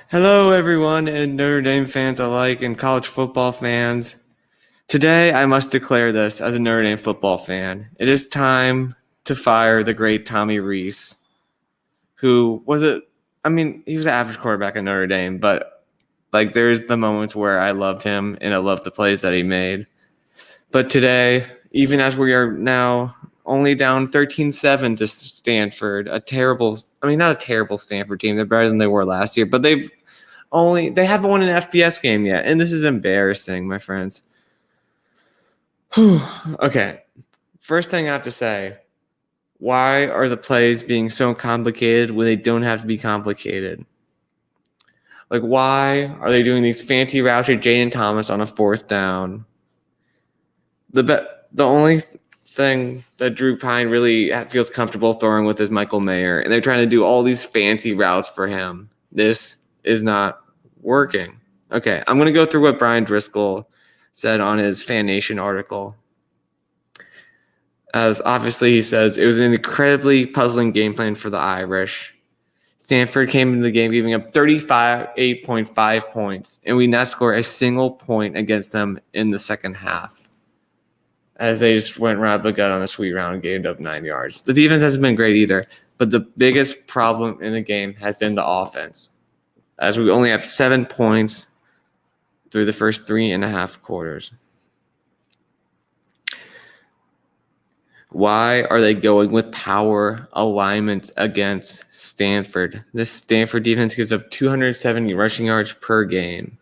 Hello, everyone, and Notre Dame fans alike, and college football fans. Today, I must declare this as a Notre Dame football fan. It is time to fire the great Tommy Rees, who was he was an average quarterback at Notre Dame, but there's the moments where I loved him and I loved the plays that he made. But today, even as we are now only down 13-7 to Stanford, not a terrible Stanford team. They're better than they were last year, but they haven't won an FBS game yet, and this is embarrassing, my friends. Okay, first thing I have to say, why are the plays being so complicated when they don't have to be complicated? Why are they doing these fancy routes to Jaden Thomas on a fourth down? The only thing that Drew Pine really feels comfortable throwing with is Michael Mayer, and they're trying to do all these fancy routes for him. This is not working. Okay, I'm going to go through what Brian Driscoll said on his Fan Nation article. As obviously he says, it was an incredibly puzzling game plan for the Irish. Stanford came into the game giving up 8.5 points, and we not scored a single point against them in the second half, as they just went round the gut on a sweet round and gained up 9 yards. The defense hasn't been great either, but the biggest problem in the game has been the offense, as we only have 7 points through the first 3.5 quarters. Why are they going with power alignment against Stanford? This Stanford defense gives up 270 rushing yards per game,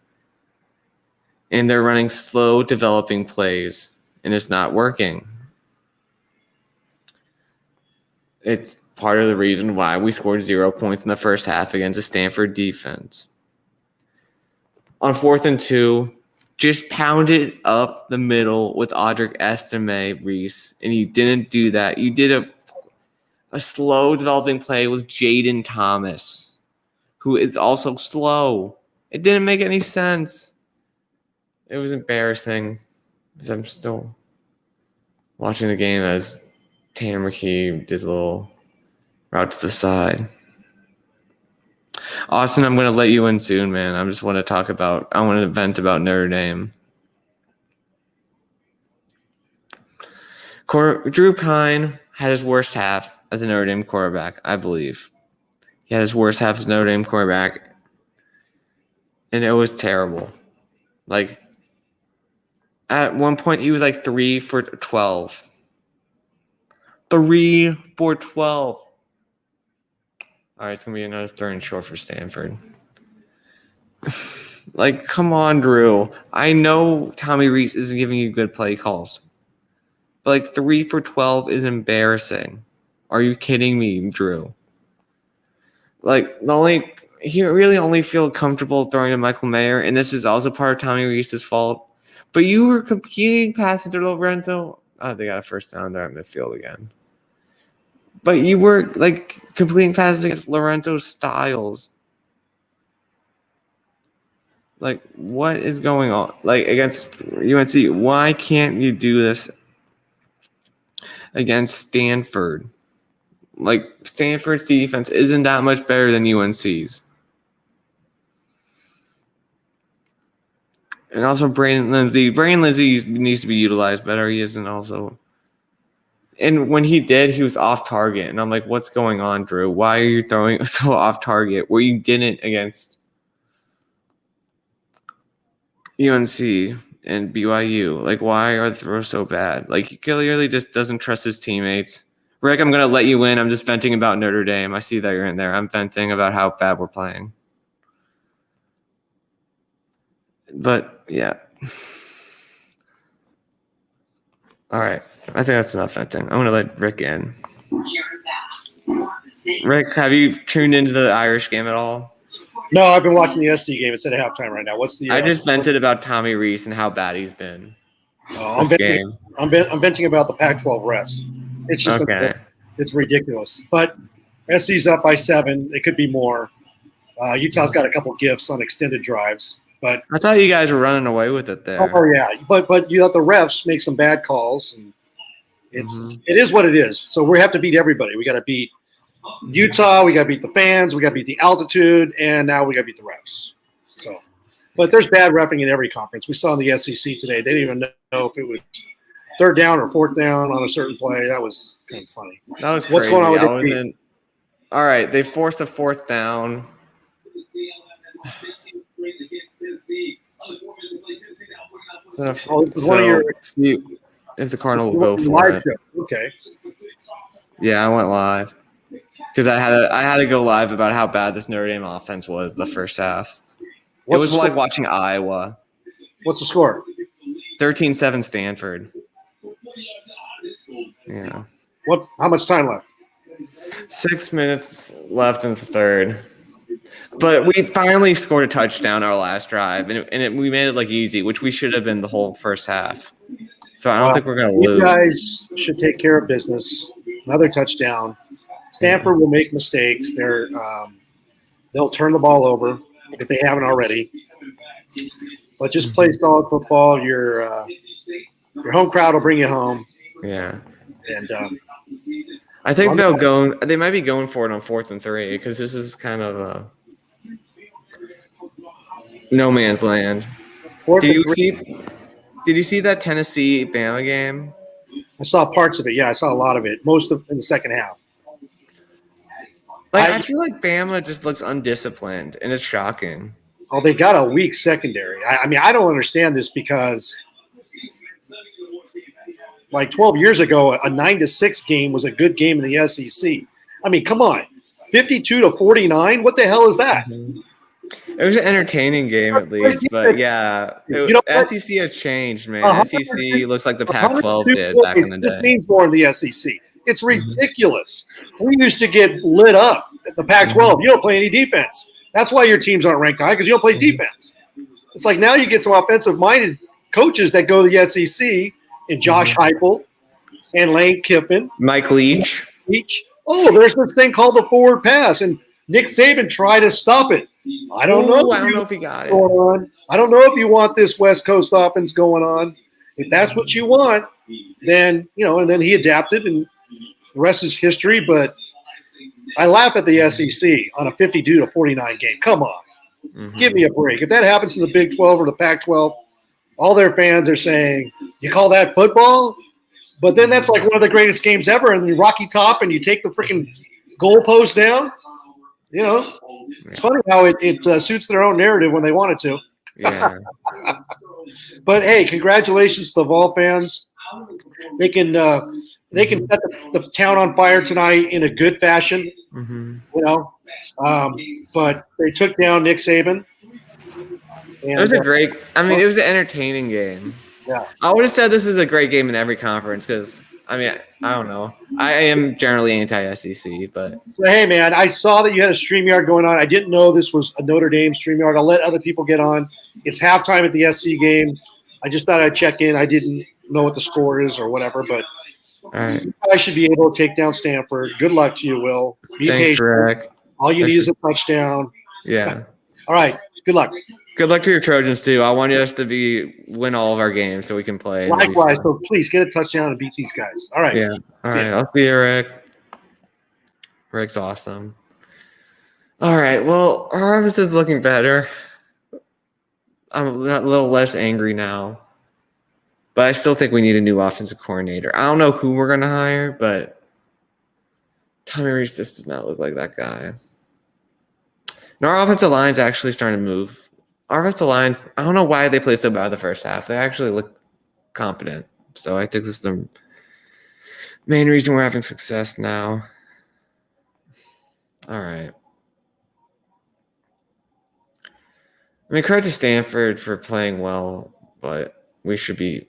and they're running slow developing plays, and it's not working. It's part of the reason why we scored 0 points in the first half against the Stanford defense. On 4th and 2, just pound it up the middle with Audric Estime, Rees, and you didn't do that. You did a slow developing play with Jaden Thomas, who is also slow. It didn't make any sense. It was embarrassing because I'm still watching the game as Tanner McKee did a little route to the side. Austin, I'm going to let you in soon, man. I want to vent about Notre Dame. Drew Pine had his worst half as a Notre Dame quarterback, I believe. He had his worst half as a Notre Dame quarterback, and it was terrible. At one point, he was 3 for 12. 3 for 12. All right, it's going to be another 3rd and short for Stanford. Come on, Drew. I know Tommy Rees isn't giving you good play calls. But 3 for 12 is embarrassing. Are you kidding me, Drew? He really only feel comfortable throwing to Michael Mayer, and this is also part of Tommy Rees' fault. But you were competing passes to Lorenzo. Oh, they got a first down there in midfield again. But you were completing passes against Lorenzo Styles. What is going on? Against UNC, why can't you do this against Stanford? Stanford's defense isn't that much better than UNC's. And also Brandon Lindsay. Brandon Lindsay needs to be utilized better. He isn't also. And when he did, he was off target. And I'm like, what's going on, Drew? Why are you throwing so off target where you didn't against UNC and BYU? Why are the throws so bad? He clearly just doesn't trust his teammates. Rick, I'm going to let you in. I'm just venting about Notre Dame. I see that you're in there. I'm venting about how bad we're playing. But, yeah. All right. I think that's enough venting. I'm going to let Rick in. Rick, have you tuned into the Irish game at all? No, I've been watching the SC game. It's at halftime right now. I just vented about Tommy Rees and how bad he's been. I'm venting about the Pac-12 refs. It's just it's ridiculous. But SC's up by 7. It could be more. Utah's got a couple gifts on extended drives. But I thought you guys were running away with it there. Oh yeah, but the refs make some bad calls, and it is what it is. So we have to beat everybody. We got to beat Utah, we got to beat the fans, we got to beat the altitude, and now we got to beat the refs. So, but there's bad repping in every conference. We saw in the SEC today; they didn't even know if it was third down or fourth down on a certain play. That was kind of funny. That was crazy. What's going on with All right, they forced a fourth down. See if the Cardinal will go for it. Okay. Yeah, I went live because I had to go live about how bad this Notre Dame offense was the first half. It was like watching Iowa. What's the score? 13-7 Stanford. Yeah. How much time left? 6 minutes left in the third. But we finally scored a touchdown our last drive, and we made it look easy, which we should have been the whole first half. So I don't think we're going to lose. You guys should take care of business. Another touchdown. Stanford will make mistakes. They'll turn the ball over if they haven't already. But just play solid football. Your home crowd will bring you home. Yeah. And I think they might be going for it on 4th and 3 because this is kind of a no man's land. Did you see that Tennessee Bama game? I saw parts of it. Yeah, I saw a lot of it. Most of in the second half. I feel like Bama just looks undisciplined, and it's shocking. Oh, they got a weak secondary. I mean, I don't understand this because like 12 years ago, a 9-6 game was a good game in the SEC. I mean, come on, 52-49. What the hell is that? Mm-hmm. It was an entertaining game at least, but yeah, SEC has changed, man. SEC looks like the Pac-12 did back in the day. This means more in the SEC. It's ridiculous. Mm-hmm. We used to get lit up at the Pac-12. Mm-hmm. You don't play any defense. That's why your teams aren't ranked high because you don't play defense. It's like now you get some offensive-minded coaches that go to the SEC, and Josh Heupel and Lane Kiffin. Mike Leach. Oh, there's this thing called the forward pass, and Nick Saban tried to stop it. I don't know if he got it. I don't know if you want this West Coast offense going on. If that's what you want, then, and then he adapted, and the rest is history. But I laugh at the SEC on a 52-49 game. Come on. Mm-hmm. Give me a break. If that happens in the Big 12 or the Pac-12, all their fans are saying, you call that football? But then that's like one of the greatest games ever, and you Rocky Top and you take the freaking goalpost down. It's funny how it suits their own narrative when they want it to. Yeah. But hey, congratulations to the Vol fans. They can set the town on fire tonight in a good fashion. Mm-hmm. But they took down Nick Saban. It was it was an entertaining game. Yeah. I would have said this is a great game in every conference because, I don't know. I am generally anti-SEC, but. Hey, man, I saw that you had a StreamYard going on. I didn't know this was a Notre Dame StreamYard. I'll let other people get on. It's halftime at the SC game. I just thought I'd check in. I didn't know what the score is or whatever, but all right. I should be able to take down Stanford. Good luck to you, Will. Be patient. Rick. All you need is a touchdown. Yeah. All right. Good luck. Good luck to your Trojans, too. I want us to win all of our games so we can play. Likewise. So please get a touchdown and beat these guys. All right. Yeah. All right. I'll see you, Rick. Rick's awesome. All right. Well, our office is looking better. I'm a little less angry now. But I still think we need a new offensive coordinator. I don't know who we're going to hire, but Tommy Rees just does not look like that guy. And our offensive line's actually starting to move. Our offensive lines, I don't know why they played so bad the first half. They actually look competent. So I think this is the main reason we're having success now. All right. Credit to Stanford for playing well, but we should be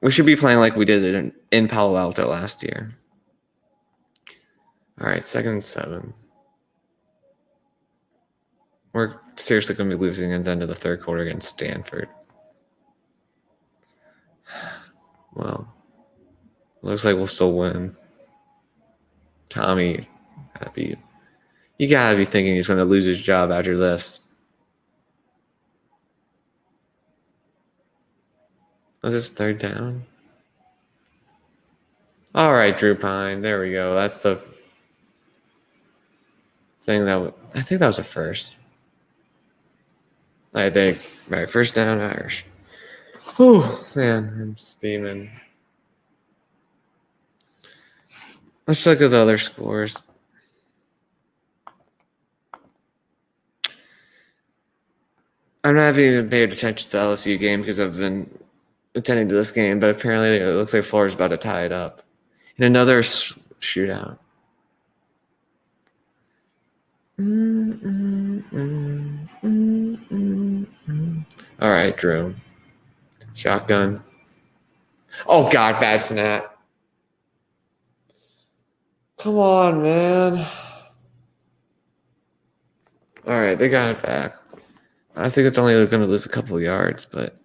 playing like we did it in Palo Alto last year. All right, 2nd and 7. We're seriously going to be losing at the end of the third quarter against Stanford. Well, looks like we'll still win. Tommy, you got to be thinking he's going to lose his job after this. Was this 3rd down? All right, Drew Pine. There we go. That's the I think that was a first. I think right, first down Irish. Whew, man, I'm steaming. Let's look at the other scores. I'm not even paid attention to the LSU game because I've been attending to this game, but apparently it looks like Florida's about to tie it up in another shootout. All right, Drew. Shotgun. Oh, God, bad snap. Come on, man. All right, they got it back. I think it's only going to lose a couple of yards, but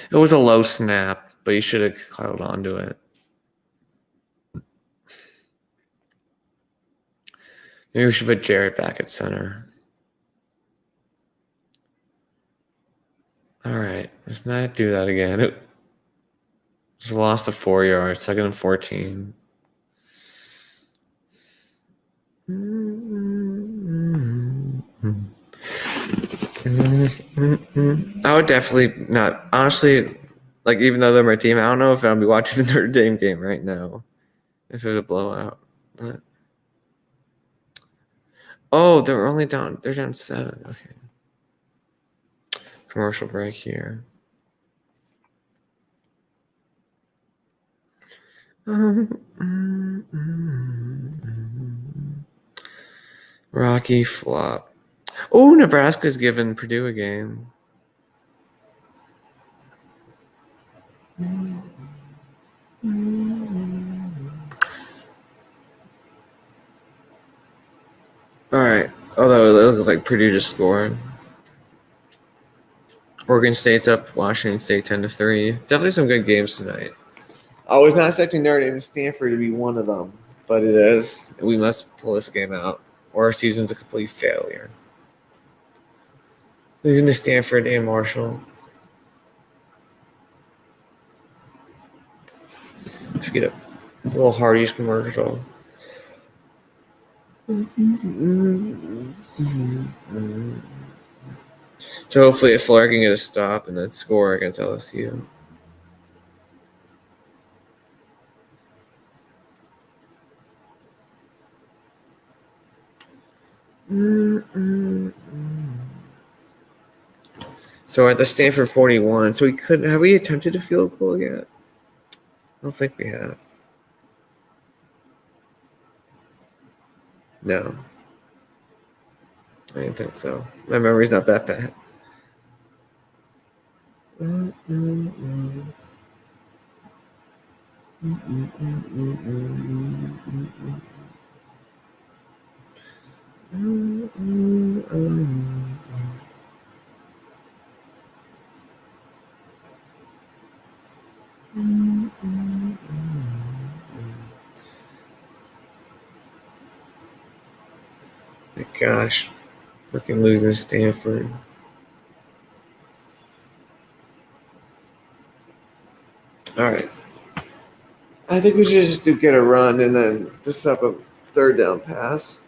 it was a low snap, but you should have held on to it. Maybe we should put Jarrett back at center. All right, let's not do that again. It was a loss of 4 yards, 2nd and 14. I would definitely not. Honestly, like, even though they're my team, I don't know if I'll be watching the Notre Dame game right now if it was a blowout. But oh, they're only down. They're down 7. Okay. Commercial break here. Rocky flop. Oh, Nebraska's given Purdue a game. All right. Although it looks like Purdue just scored. Oregon State's up Washington State 10-3. Definitely some good games tonight. I was not expecting Notre Dame and Stanford to be one of them, but it is. We must pull this game out, or our season's a complete failure. Losing to Stanford and Marshall. Let's get a little Hardee's commercial. So hopefully if Florida can get a stop and then score against LSU. So we're at the Stanford 41. So have we attempted a field goal yet? I don't think we have. No. I didn't think so. My memory's not that bad. My gosh. Freaking losing to Stanford. All right. I think we should just get a run and then just set up a third down pass.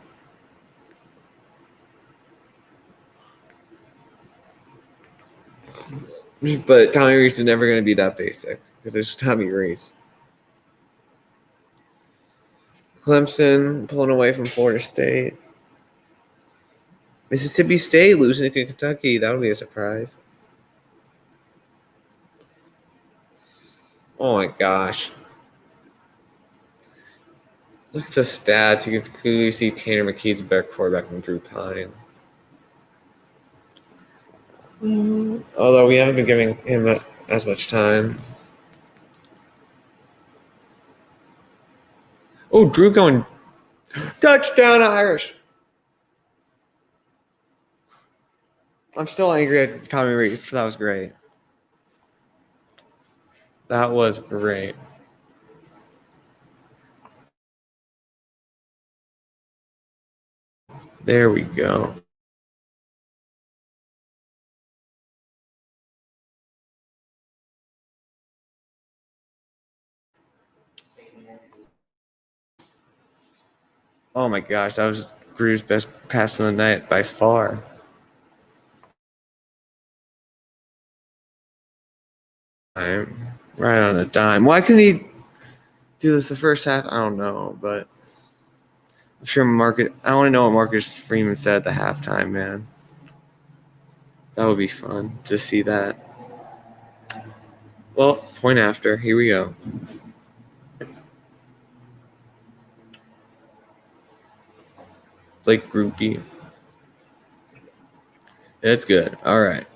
But Tommy Rees is never going to be that basic because there's Tommy Rees. Clemson pulling away from Florida State. Mississippi State losing to Kentucky. That would be a surprise. Oh my gosh. Look at the stats. You can clearly see Tanner McKee's a better quarterback than Drew Pine. Although we haven't been giving him as much time. Oh, Drew going touchdown Irish. I'm still angry at Tommy Rees, but that was great. That was great. There we go. Oh my gosh, that was Drew's best pass of the night by far. Right on a dime. Why couldn't he do this the first half? I don't know, but I'm sure I want to know what Marcus Freeman said at the halftime, man. That would be fun to see that. Well, point after. Here we go. Like groupie. It's good. All right.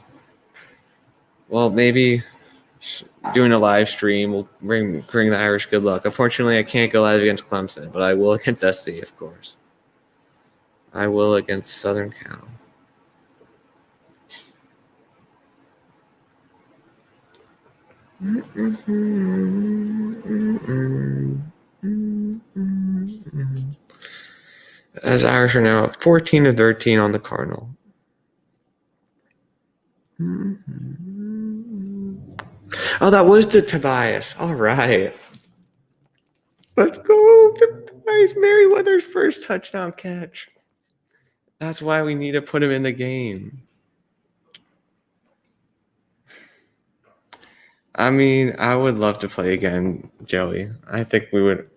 Well, maybe doing a live stream will bring the Irish good luck. Unfortunately, I can't go live against Clemson, but I will against SC, of course. I will against Southern Cal. As Irish are now 14-13 on the Cardinal. Oh, that was to Tobias. All right. Let's go. Tobias Merriweather's first touchdown catch. That's why we need to put him in the game. I mean, I would love to play again, Joey. I think we would.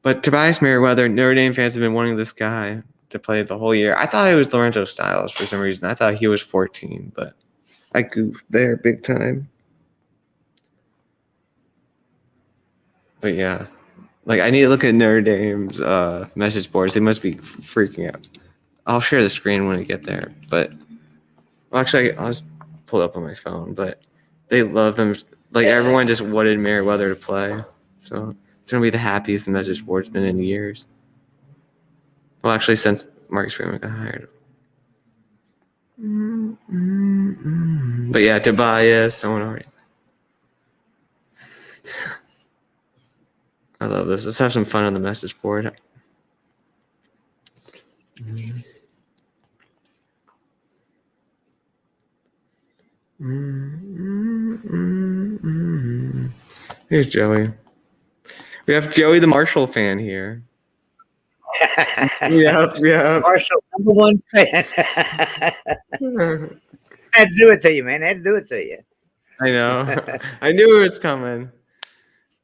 But Tobias Merriweather, Notre Dame fans have been wanting this guy to play the whole year. I thought it was Lorenzo Styles for some reason. I thought he was 14, but I goofed there big time. But yeah, like I need to look at Notre Dame's message boards. They must be freaking out. I'll share the screen when we get there. But well, actually, I'll just pull it up on my phone. But they love him. Like everyone just wanted Merriweather to play. So it's gonna be the happiest the message board's been in years. Well, actually, since Marcus Freeman got hired. But yeah, Tobias, someone already. I love this. Let's have some fun on the message board. Here's Joey. We have Joey the Marshall fan here. Yeah. Marshall, number one fan. Had to do it to you, man. Had to do it to you. I know. I knew it was coming.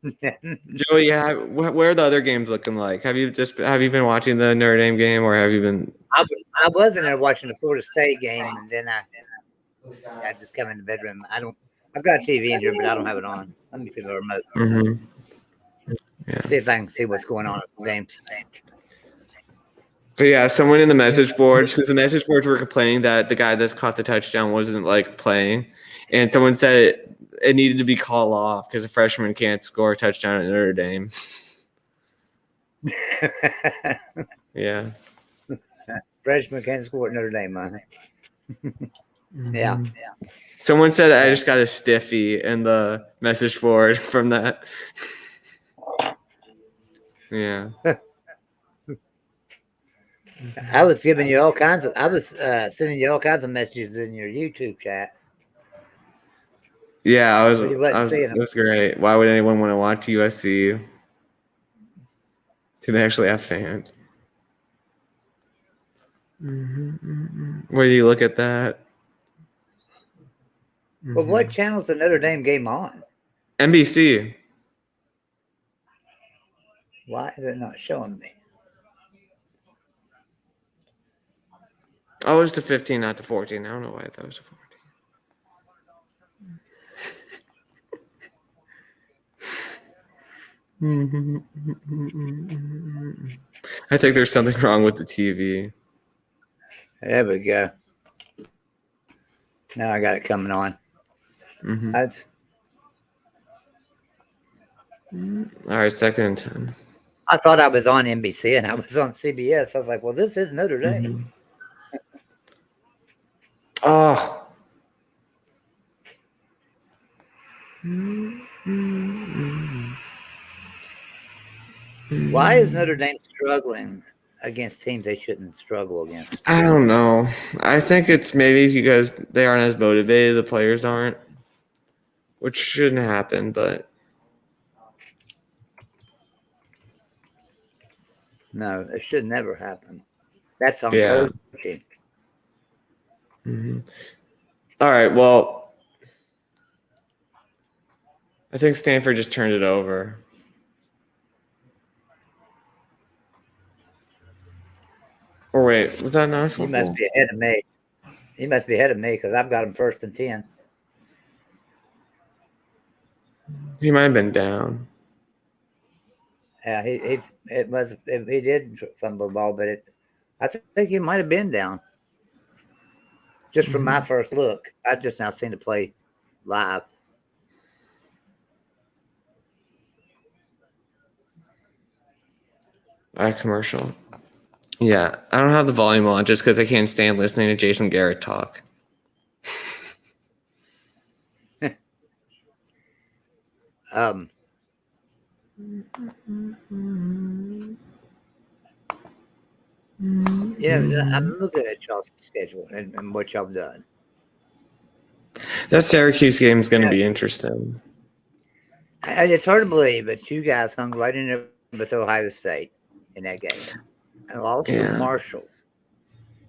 Joey, yeah. What are the other games looking like? Have you been watching the Notre Dame game, or have you been? I was in there watching the Florida State game, and then I just come in the bedroom. I've got a TV in here, but I don't have it on. Let me feel the remote. Mm-hmm. Yeah. See if I can see what's going on in some games. But yeah, someone in the message boards, because the message boards were complaining that the guy that's caught the touchdown wasn't like playing, and someone said it needed to be called off because a freshman can't score a touchdown at Notre Dame. Yeah. Freshman can't score at Notre Dame, huh? Yeah. Someone said I just got a stiffy in the message board from that. Yeah. I was giving you all kinds of. I was sending you all kinds of messages in your YouTube chat. Yeah, I was it was great. Why would anyone want to watch USC? Do they actually have fans? Where do you look at that? Well, what channel is the Notre Dame game on? NBC. Why is it not showing me? Oh, it's to 15, not to 14. I don't know why I thought it was to 14. I think there's something wrong with the TV. There we go. Now I got it coming on. That's all right. 2nd and 10. I thought I was on NBC and I was on CBS. I was like, well, this is Notre Dame. Oh. Why is Notre Dame struggling against teams they shouldn't struggle against? I don't know. I think it's maybe because they aren't as motivated. The players aren't, which shouldn't happen, but. No, it should never happen. That's on Yeah. coaching. Mm-hmm. All right. Well, I think Stanford just turned it over. Or wait, was that not football? You must be ahead of me. You must be ahead of me because I've got them 1st and 10. He might have been down. Yeah, he did fumble the ball, but I think he might have been down. Just from my first look, I just now seen the play live. Commercial. Yeah, I don't have the volume on just because I can't stand listening to Jason Garrett talk. Um, I'm looking at y'all's schedule and what y'all done. That Syracuse game is going to be interesting. It's hard to believe, but you guys hung right in there with Ohio State in that game, and lost to Marshall.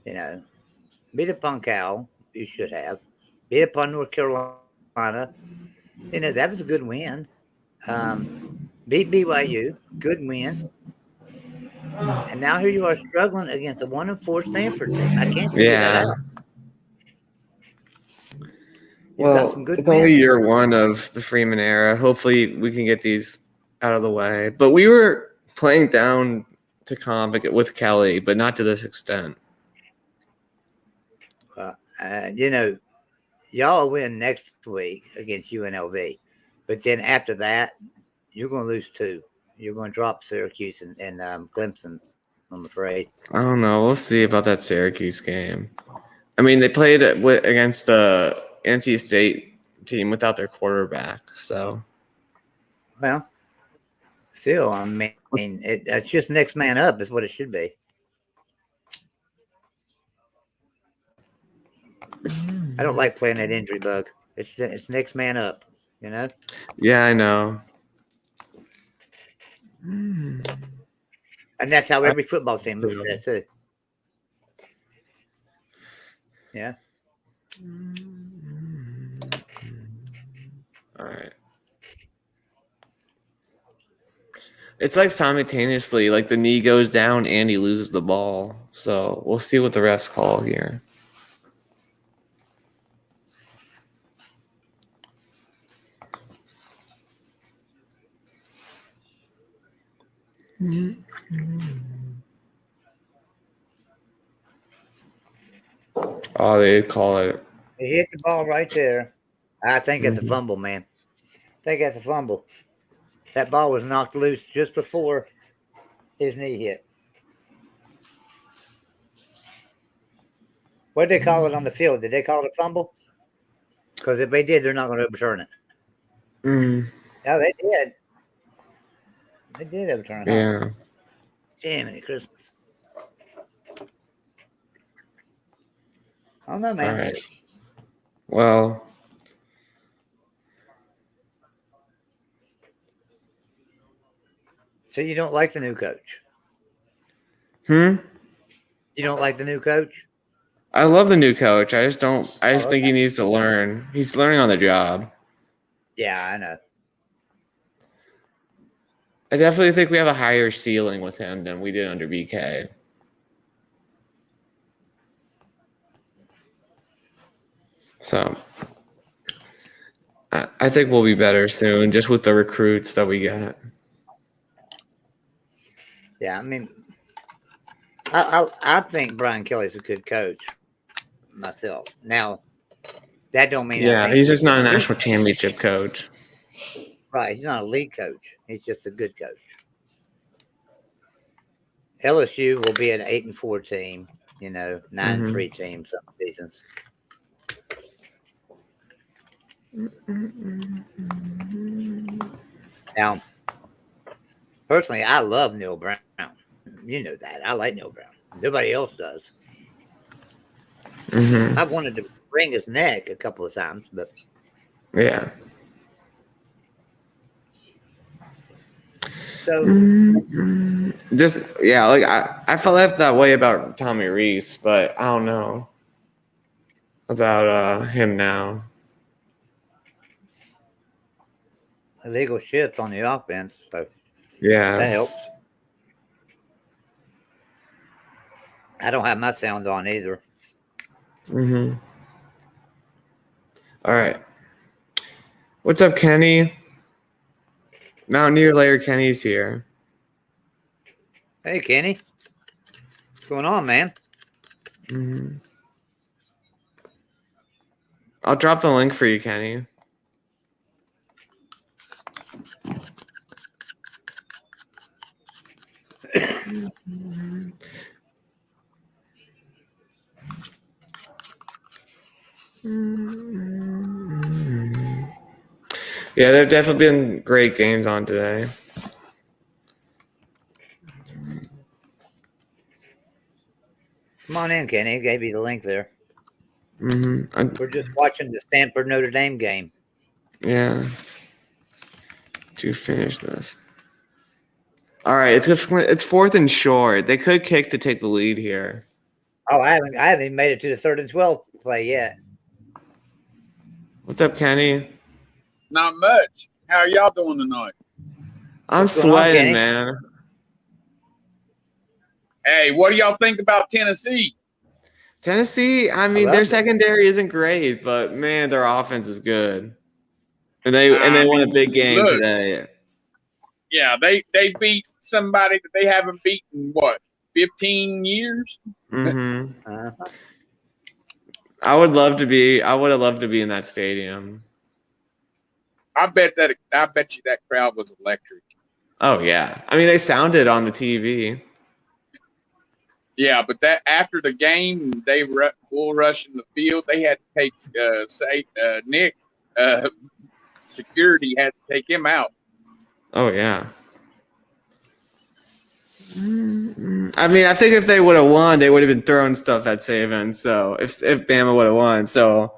Beat up on Cal. You should have beat up on North Carolina. That was a good win. Beat BYU, good win. And now here you are struggling against a 1-4 Stanford team. I can't figure that out. You've got some good it's only wins. year one of the Freeman era. Hopefully, we can get these out of the way. But we were playing down to comp with Kelly, but not to this extent. Y'all win next week against UNLV, but then after that, you're going to lose 2. You're going to drop Syracuse and Clemson, I'm afraid. I don't know. We'll see about that Syracuse game. I mean, they played against a NC State team without their quarterback, so. Well, still, I mean, it's just next man up is what it should be. I don't like playing that injury bug. It's next man up, Yeah, I know. And that's how every football team looks at it too. Yeah. All right. It's like simultaneously, like the knee goes down and he loses the ball. So we'll see what the refs call here. Oh, they call it. He hit the ball right there. I think it's a fumble, man. I think that's a fumble. That ball was knocked loose just before his knee hit. What did they call it on the field? Did they call it a fumble? Because if they did, they're not going to overturn it. Yeah, they did. They did overturn it. Yeah. Jiminy Christmas. I don't know, man. All right. Well. So you don't like the new coach? You don't like the new coach? I love the new coach. I just don't. I just think he needs to learn. He's learning on the job. Yeah, I know. I definitely think we have a higher ceiling with him than we did under BK. So I think we'll be better soon, just with the recruits that we got. Yeah, I mean, I think Brian Kelly's a good coach myself. Now, that don't mean he's just not a national championship coach. Right, he's not a league coach. He's just a good coach. LSU will be an 8-4 team, 9-3 team some seasons. Now, personally, I love Neil Brown. You know that. I like Neil Brown. Nobody else does. I've wanted to wring his neck a couple of times, but yeah. So just like I felt that way about Tommy Rees, but I don't know about him now. illegal shifts on the offense, so Yeah, that helps. I don't have my sound on either. All right. What's up, Kenny? Mountaineer Layer Kenny's here. Hey, Kenny. What's going on, man? I'll drop the link for you, Kenny. Yeah, there have definitely been great games on today. Come on in, Kenny. I gave you the link there. We're just watching the Stanford Notre Dame game. Yeah. To finish this. All right, it's 4th and short. They could kick to take the lead here. Oh, I haven't even made it to the 3rd and 12 play yet. What's up, Kenny? Not much. How are y'all doing tonight? I'm sweating, man. Hey, what do y'all think about Tennessee? Tennessee, I mean, their secondary isn't great, but man, their offense is good. And they won a big game today. Yeah, they beat somebody that they haven't beaten, what, 15 years? I would have loved to be in that stadium. I bet you that crowd was electric. Oh yeah. I mean, they sounded on the TV. Yeah, but that after the game, they bull rushing the field. They had to take Nick security had to take him out. Oh yeah. I mean, I think if they would have won, they would have been throwing stuff at Saban. So if Bama would have won, so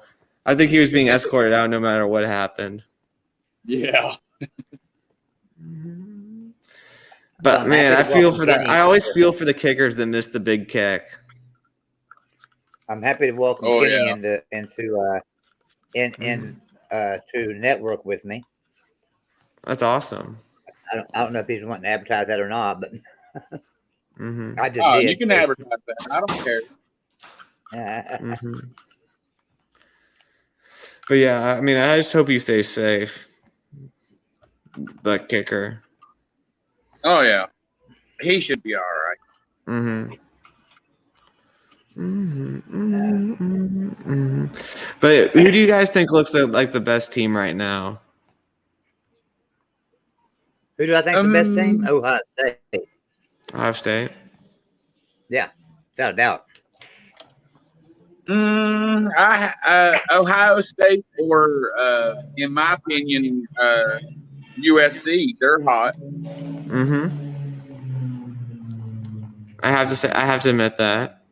I think he was being escorted out no matter what happened. Yeah. But man, I feel for that. I always feel for the kickers that miss the big kick. I'm happy to welcome Kenny to network with me. That's awesome. I don't know if he's wanting to advertise that or not, but I just did. You can advertise that. I don't care. But yeah, I mean, I just hope he stays safe. The kicker. Oh yeah, he should be all right. But who do you guys think looks like the best team right now? Who do I think is the best team? Ohio State. Ohio State. Yeah, without a doubt. Ohio State, or in my opinion, USC. They're hot. I have to admit that.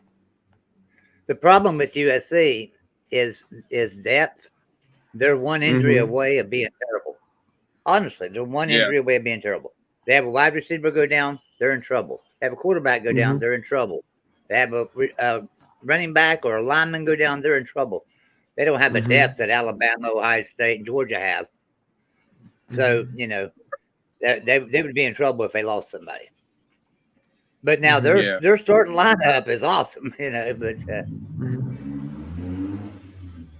The problem with USC is depth. They're one injury away of being terrible. Honestly, they're one injury away of being terrible. They have a wide receiver go down, they're in trouble. They have a quarterback go down, they're in trouble. They have a running back or a lineman go down, they're in trouble. They don't have the depth that Alabama, Ohio State, and Georgia have. So, they would be in trouble if they lost somebody. But now their starting lineup is awesome,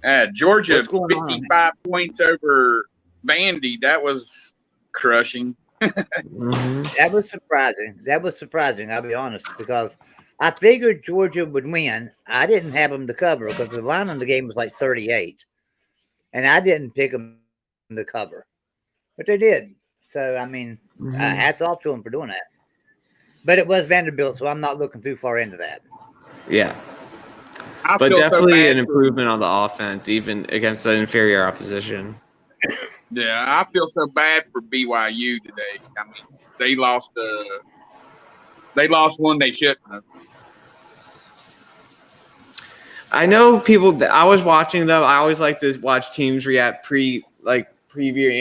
but Georgia 55 points over Vandy. That was crushing. That was surprising. I'll be honest, because I figured Georgia would win. I didn't have them to cover because the line on the game was like 38, and I didn't pick them to cover, but they did. So I mean, hats off to them for doing that. But it was Vanderbilt, so I'm not looking too far into that. Yeah. But definitely an improvement on the offense, even against the inferior opposition. Yeah, I feel so bad for BYU today. I mean, they lost one they shouldn't have. I know people. I was watching them. I always like to watch teams react preview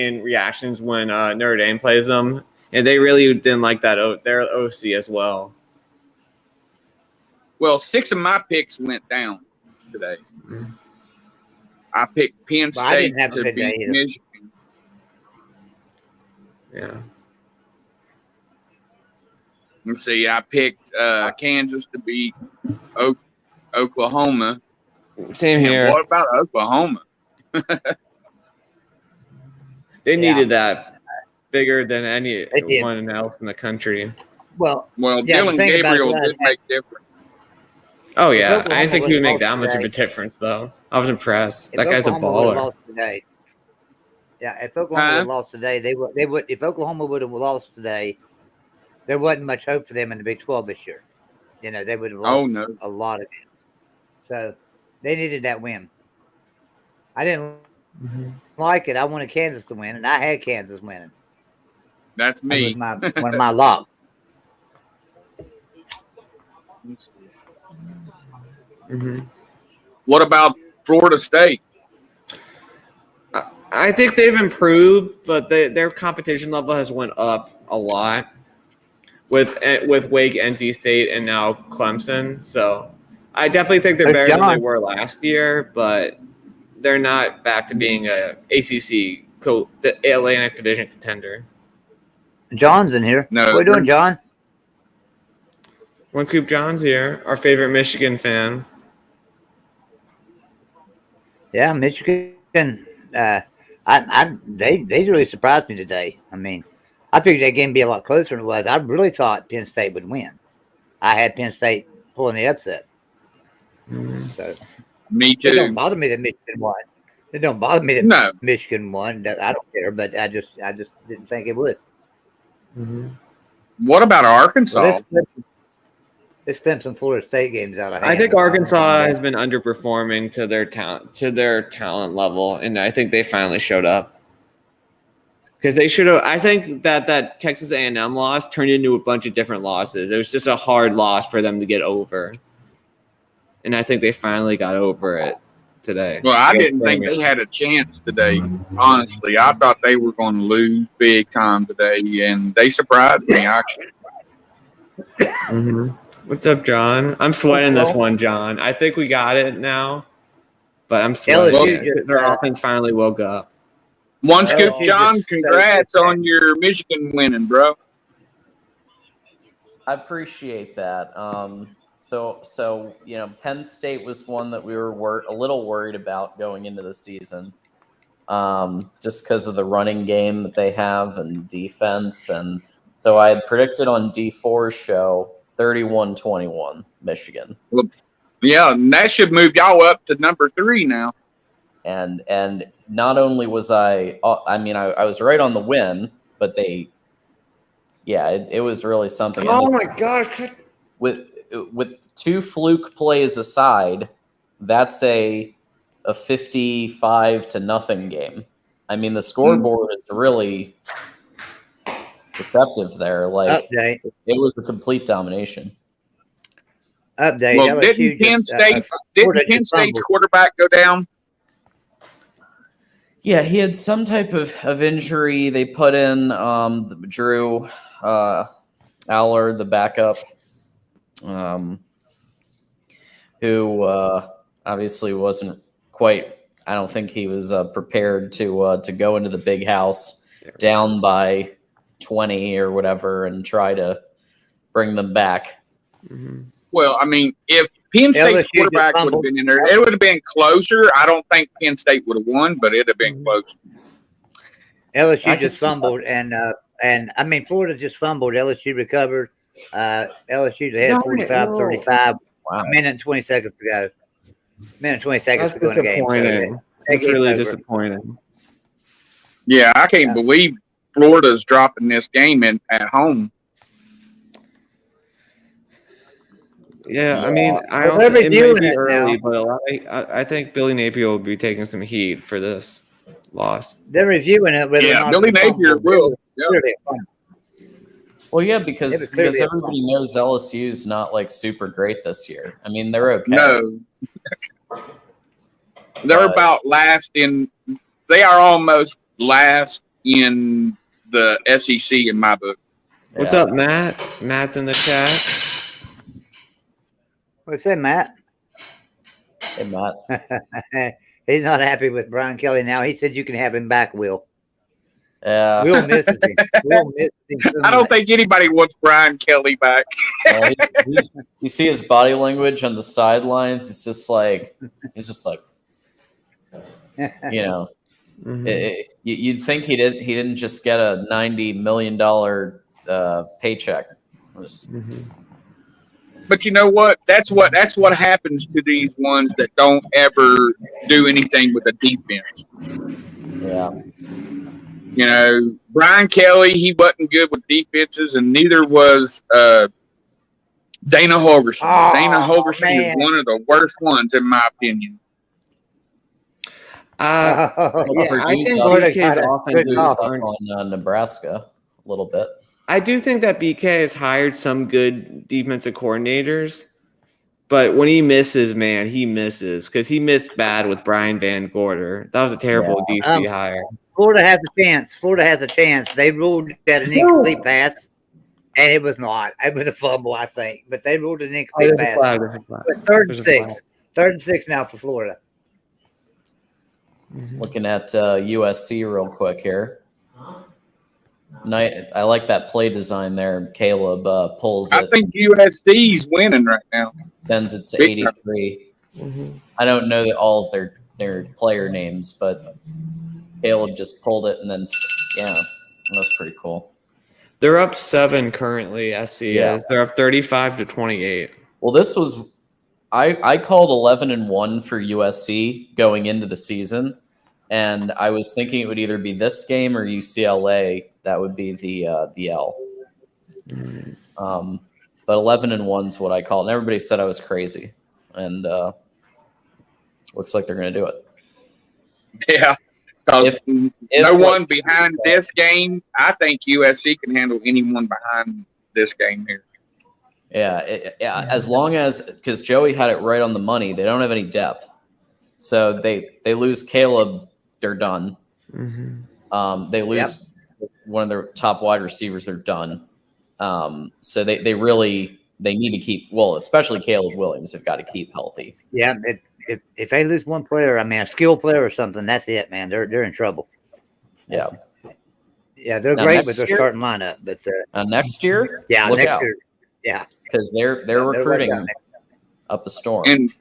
and reactions when Notre Dame plays them. And they really didn't like that. Their OC as well. Well, 6 of my picks went down today. I picked Penn Well, I State didn't have a to good day beat either. Michigan. Yeah. Let's see. I picked Kansas to beat Oklahoma. Same And here. what about Oklahoma? They needed that bigger than anyone else in the country. Well, Dylan Gabriel did make difference. Oh, yeah. I didn't think he would make that much of a difference, though. I was impressed. That guy's a baller. Lost today, if Oklahoma would have lost today, they would. If Oklahoma would have lost today, there wasn't much hope for them in the Big 12 this year. They would have lost a lot of games. So they needed that win. I didn't like it. I wanted Kansas to win, and I had Kansas winning. That's me. That was one of my locks. What about Florida State? I think they've improved, but their competition level has went up a lot with Wake, NC State, and now Clemson. So I definitely think they're better than they were last year, but they're not back to being a ACC, the Atlantic Division contender. John's in here. No, what are you doing, John? One Scoop John's here, our favorite Michigan fan. Yeah, Michigan. They really surprised me today. I mean, I figured that game would be a lot closer than it was. I really thought Penn State would win. I had Penn State pulling the upset. So me too. It don't bother me that Michigan won. It don't bother me that Michigan won. I don't care, but I just didn't think it would. What about Arkansas? It's been some Florida State games out of hand. I think Arkansas has been underperforming to their talent level, and I think they finally showed up. Because they should have. I think that Texas A&M loss turned into a bunch of different losses. It was just a hard loss for them to get over, and I think they finally got over it today. Well, I didn't think they had a chance today. Honestly, I thought they were going to lose big time today, and they surprised me. Actually. What's up, John? I'm sweating this one, John. I think we got it now, but I'm sweating. Their offense finally woke up. One Scoop, John, congrats on your Michigan winning, bro. I appreciate that. So Penn State was one that we were a little worried about going into the season, just because of the running game that they have and defense. And so I had predicted on D4's show 31-21 Michigan. Well, yeah, and that should move y'all up to number 3 now. And not only was I was right on the win, but it was really something. Oh my gosh! With 2 fluke plays aside, that's a 55-0 game. I mean, the scoreboard is really deceptive there. Like it was a complete domination. Update. Well, didn't Penn State's quarterback go down? Yeah, he had some type of injury. They put in Drew Aller, the backup, who obviously wasn't quite. I don't think he was prepared to go into the big house down by 20 or whatever and try to bring them back. Well, I mean, if Penn State's quarterback would have been in there, it would have been closer. I don't think Penn State would have won, but it'd have been closer. LSU just fumbled, and I mean, Florida just fumbled. LSU recovered. LSU ahead 45-35. Wow. A minute and 20 seconds to go. To go in the game. So that's really disappointing. Yeah, I can't believe Florida's dropping this game at home. Yeah, I mean, I don't think it may be early, but I think Billy Napier will be taking some heat for this loss. They're reviewing it. Yeah, Billy Napier will. Well, yeah, because everybody knows LSU's not like super great this year. I mean, they're okay. No, they're about last in. They are almost last in the SEC in my book. What's up, Matt? Matt's in the chat. What's that, Matt? Hey, Matt. He's not happy with Brian Kelly now. He said you can have him back, Will. Yeah. Will misses him. Will misses him so I don't much. think anybody wants Brian Kelly back. You see his body language on the sidelines. It's just like he's just like, you know. You'd think he didn't just get a $90 million paycheck. But you know what? That's what happens to these ones that don't ever do anything with a defense. Yeah. You know, Brian Kelly, he wasn't good with defenses, and neither was Dana Holgerson. Oh, Dana Holgerson man. is one of the worst ones, in my opinion. I think BK's offenses on Nebraska a little bit. I do think that BK has hired some good defensive coordinators, but when he misses, man, he misses because he missed bad with Brian Van Gorder. That was a terrible DC hire. Florida has a chance. Florida has a chance. They ruled that an incomplete pass, and it was not. It was a fumble, I think, but they ruled an incomplete pass. But third and six now for Florida. Looking at USC real quick here. I like that play design there. Caleb pulls it. I think USC's winning right now. Sends it to 83. I don't know all of their player names, but Caleb just pulled it, and then that was pretty cool. They're up 7 currently. SC is. They're up 35-28. Well, this was I called 11-1 for USC going into the season, and I was thinking it would either be this game or UCLA. That would be the L. But 11-1 is what I called, and everybody said I was crazy, and looks like they're going to do it. Yeah, because no one behind this game. I think USC can handle anyone behind this game here. Yeah, as long as because Joey had it right on the money, they don't have any depth, so they lose Caleb, they're done. They lose one of their top wide receivers, they're done. So they need to keep especially Caleb Williams. They've got to keep healthy. Yeah, if they lose one player, I mean a skill player or something, that's it, man. They're in trouble. Yeah, they're great with their starting lineup, but next year, next year, because they're recruiting up a storm. And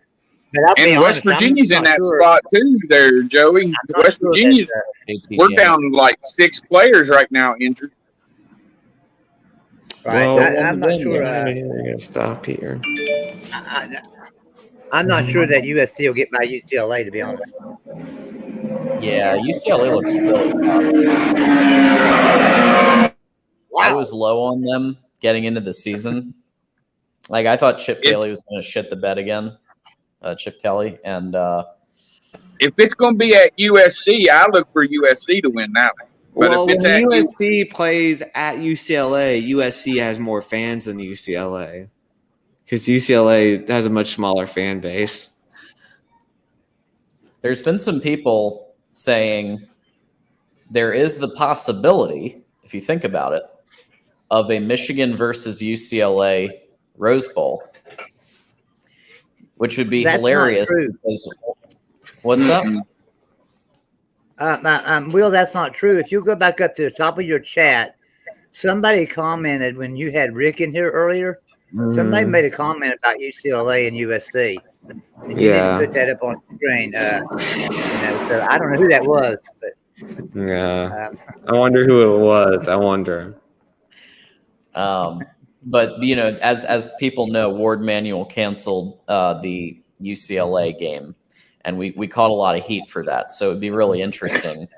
West Virginia's in that spot too, there, Joey. West Virginia's we're down like 6 players right now injured. Right, I'm not sure. I'm gonna stop here. I'm not sure that USC will get by UCLA, to be honest. Yeah, UCLA looks really tough. I was low on them getting into the season. Like I thought Chip Kelly was going to shit the bed again. Chip Kelly, and if it's going to be at USC, I look for USC to win that one. But Well, if it's when at USC plays at UCLA, USC has more fans than UCLA because UCLA has a much smaller fan base. There's been some people saying there is the possibility, if you think about it, of a Michigan versus UCLA Rose Bowl, which would be hilarious. Because, what's up? Will, that's not true. If you go back up to the top of your chat, somebody commented when you had Rick in here earlier. Somebody made a comment about UCLA and USC. And you didn't put that up on the screen. So I don't know who that was, but I wonder who it was. I wonder. But as people know, Ward Manuel canceled the UCLA game, and we caught a lot of heat for that. So it'd be really interesting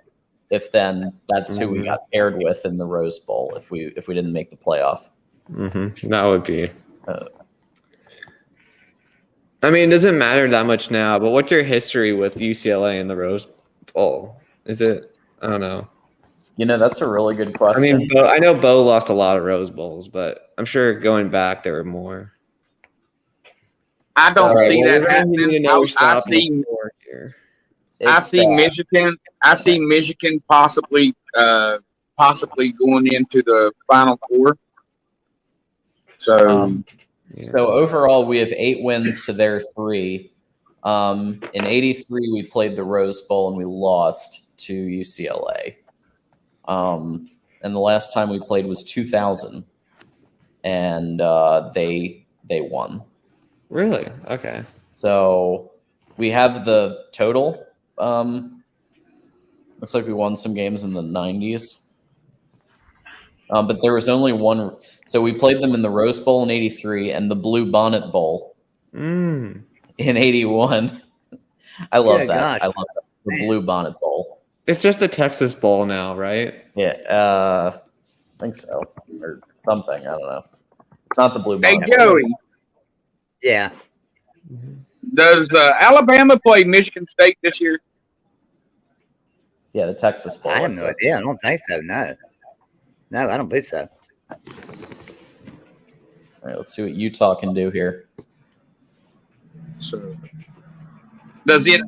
if then that's who we got paired with in the Rose Bowl if we didn't make the playoff. That would be. I mean, it doesn't matter that much now. But what's your history with UCLA in the Rose Bowl? Is it? I don't know. That's a really good question. I mean, I know Bo lost a lot of Rose Bowls, but I'm sure going back there were more. I don't see that happening. I see Michigan. I see Michigan possibly possibly going into the Final Four. So, so overall, we have 8 wins to their 3. In '83, we played the Rose Bowl and we lost to UCLA. And the last time we played was 2000, and they won. Really? Okay. So we have the total. Looks like we won some games in the 90s. But there was only one. So we played them in the Rose Bowl in '83 and the Blue Bonnet Bowl in '81. I love that. Gosh. I love that. The Blue Bonnet Bowl. It's just the Texas Bowl now, right? Yeah, I think so, or something. I don't know. It's not the Blue Bonnet. Hey, Joey. Yeah. Does Alabama play Michigan State this year? Yeah, the Texas Bowl. I have no idea. I don't think so. No, I don't believe so. All right, let's see what Utah can do here. So, does it?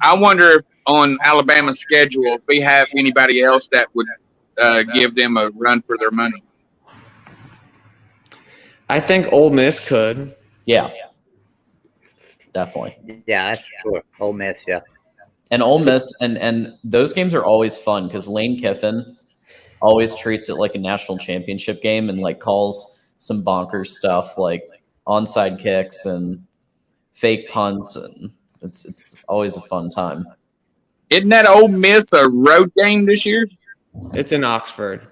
I wonder if on Alabama's schedule, if we have anybody else that would give them a run for their money. I think Ole Miss could. Yeah, definitely. Yeah, that's sure. Ole Miss, yeah. And Ole Miss, and those games are always fun because Lane Kiffin always treats it like a national championship game and like calls some bonkers stuff like onside kicks and fake punts, and it's always a fun time. Isn't that Ole Miss a road game this year? It's in Oxford.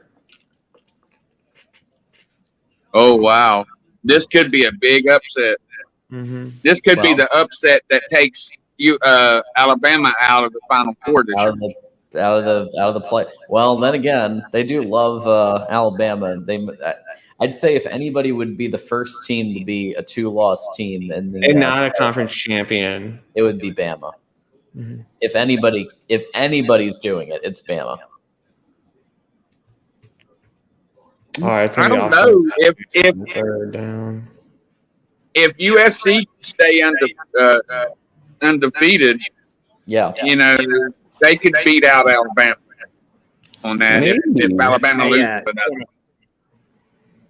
Oh, wow. This could be a big upset. Mm-hmm. This could be the upset that takes Alabama out of the Final Four this year. Out of the play. Well, then again, they do love Alabama. I'd say if anybody would be the first team to be a 2-loss team and not a conference champion, it would be Bama. Mm-hmm. If anybody's doing it, it's Bama. All right, it's I gonna don't know if third down. If USC stay undefeated, yeah, they could beat out Alabama on that if Alabama loses.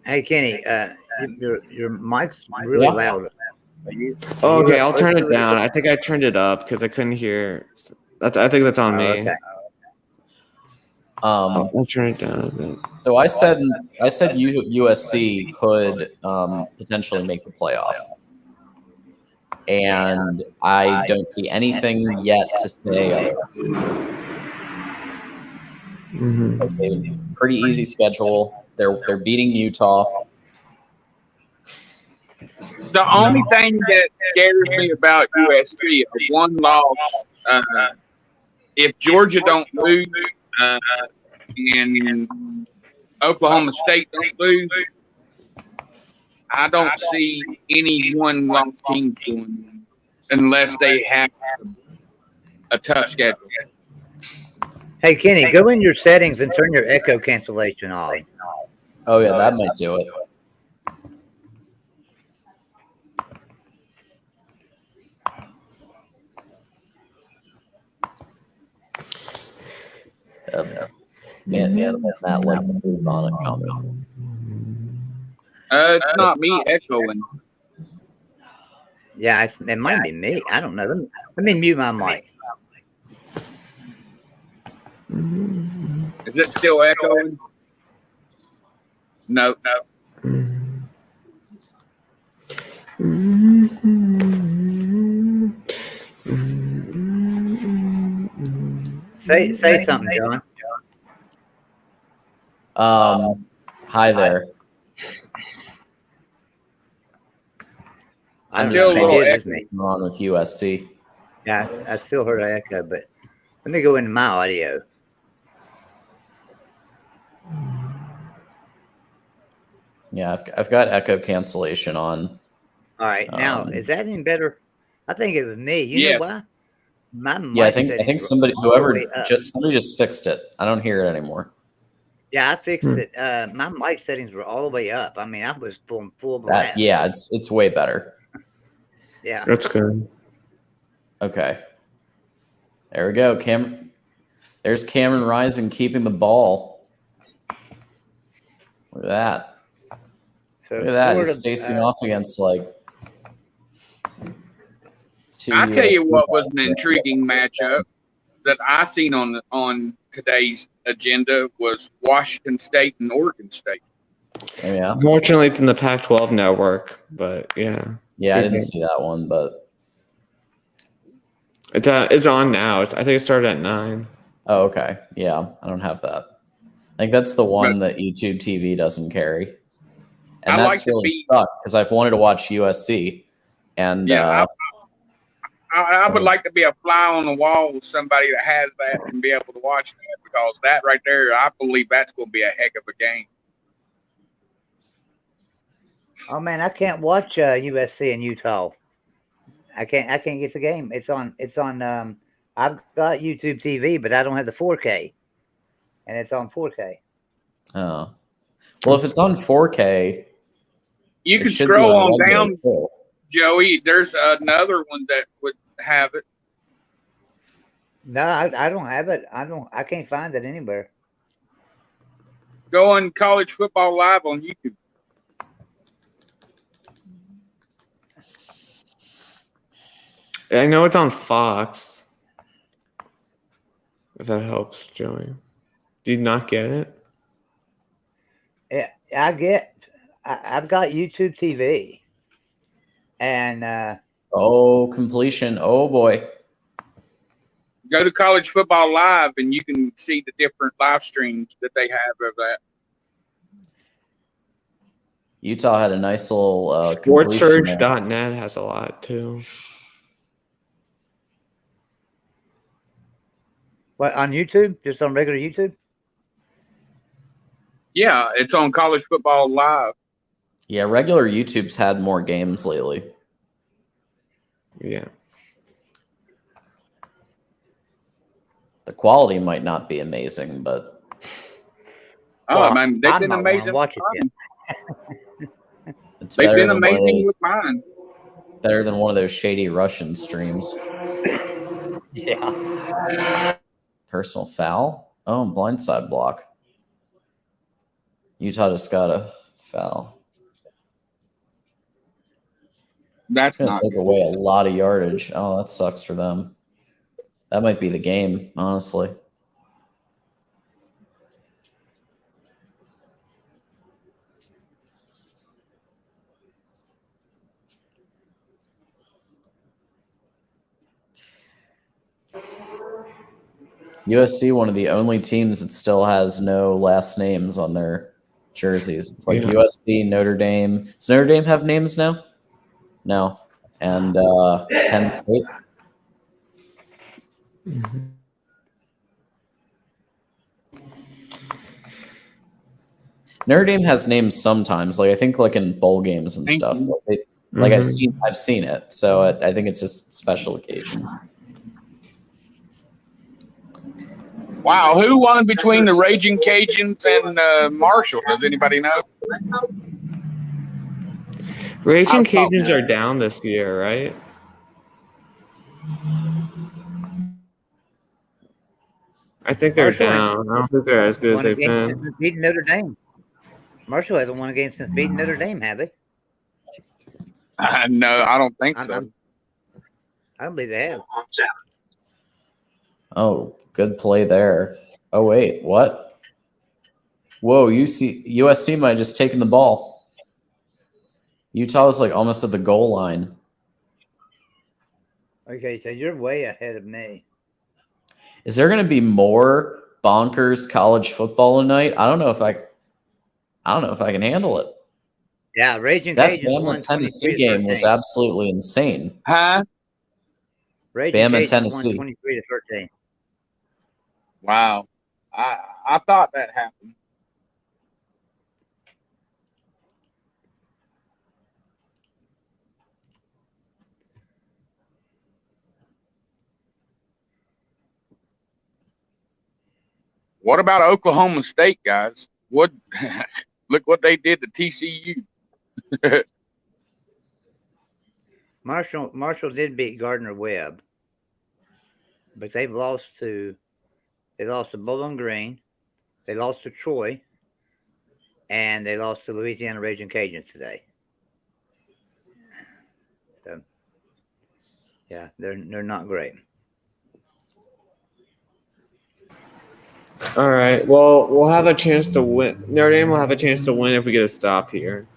Hey, Kenny, your mic's really loud. Okay, I'll turn it down. I think I turned it up because I couldn't hear. I think that's on me. Okay. I'll turn it down a bit. So I said USC could potentially make the playoff, and I don't see anything yet to say. Because they have a pretty easy schedule. They're beating Utah. The only thing that scares me about USC is one loss. If Georgia don't lose and Oklahoma State don't lose, I don't see any one-loss team doing unless they have a tough schedule. Hey, Kenny, go in your settings and turn your echo cancellation off. Oh, yeah, that might do it. Man, Matt like the Blue Bonnet comment. It's not me echoing. Yeah, it might be me. I don't know. Let me mute my mic. Is it still echoing? No. Say something, John. Hi there. I'm still a little on with USC. Yeah, I still heard an echo, but let me go into my audio. Yeah, I've got echo cancellation on. All right, now is that any better? I think it was me. You know why? My mic. Yeah, I think somebody just fixed it. I don't hear it anymore. Yeah, I fixed it. My mic settings were all the way up. I mean, I was full blast. Yeah, it's way better. Yeah, that's good. Okay, there we go. There's Cameron Rising keeping the ball. Look at that. So Look at that. Florida, He's facing off against like two I tell you USC what was guys. an intriguing matchup that I seen on today's agenda was Washington State and Oregon State. Oh, yeah. Unfortunately, it's in the Pac-12 network, but yeah. Yeah, I didn't see that one, but It's on now. I think it started at 9. oh, okay. Yeah, I don't have that. I think that's the one But that YouTube TV doesn't carry. And I like that's to really be- sucked because I've wanted to watch USC. And yeah, I so- would like to be a fly on the wall with somebody that has that and be able to watch that, because that right there, I believe that's going to be a heck of a game. oh man, I can't watch USC and Utah. I can't get the game. It's on. I've got YouTube TV, but I don't have the 4K, and it's on 4K. oh. Well, if it's on 4K, You it can should be scroll on on regular down, too. Joey. There's another one that would have it. No, I don't have it. I can't find it anywhere. Go on College Football Live on YouTube. I know it's on Fox. If that helps, Joey. Do you not get it? Yeah, I've got YouTube TV, and Oh, completion. Oh, boy. Go to College Football Live and you can see the different live streams that they have of that. Utah had a nice little completion there. SportsSurge.net has a lot too. what on YouTube? Just on regular YouTube? Yeah, it's on College Football Live. Yeah, regular YouTube's had more games lately. Yeah. The quality might not be amazing, but Oh, Well, man, they've I'm been not amazing. gonna watch it with yet. mine. it's They've better been than one of amazing those, with mine. better than one of those shady Russian streams. Yeah. Personal foul? Oh, blindside block. Utah just got a foul. That's It's going to not take good. away a lot of yardage. Oh, that sucks for them. That might be the game, honestly. USC, one of the only teams that still has no last names on their jerseys. It's like Yeah. USC, Notre Dame. Does Notre Dame have names now? No. And Penn State. Notre Dame has names sometimes, like I think like in bowl games and Thank stuff. you. Like Mhm. I've seen it, so I think it's just special occasions. Wow, who won between the Raging Cajuns and Marshall? Does anybody know? Raging I'll talk Cajuns now. are down this year, right? I think they're Marshall down. I don't think they're as good as Won a they've game been. since beating Notre Dame. Marshall hasn't won a game since beating Notre Dame, have they? No, I don't think I so. don't believe they have. Oh, good play there. Oh wait, what? Whoa, USC might have just taken the ball. Utah was like almost at the goal line. Okay, so you're way ahead of me. Is there going to be more bonkers college football tonight? I don't know if I can handle it. Yeah, Raging That Cajuns won Bama Tennessee 23 to game was 13. absolutely insane. Huh? Raging Bama, Cajuns Tennessee. won 23 to 13. Wow. I thought that happened. What about Oklahoma State, guys? What? Look what they did to TCU. Marshall did beat Gardner Webb, but they lost to Bowling Green, they lost to Troy, and they lost to Louisiana Raging Cajuns today. So, yeah, they're not great. All right. Well, we'll have a chance to win. Notre Dame will have a chance to win if we get a stop here.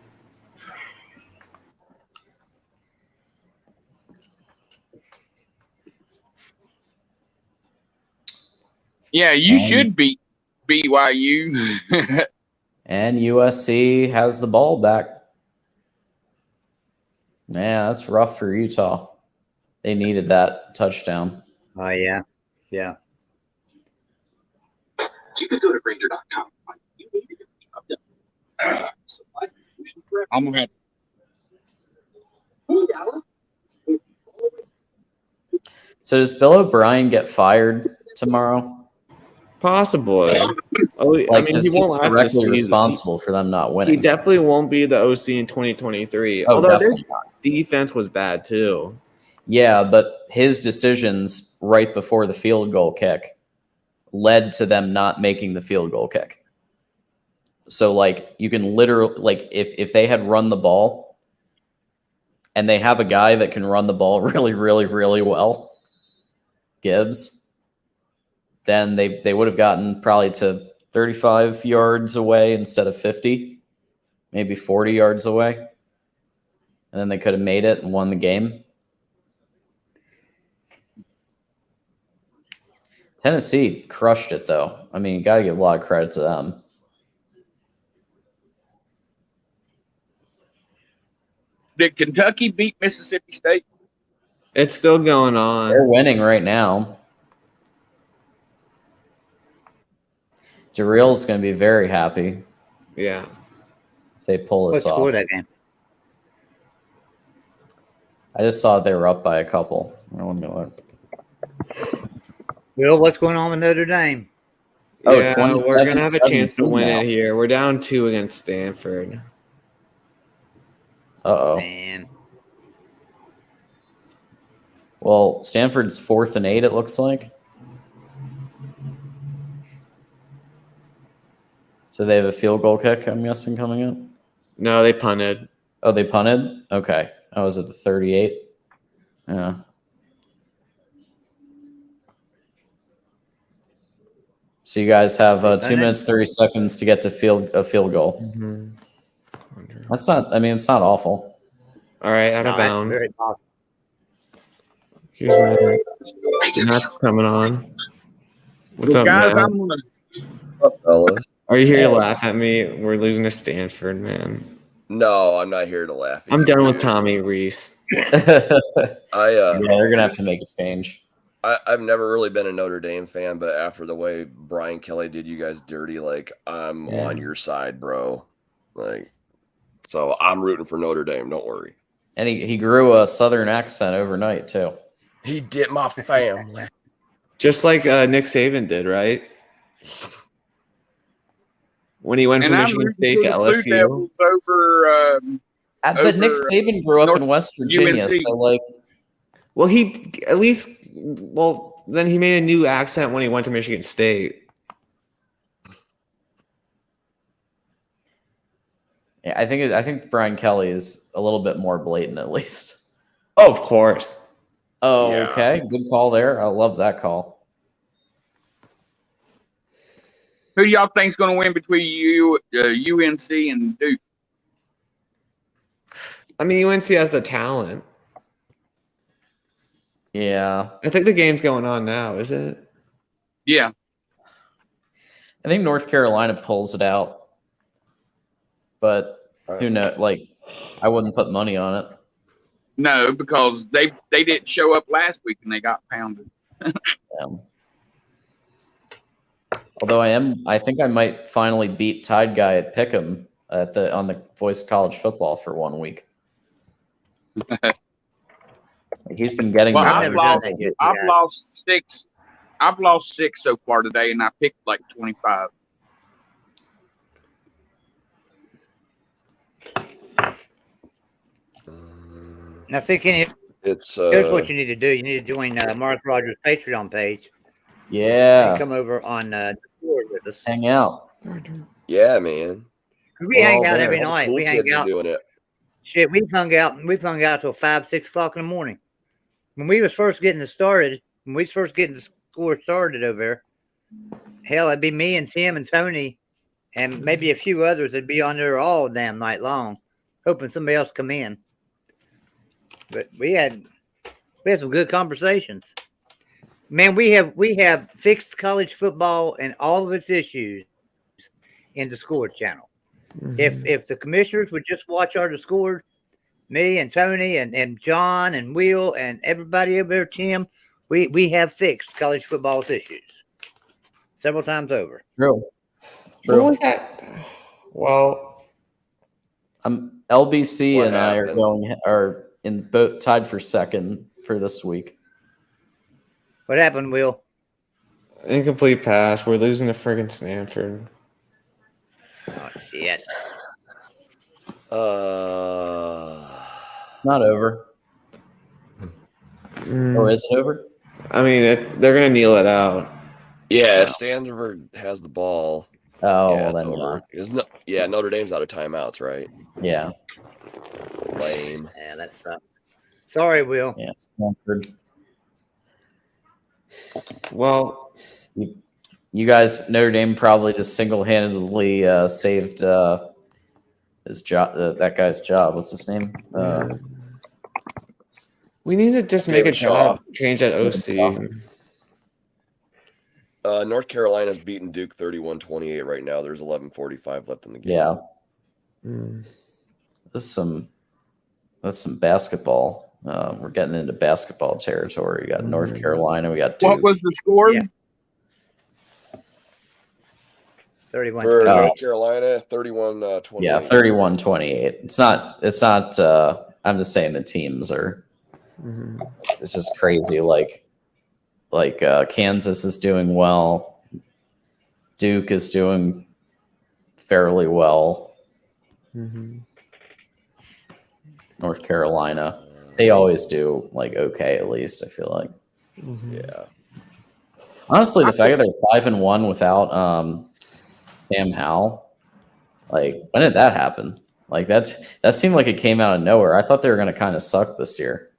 Yeah, you should beat BYU. And USC has the ball back. Yeah, that's rough for Utah. They needed that touchdown. Oh, yeah. Yeah. You could go to Granger.com. Supplies and solutions for I'm gonna have So does Bill O'Brien get fired tomorrow? Possibly. Oh, Like, I mean, he he's won't last the directly season. responsible for them not winning. He definitely won't be the OC in 2023. Oh, although their definitely not. defense was bad too. Yeah, but his decisions right before the field goal kick led to them not making the field goal kick. So, like, you can literally, like, if they had run the ball and they have a guy that can run the ball really, really, really well, Gibbs, then they would have gotten probably to 35 yards away instead of 50, maybe 40 yards away. And then they could have made it and won the game. Tennessee crushed it, though. I mean, you got to give a lot of credit to them. Did Kentucky beat Mississippi State? It's still going on. They're winning right now. Jarreel's going to be very happy Yeah. if they pull What this score off. that game? I just saw they were up by a couple. Let me look. Will, what's going on with Notre Dame? Oh, Yeah, we're gonna have a chance to 27-17 win now. it here. We're down 2 against Stanford. Uh-oh. Man, Well, Stanford's 4th and 8, it looks like. So they have a field goal kick, I'm guessing, coming up? No, they punted. Oh, they punted? Okay. I was at the 38. Yeah. So you guys have 2 minutes, 30 seconds to get to a field goal. Mm-hmm. That's not, I mean, it's not awful. All right, out of no, that's bounds. very possible. Here's Matt's coming on. What's Well, up, guys, Matt? I'm gonna What's up, fellas? Are you here to laugh at me? We're losing to Stanford, man. No, I'm not here to laugh. At I'm you, done with dude. Tommy Rees. Yeah, I they're gonna have to make a change. I've never really been a Notre Dame fan, but after the way Brian Kelly did you guys dirty, like I'm Yeah. on your side, bro. Like, so I'm rooting for Notre Dame. Don't worry. And he grew a Southern accent overnight too. He did my family. Just like Nick Saban did, right? When he went and from I'm Michigan rooting State for to the Blue LSU. Devils over. But Nick Over Saban grew up in North West Virginia, UNC. so like, Well, he at least. Well, then he made a new accent when he went to Michigan State. yeah, I think Brian Kelly is a little bit more blatant, at least. Oh, of course. Oh, Yeah. okay, good call there. I love that call. Who do y'all think's going to win between UNC and Duke? I mean, UNC has the talent. Yeah, I think the game's going on now, is it? Yeah, I think North Carolina pulls it out, but who knows? Like, I wouldn't put money on it. no, because they didn't show up last week and they got pounded. Although I think I might finally beat Tide Guy at Pick'em on the Voice of College Football for 1 week. Like, he's been getting. Well, the I've I've never done lost. that yet, I've yeah. lost 6. I've lost 6 so far today, and I picked like 25. Now, thinking It's here's what you need to do. You need to join Mark Rogers' Patreon page Yeah, and come over on Discord with us. hang out. yeah, man. We hang out there. every All the night. cool We hang kids are out. doing it. Shit, we've hung out till 5, 6 o'clock in the morning. When we was first getting the score started over there, hell, it'd be me and Tim and Tony and maybe a few others that'd be on there all damn night long, hoping somebody else come in. But we had some good conversations. Man, we have fixed college football and all of its issues in the Score channel. If the commissioners would just watch our Discord, me and Tony and John and Will and everybody over there, Tim, we have fixed college football's issues several times over. True. What was that? Well, LBC What and happened? I are in both tied for second for this week. What happened, Will? incomplete pass. We're losing to friggin' Stanford. Oh shit! It's not over. Or is it over? I mean, they're gonna kneel it out. Yeah, Stanford has the ball. Oh, yeah, well, it's then over. Notre Dame's out of timeouts, right? yeah. Lame. Yeah, that sucks. Sorry, Will. Yeah, Stanford. Well, You guys, Notre Dame probably just single-handedly saved his job. That guy's job. What's his name? we need to just make David a Shaw. change at OC. North Carolina's beating Duke 31-28 right now. There's 11:45 left in the game. Yeah. That's some basketball. We're getting into basketball territory. We got North Carolina. We got Duke. What was the score? Yeah. 31. For North Carolina, 31-28. Yeah, 31-28. It's not. I'm just saying the teams are. It's just crazy. Like Kansas is doing well. Duke is doing fairly well. North Carolina, they always do like okay. At least I feel like. Yeah. Honestly, the fact that they're 5-1 without Sam Howell, like when did that happen? Like that seemed like it came out of nowhere. I thought they were going to kind of suck this year.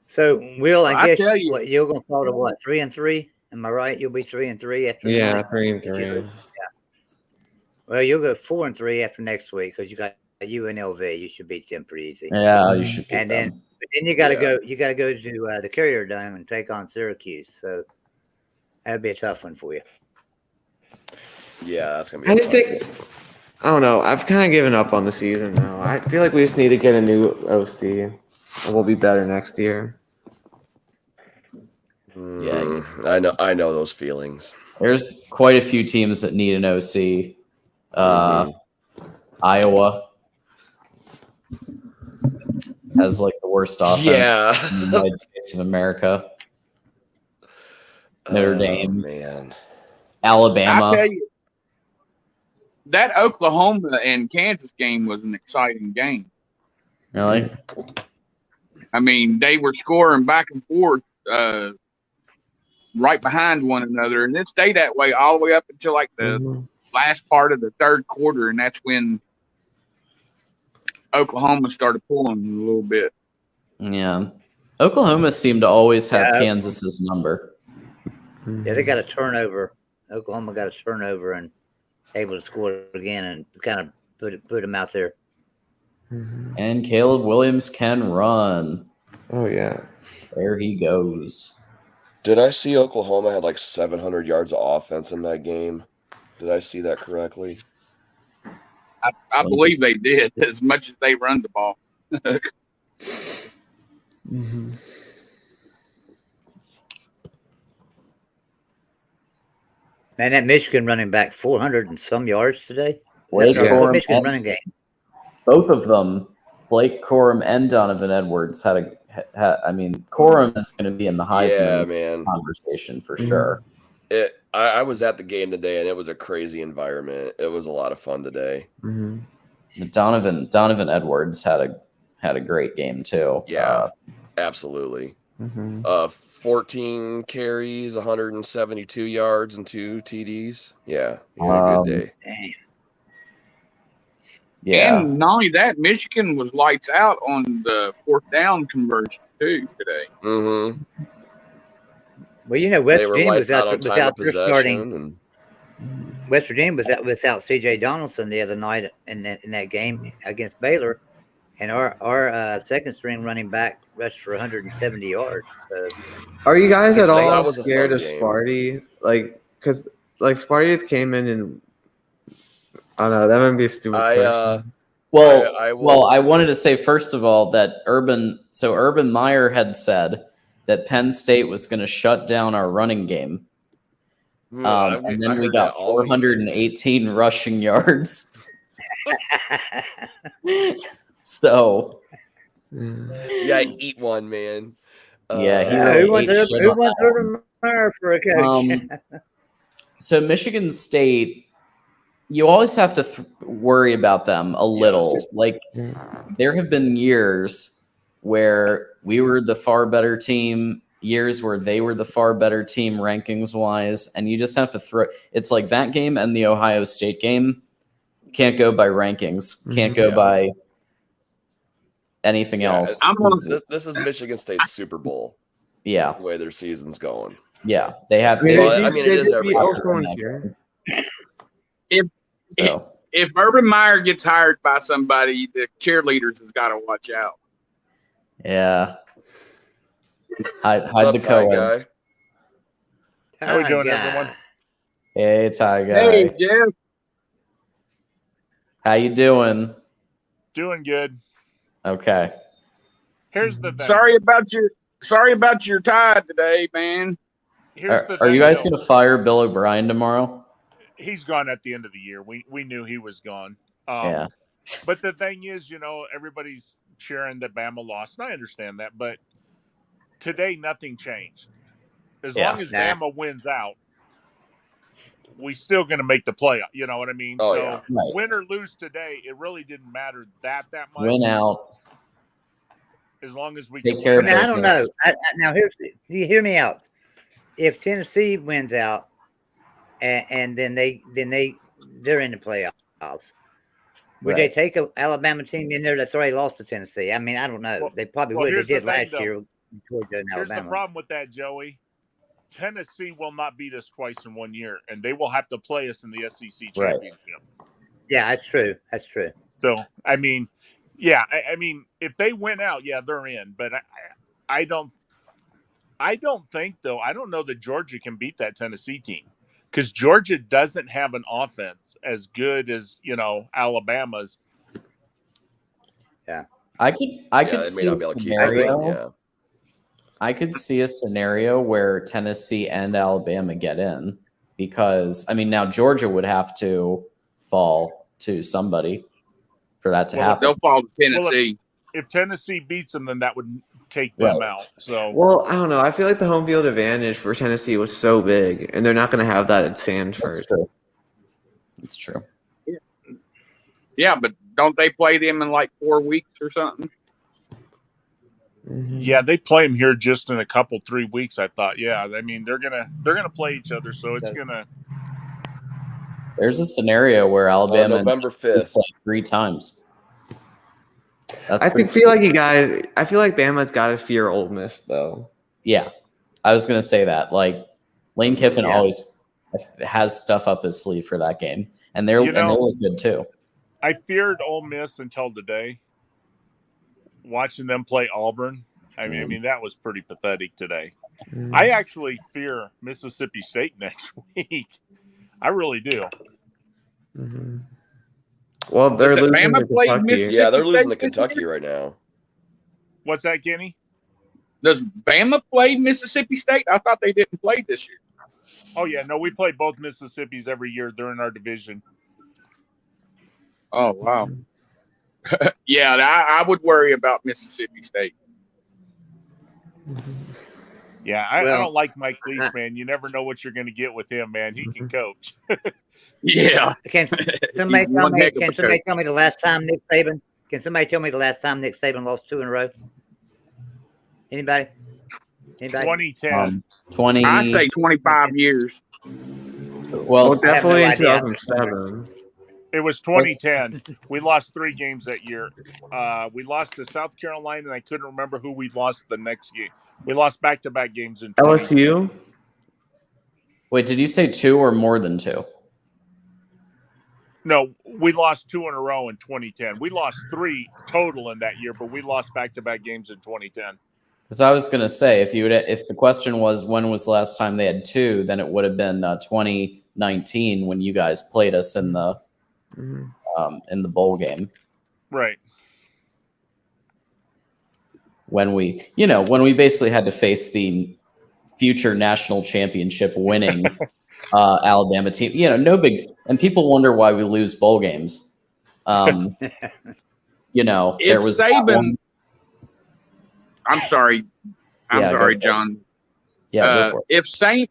So, Will, I guess tell you. what you're going to fall to what 3-3? Am I right? You'll be 3-3 after. Yeah, tonight? 3-3. Yeah. Well, you'll go 4-3 after next week because you got UNLV. You should beat them pretty easy. Yeah, you should. And then you got to go. You got to go to the Carrier Dome and take on Syracuse. So that'd be a tough one for you. Yeah, that's gonna be. I just think, I don't know. I've kind of given up on the season now. I feel like we just need to get a new OC, and we'll be better next year. Yeah, I know those feelings. There's quite a few teams that need an OC. Iowa has like the worst offense in the United States of America. Notre Dame, man. Alabama. I tell you, that Oklahoma and Kansas game was an exciting game. Really? I mean, they were scoring back and forth right behind one another, and it stayed that way all the way up until like the last part of the third quarter, and that's when Oklahoma started pulling a little bit. Yeah. Oklahoma seemed to always have Kansas's number. Yeah, they got a turnover. Oklahoma got a turnover and able to score again and kind of put them out there. And Caleb Williams can run. Oh yeah, there he goes. Did I see Oklahoma had like 700 yards of offense in that game? Did I see that correctly? I believe they did, as much as they run the ball. Man, that Michigan running back 400 and some yards today. Michigan running game. Both of them, Blake Corum and Donovan Edwards had Corum is going to be in the Heisman conversation for sure. I was at the game today, and it was a crazy environment. It was a lot of fun today. Donovan Edwards had a great game too. Yeah, absolutely. Mm-hmm. 14 carries, 172 yards, and 2 TDs. Yeah, he had a good day. Dang. Yeah. And not only that, Michigan was lights out on the fourth down conversion too today. Mm-hmm. Well, West They were Virginia was lights out out on time without of their starting. possession, and West Virginia was without C.J. Donaldson the other night in that game against Baylor, and our second string running back rushed for 170 yards. So Are you guys at That all was a scared fun of game. Sparty? Like, because like Sparty just came in and I don't know, that might be a stupid question. Well, I wanted to say first of all that Urban Meyer had said that Penn State was going to shut down our running game, and then we got 418 rushing yards. So yeah, eat one, man. Yeah, he Yeah, really who wants ate shit on that Urban Meyer for a coach? So Michigan State, you always have to worry about them a little. Yes. Like there have been years where we were the far better team, years where they were the far better team rankings wise, and you just have to throw. It's like that game and the Ohio State game can't go by rankings, can't go by anything else. This is Michigan State's Super Bowl. Yeah, the way their season's going. Yeah, they have. It is every year. If Urban Meyer gets hired by somebody, the cheerleaders has got to watch out. Yeah. Hide the co-eds. How we doing, everyone? Hey, Ty guy. Hey, Jeff. How you doing? Doing good. Okay. Here's the thing. Sorry about your tie today, man. Are you guys going to fire Bill O'Brien tomorrow? He's gone at the end of the year. We knew he was gone. Yeah. But the thing is, everybody's cheering that Bama lost, and I understand that. But today, nothing changed. As long as Bama wins out, we still going to make the playoff. You know what I mean? Win or lose today, it really didn't matter that much. Win out. As long as we take care of business. I don't know. Now, hear me out. If Tennessee wins out, and then they're in the playoffs, would they take an Alabama team in there that's already lost to Tennessee? I mean, I don't know. They probably would. They did last year. Georgia and Here's Alabama. the problem with that, Joey. Tennessee will not beat us twice in 1 year, and they will have to play us in the SEC championship. Yeah, that's true. That's true. So, I mean, I mean, if they win out, they're in. But I don't think, though. I don't know that Georgia can beat that Tennessee team because Georgia doesn't have an offense as good as Alabama's. Yeah, I could see a scenario. I could see a scenario where Tennessee and Alabama get in because now Georgia would have to fall to somebody for that to happen. They'll fall to Tennessee. Well, if Tennessee beats them, then that would take them out. So, well, I don't know. I feel like the home field advantage for Tennessee was so big, and they're not going to have that at Sanford. It's true. Yeah, but don't they play them in like 4 weeks or something? Mm-hmm. Yeah, they play them here just in 3 weeks. I thought. Yeah, I mean they're gonna play each other, so it's gonna. There's a scenario where Alabama November 5th play 3 times. I feel like Bama's got to fear Ole Miss though. Yeah, I was gonna say that. Like Lane Kiffin always has stuff up his sleeve for that game, and they look good too. I feared Ole Miss until today. Watching them play Auburn, I mean that was pretty pathetic today. I actually fear Mississippi State next week. I really do. Mm-hmm. Well, they're losing to Kentucky. Yeah, they're losing to Kentucky right now. What's that, Kenny? Does Bama play Mississippi State? I thought they didn't play this year. Oh yeah, no, we play both Mississippis every year. They're in our division. Oh wow. Yeah, I would worry about Mississippi State. Yeah, I don't like Mike Leach, man. You never know what you're going to get with him, man. He can coach. Yeah. Can somebody tell me the last time Nick Saban? Can somebody tell me the last time Nick Saban lost 2 in a row? Anybody? Anybody? 2010. 20. I say 25 years. Well, definitely in idea. 2007. It was 2010. We lost 3 games that year. We lost to South Carolina, and I couldn't remember who we lost the next game. We lost back-to-back games in 2010. LSU. wait, did you say 2 or more than 2? No, we lost 2 in a row in 2010. We lost 3 total in that year, but we lost back-to-back games in 2010. Because I was going to say, if the question was when was the last time they had 2, then it would have been 2019 when you guys played us in the bowl game. Right. When we basically had to face the future national championship winning Alabama team. No big, and people wonder why we lose bowl games. If there was Saban. I'm sorry, John. Yeah, go for it.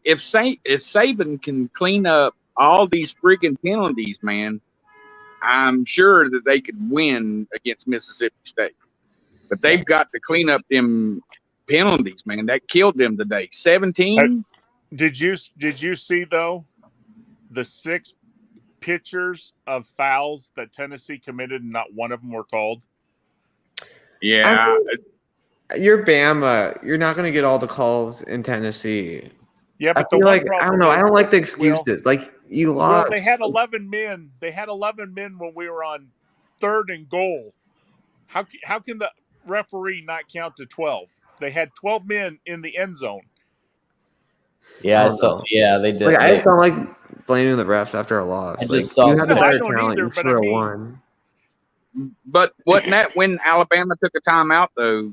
If Saban can clean up all these friggin' penalties, man, I'm sure that they could win against Mississippi State. But they've got to clean up them penalties, man. That killed them today. 17. Did you see though the 6 pitchers of fouls that Tennessee committed and not one of them were called? Yeah. You're Bama. You're not going to get all the calls in Tennessee. Yeah, but I feel like I don't know. I don't like the excuses. You lost. Well, they had 11 men. They had 11 men when we were on 3rd and goal. How can the referee not count to 12? They had 12 men in the end zone. Yeah, they did. I just don't like blaming the refs after a loss. I just saw. You have the I better don't talent. either, You but should have won. But wasn't that when Alabama took a timeout though?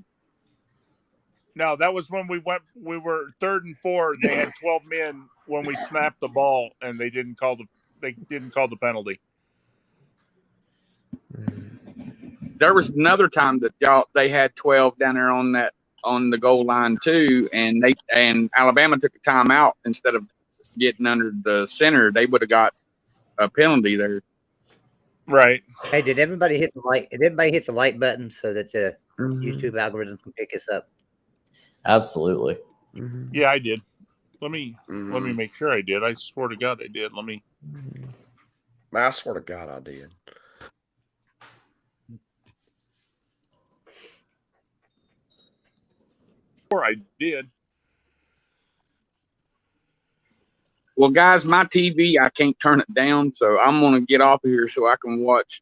No, that was when we were 3rd and 4. They had 12 men when we snapped the ball, and they didn't call the penalty. There was another time that they had 12 down there on the goal line too, and Alabama took a timeout instead of getting under the center. They would have got a penalty there. Right. Hey, did everybody hit the like? Did everybody hit the like button so that the YouTube algorithm can pick us up? Absolutely. Yeah, I did. Let me make sure I did. I swear to God I did. I swear to God I did. I did. Well, guys, my TV, I can't turn it down, so I'm going to get off of here so I can watch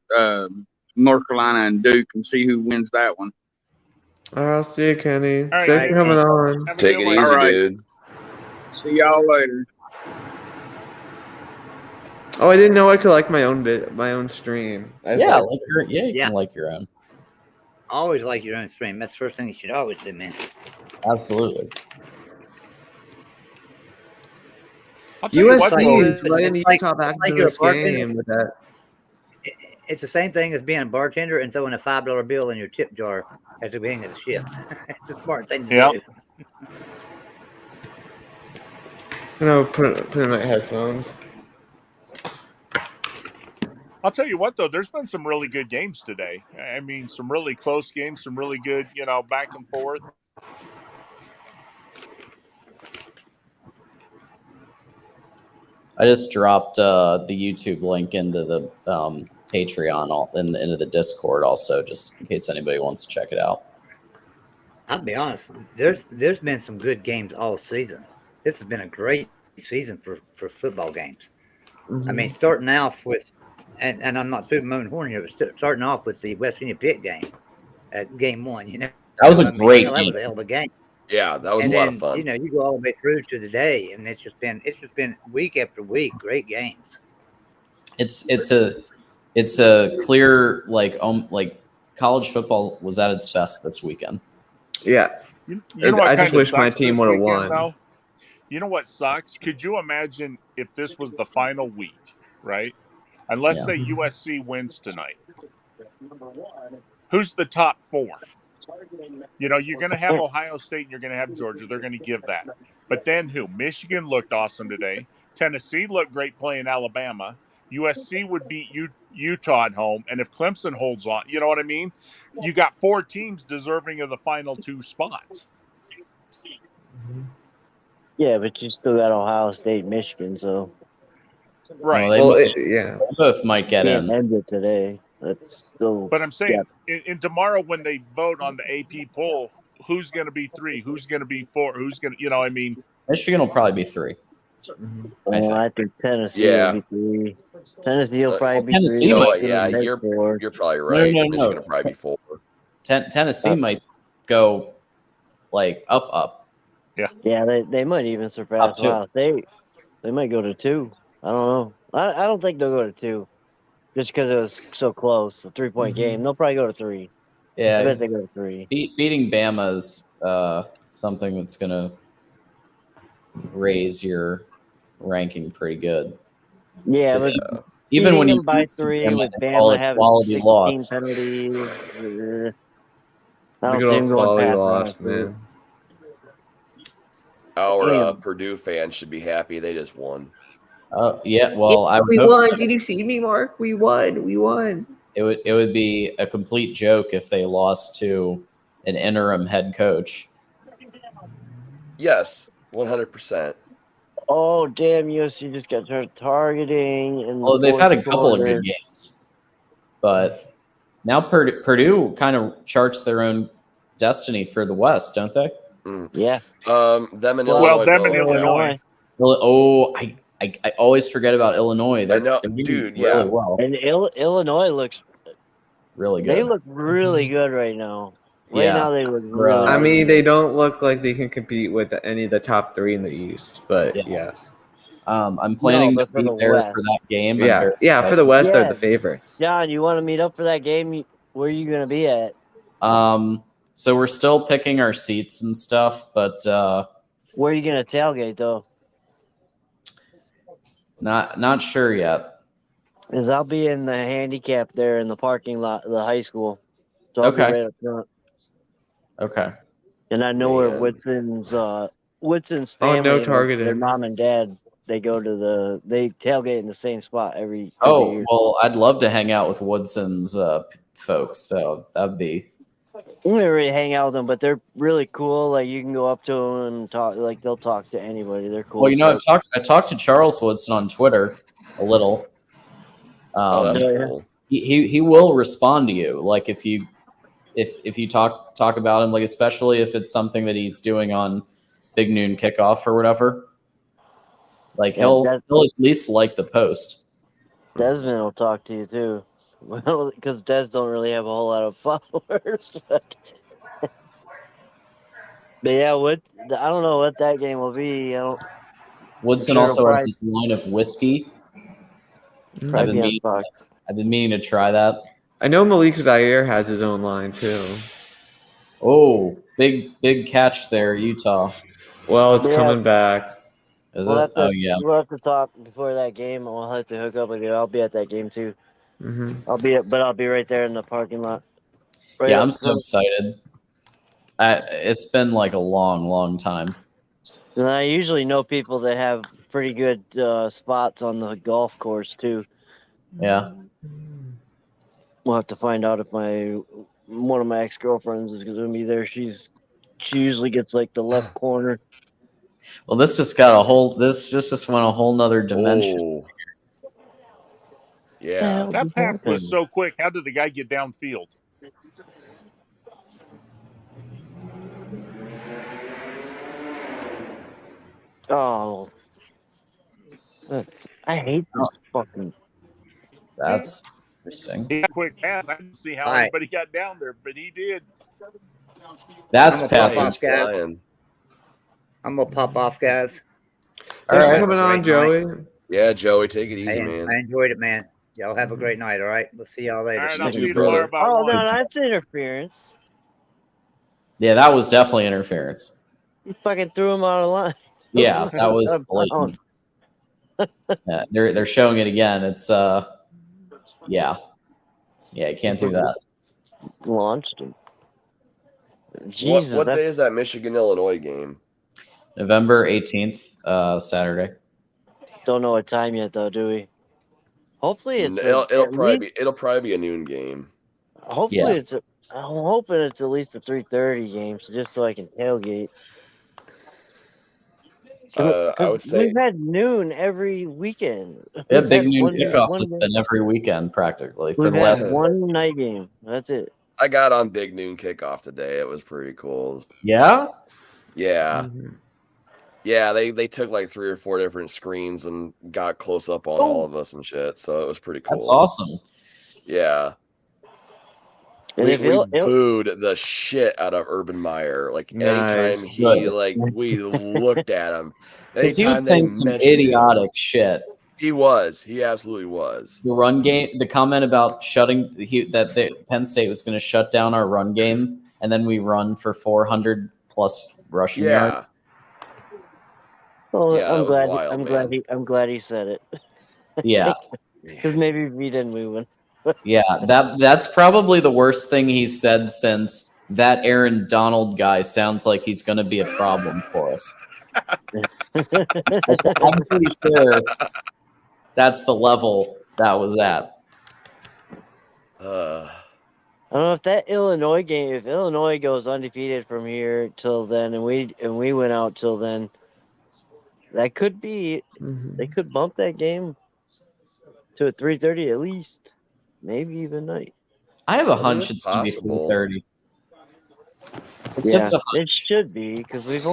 North Carolina and Duke and see who wins that one. I'll see you, Kenny. All right, Thanks for coming on. Take it easy, All right. dude. See y'all later. Oh, I didn't know I could like my own stream. You can like your own. Always like your own stream. That's the first thing you should always do, man. Absolutely. USC is letting Utah back into this game with that. It's the same thing as being a bartender and throwing a $5 bill in your tip jar at the beginning of the shift. It's a smart thing to do. Put in my headphones. I'll tell you what, though, there's been some really good games today. I mean, some really close games, some really good, back and forth. I just dropped the YouTube link into the Patreon into the Discord also, just in case anybody wants to check it out. I'll be honest. There's been some good games all season. This has been a great season for football games. I mean, starting off with, and I'm not tooting my own horn here, but starting off with the West Virginia Pitt game at game 1. That was a great game. That was a hell of a game. Yeah, that was a lot of fun. You go all the way through to today, and it's just been week after week, great games. It's a clear like college football was at its best this weekend. Yeah, I just wish my team would have won. Though? You know what sucks? Could you imagine if this was the final week, right? And let's say USC wins tonight. Who's the top 4? You're going to have Ohio State and you're going to have Georgia. They're going to give that. But then who? Michigan looked awesome today. Tennessee looked great playing Alabama. USC would beat Utah at home. And if Clemson holds on, you know what I mean? You got 4 teams deserving of the final 2 spots. Yeah, but you still got Ohio State, Michigan, so Right. Well, yeah. They both might get can't in. end it today. That's still. But I'm saying, in tomorrow when they vote on the AP poll, who's going to be 3? Who's going to be 4? Who's going to, I mean, Michigan will probably be 3. I think Tennessee will be 3. Tennessee will probably be 3. Tennessee You know might what? be Yeah, you're probably right. No. Michigan will probably be 4. Tennessee might go like up. Yeah, they might even surpass Ohio State. They might go to 2. I don't know. I don't think they'll go to 2, just because it was so close. A 3-point game. They'll probably go to 3. Yeah, I bet they go to 3. Beating Bama is something that's gonna raise your ranking pretty good. Yeah, but even when you them by lose to 3 Bama, with they call Bama it having quality 16 loss. penalties. I The don't good see old them going quality past loss, that. man. Our Purdue fans should be happy they just won. Yeah, well, I would we hope won. so. Did you see me, Mark? We won. It would be a complete joke if they lost to an interim head coach. Yes, 100%. Oh, damn, USC just got targeting. And They've had a couple of good games. But now Purdue kind of charts their own destiny for the West, don't they? Yeah. Them and Illinois. them and Illinois. Oh, I always forget about Illinois. I know, they're doing dude. really well. And Illinois looks really good. They look really good right now. Now they look really. I mean, they don't look like they can compete with any of the top 3 in the East, but yes. I'm planning to be there for that game. Yeah, for the West, they're the favorites. John, you want to meet up for that game? Where are you going to be at? So we're still picking our seats and stuff, but where are you going to tailgate though? Not sure yet. Because I'll be in the handicap there in the parking lot of the high school. So I'll be right up front. Okay. And I know where Whitson's family, no targeting. Their mom and dad, they tailgate in the same spot every year. Well, I'd love to hang out with Woodson's folks, so that'd be. I'm gonna really hang out with them, but they're really cool. Like you can go up to them and talk. Like they'll talk to anybody. They're cool. Well, I talked to Charles Woodson on Twitter a little. That's cool. He will respond to you, like if you talk about him, like especially if it's something that he's doing on Big Noon Kickoff or whatever. Like he'll at least like the post. Desmond will talk to you too. Well, because Des don't really have a whole lot of followers. But yeah, I don't know what that game will be. Woodson also has this line of whiskey. I've been meaning to try that. I know Malik Zaire has his own line too. Oh, big catch there, Utah. Well, it's coming back. Is it? Yeah. We'll have to talk before that game, and we'll have to hook up again. I'll be at that game too. Mm-hmm. I'll be right there in the parking lot. I'm so excited. It's been like a long time. And I usually know people that have pretty good spots on the golf course too. Yeah. We'll have to find out if one of my ex-girlfriends is going to be there. She usually gets like the left corner. Well, this just went a whole nother dimension. Oh. Yeah. That pass was so quick. How did the guy get downfield? Oh. I hate this fucking. That's interesting. He had a quick pass. I didn't see how anybody got down there, but he did. That's passing. I'm gonna pop off, guys. Thanks for coming on, Joey. Yeah, Joey, take it easy, man. I enjoyed it, man. Y'all have a great night. All right, we'll see y'all later. All right, I'll see you tomorrow about no, that's interference. Yeah, that was definitely interference. You fucking threw him out of line. Yeah, that was blatant. Yeah, they're showing it again. It's yeah, you can't do that. Launched him. Jesus, what day is that Michigan-Illinois game? November 18th, Saturday. Don't know what time yet, though, do we? Hopefully it's it'll probably be a noon game. Hopefully I'm hoping it's at least a 3:30 game, just so I can tailgate. I would say we've had noon every weekend. Yeah, We've big had noon kickoff one has game. been every weekend practically for We've the had last. one night game. That's it. I got on big noon kickoff today. It was pretty cool. Yeah. Yeah. Mhm. Yeah, they took like 3 or 4 different screens and got close up on all of us and shit. So it was pretty cool. That's awesome. Yeah. And We, if we booed the shit out of Urban Meyer. Like anytime Nice. he Good. we looked at him. Because he was Anytime they saying some mentioned him, idiotic shit. he was. He absolutely was. The run game, the comment about Penn State was going to shut down our run game, and then we run for 400 plus rushing yards. Yeah. Well, Yeah, that was wild, man. I'm glad he said it. Yeah. Because maybe if he didn't, we would. Yeah, that's probably the worst thing he's said since that Aaron Donald guy sounds like he's going to be a problem for us. I'm pretty sure that's the level that was at. I don't know if that Illinois game, if Illinois goes undefeated from here till then, and we went out till then, that could be. They could bump that game to a 3:30 at least, maybe even night. I have a hunch it's going to be 3:30. It's just a hunch. It should be because we've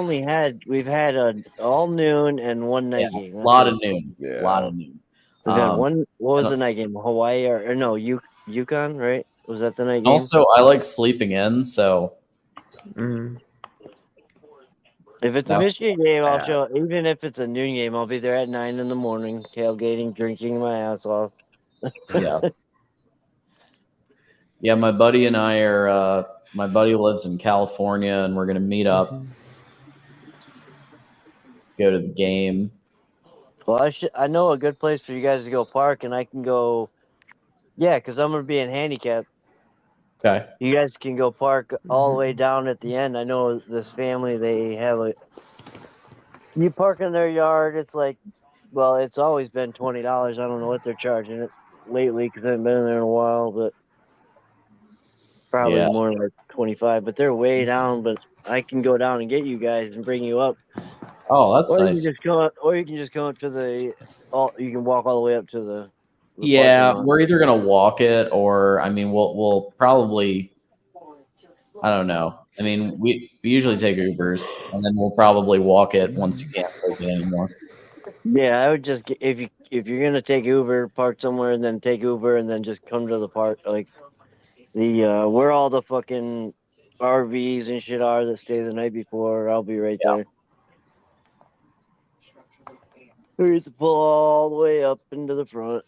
had an all noon and one night game. A lot of noon. Yeah. A lot of noon. We've had one. What was the night game? Hawaii or no? Yukon, right? Was that the night game? Also, I like sleeping in, so. If it's a Michigan game, I'll show. Even if it's a noon game, I'll be there at 9 in the morning, tailgating, drinking my ass off. Yeah. Yeah, my buddy and I are. My buddy lives in California, and we're gonna meet up, go to the game. Well, I know a good place for you guys to go park, and I can go. Yeah, because I'm gonna be in handicap. Okay. You guys can go park all the way down at the end. I know this family, they have you park in their yard. It's like, well, it's always been $20. I don't know what they're charging it lately because I haven't been in there in a while, but probably more like 25. But they're way down. But I can go down and get you guys and bring you up. Oh, that's nice. You can just go up to the. You can walk all the way up to the. Yeah, we're either gonna walk it or we'll probably. I don't know. I mean, we usually take Ubers and then we'll probably walk it once you can't take it anymore. Yeah, I would just if you're gonna take Uber, park somewhere and then take Uber and then just come to the park, like the where all the fucking RVs and shit are that stay the night before. I'll be right there. We have to pull all the way up into the front.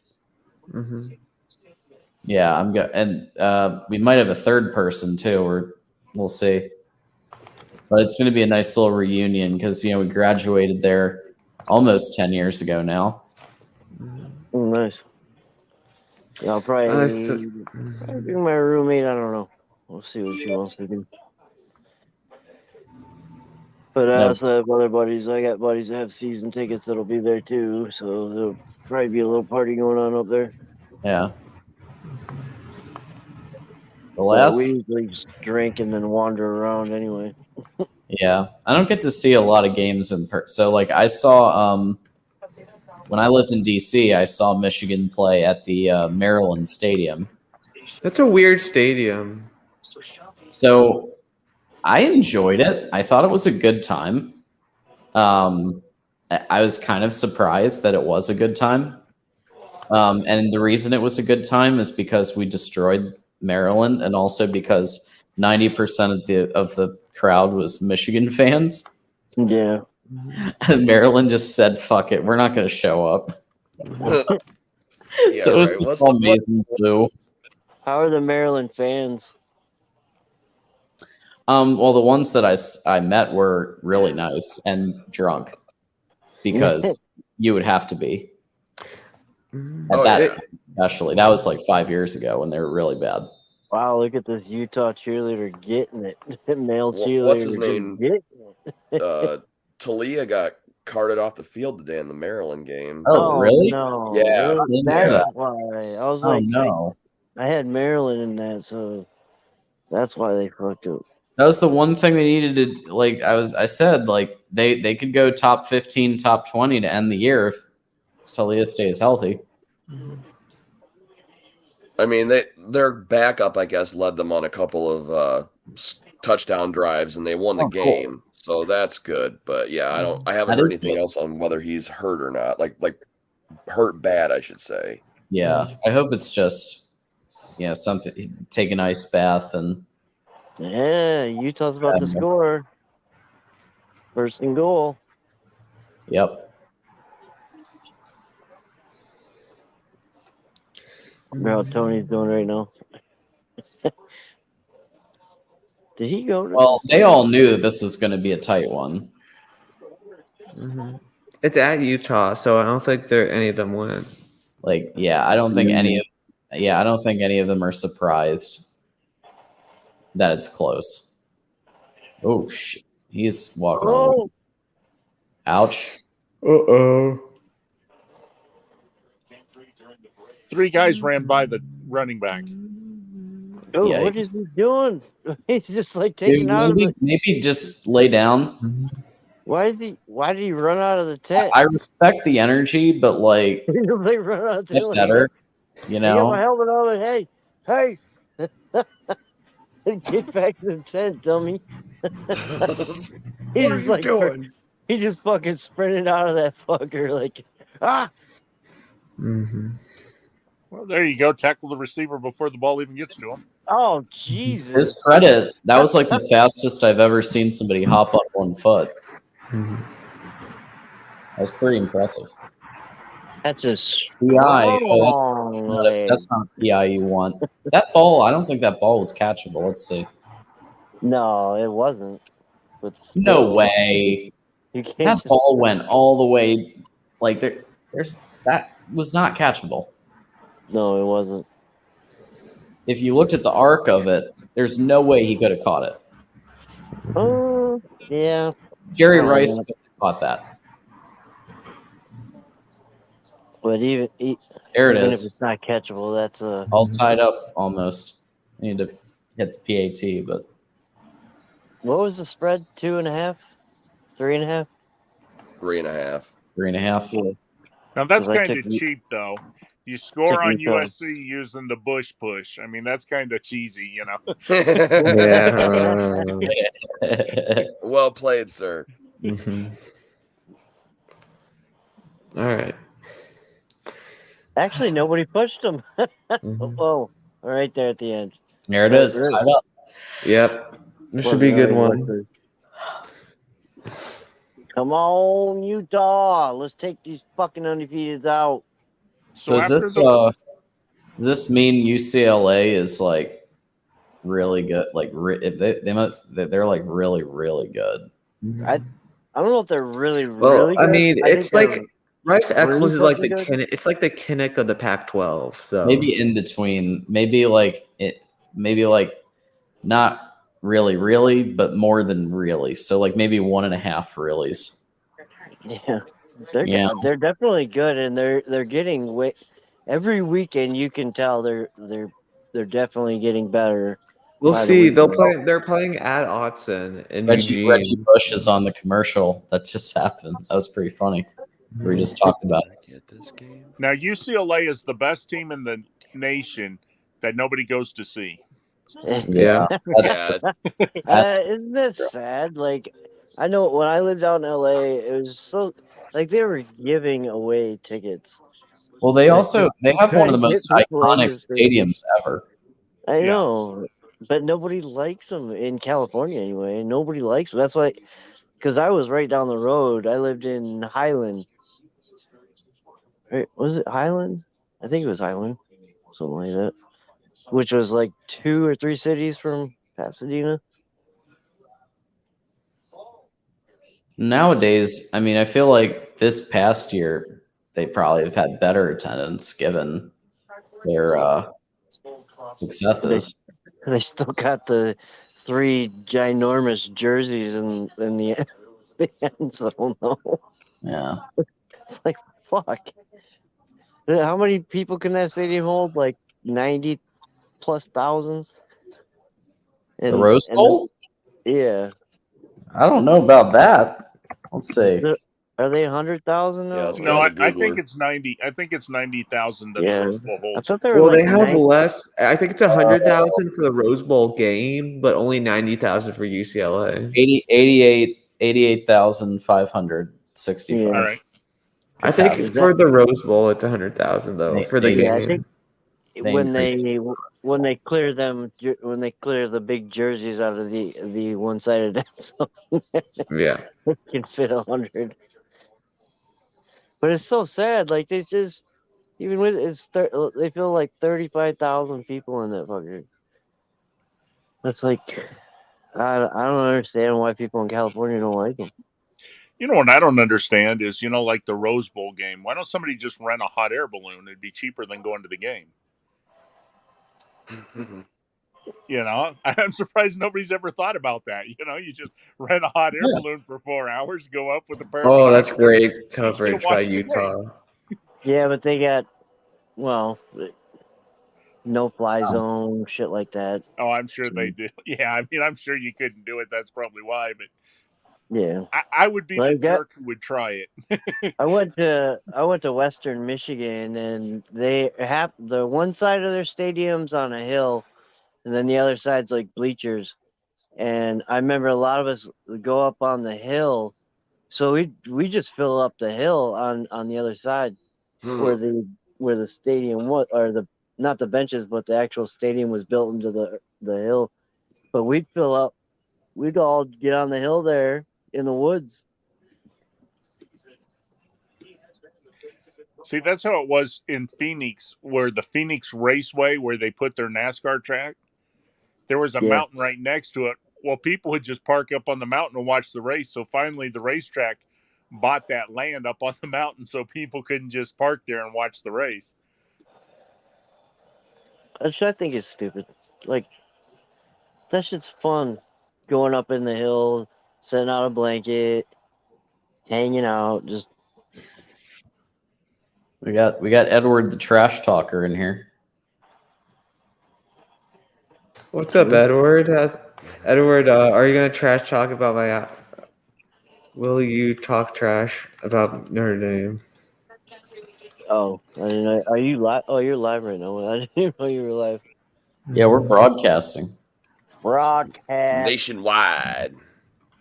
Yeah, I'm good, and we might have a third person too, or we'll see. But it's going to be a nice little reunion because we graduated there almost 10 years ago now. Oh, nice. Yeah, I'll probably be my roommate. I don't know. We'll see what she wants to do. But I also have other buddies. I got buddies that have season tickets that'll be there too. So there'll probably be a little party going on up there. Yeah. We usually just drink and then wander around anyway. Yeah, I don't get to see a lot of games in person. So, like, I saw when I lived in DC, I saw Michigan play at the Maryland Stadium. That's a weird stadium. So, I enjoyed it. I thought it was a good time. I was kind of surprised that it was a good time. And the reason it was a good time is because we destroyed Maryland, and also because 90% of the crowd was Michigan fans. Yeah. And Maryland just said, "Fuck it, we're not going to show up." So it was just all amazing blue. How are the Maryland fans? Well, the ones that I met were really nice and drunk, because you would have to be. At that time, especially. That was like 5 years ago when they were really bad. Wow, look at this Utah cheerleader getting it. Male cheerleader. What's his name? Talia got carted off the field today in the Maryland game. Oh, really? No. Yeah. That's why. I was like, no. I had Maryland in that, so that's why they fucked up. That was the one thing they needed to like. I said like they could go top 15, top 20 to end the year if Talia stays healthy. I mean, their backup, I guess, led them on a couple of touchdown drives, and they won the game. Cool. So that's good. But yeah, I haven't heard anything else on whether he's hurt or not. Like hurt bad, I should say. Yeah, I hope it's just something. Take an ice bath and Yeah, Utah's about to score. First and goal. Yep. How Tony's doing right now. Did he go? Well, they all knew that this was going to be a tight one. It's at Utah, so I don't think any of them win. Like, yeah, I don't think any of them are surprised that it's close. Oh shit. He's walking on. Ouch. Uh-oh. 3 guys ran by the running back. Oh, what is he doing? He's just like taking out of the... Maybe just lay down. Why did he run out of the tent? I respect the energy, but like they run out of the tent. Better, Get my helmet on and hey. Get back to the tent, dummy. What are you doing? He just fucking sprinted out of that fucker like, ah. Well, there you go. Tackle the receiver before the ball even gets to him. Oh, Jesus. His credit, that was like the fastest I've ever seen somebody hop up 1 foot. That was pretty impressive. That's a PI. That's not PI you want. That ball, I don't think that ball was catchable. Let's see. No, it wasn't. No way. That ball went all the way. Like there's that was not catchable. No, it wasn't. If you looked at the arc of it, there's no way he could have caught it. Oh, yeah. Jerry Rice could have caught that. But even there it even is. if it's not catchable, that's all tied up almost. I need to hit the PAT, but what was the spread? 2.5, 3.5, 3.5, 3.5. Yeah. Now that's kind of cheap, though. You score on USC using the Bush push. I mean, that's kind of cheesy, you know. Yeah. Well played, sir. All right. Actually, nobody pushed him. Oh, right there at the end. There it is. Tied up. Yep. This should be a good one. Come on, Utah. Let's take these fucking undefeateds out. So does this mean UCLA is like really good? Like they're like really, really good. I don't know if they're really, well, really good. I mean, it's like Rice Eccles is like the it's like the Kinnick of the Pac-12. So maybe in between, maybe like not really, really, but more than really. So like maybe 1.5 reallys. Yeah, they're definitely good, and they're getting every weekend. You can tell they're definitely getting better. We'll see. They're playing at Autzen in Eugene. Reggie Bush is on the commercial that just happened. That was pretty funny. We just talked about it. Now UCLA is the best team in the nation that nobody goes to see. Yeah. Isn't this sad? Like, I know when I lived out in LA, it was so like they were giving away tickets. Well, they have one of the most iconic stadiums ever. I know, but nobody likes them in California anyway. Nobody likes them. That's why, because I was right down the road. I lived in Highland. Right, was it Highland? I think it was Highland, something like that. Which was like 2 or 3 cities from Pasadena. Nowadays, I mean, I feel like this past year they probably have had better attendance given their successes. They still got the 3 ginormous jerseys in the end zone, though. Yeah. It's like, fuck. How many people can that stadium hold? Like 90+ thousand? The Rose Bowl? Yeah. I don't know about that. Let's see. Are they 100,000 now? Yeah, it's No, kind of a I good think one. it's 90. I think it's 90,000 that the Yeah. Rose Bowl I holds. thought they were Well, like they have 90. less. I think it's 100,000 for the Rose Bowl game, but only 90,000 for UCLA. 88,565. All Yeah. right. I think Is for that? the Rose Bowl, it's 100,000 though for the Yeah, I think game. when increased. they clear the big jerseys out of the one-sided end zone, Yeah. it can fit 100. But it's so sad. Like they just even with they feel like 35,000 people in that fucker. That's like I don't understand why people in California don't like them. You know what I don't understand is, like the Rose Bowl game. Why don't somebody just rent a hot air balloon? It'd be cheaper than going to the game. I'm surprised nobody's ever thought about that. You just rent a hot air balloon for 4 hours, go up with a pair of Oh, that's binoculars. great coverage by watch the game. Utah. Yeah, but they got no fly zone, shit like that. Oh, I'm sure they do. Yeah, I mean, I'm sure you couldn't do it. That's probably why. But Yeah, I would be the jerk who would try it. I went to Western Michigan, and they have the one side of their stadium's on a hill, and then the other side's like bleachers. And I remember a lot of us would go up on the hill, so we just fill up the hill on the other side where the stadium was, or the not the benches, but the actual stadium was built into the hill. But we'd fill up, we'd all get on the hill there in the woods. See, that's how it was in Phoenix, where the Phoenix Raceway, where they put their NASCAR track. There was a mountain right next to it. Well, people would just park up on the mountain and watch the race. So finally, the racetrack bought that land up on the mountain so people couldn't just park there and watch the race. Which I think is stupid. Like, that shit's fun. Going up in the hill, setting out a blanket, hanging out, just. We got Edward the trash talker in here. What's up, Edward? Edward, are you gonna trash talk about my? Will you talk trash about Notre Dame? Oh, I didn't know. Are you live? Oh, you're live right now. I didn't know you were live. Yeah, we're broadcasting. Broadcast nationwide.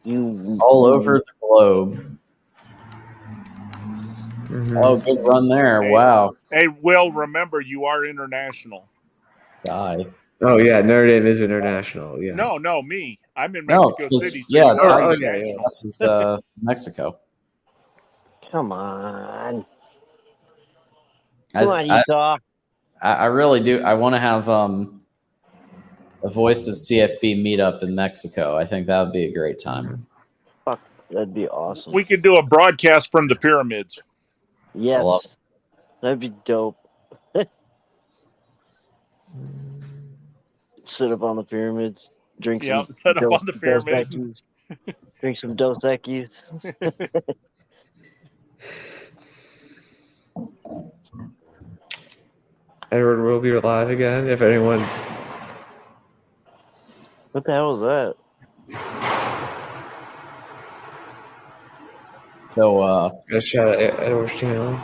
All over the globe. Oh, good run there. Wow. Hey, Will, remember, you are international. Die. Oh, yeah, Notre Dame is international. Yeah. No, me. I'm in Mexico City. So yeah, you are international. It's Mexico. Come on. Come on, Utah. I really do. I want to have a Voice of CFB meetup in Mexico. I think that would be a great time. Fuck, that'd be awesome. We could do a broadcast from the pyramids. Yes. That'd be dope. Sit up on the pyramids, drink some. Set up on the pyramid. Drink some Dos Equis. Edward will be live again. If anyone. What the hell was that? So, just shout out Edward's channel.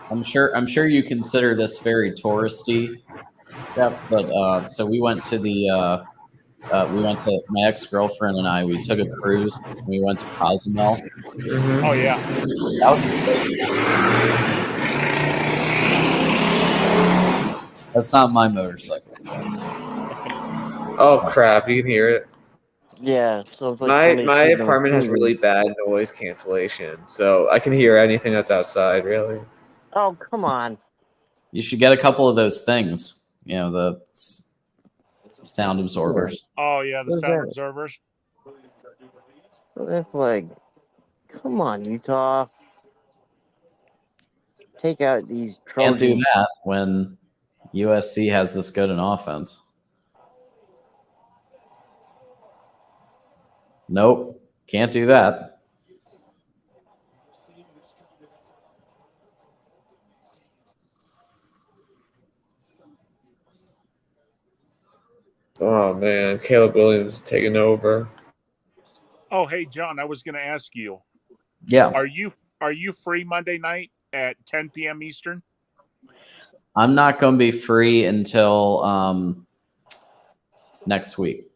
I'm sure you consider this very touristy. Yeah, but so we went to my ex-girlfriend and I. We took a cruise. And we went to Cozumel. Mm-hmm. Oh yeah, that was great. That's not my motorcycle. Oh crap! You can hear it. Yeah, sounds like my apartment has really bad noise cancellation, so I can hear anything that's outside. Really. Oh come on! You should get a couple of those things. You know, the sound absorbers. Oh yeah, the sound absorbers. That's like, come on, Utah. Take out these Trojans. Can't do that when USC has this good an offense. Nope, can't do that. Oh man, Caleb Williams taking over. Oh, hey, John, I was going to ask you. Yeah. Are you free Monday night at 10 p.m. Eastern? I'm not going to be free until next week,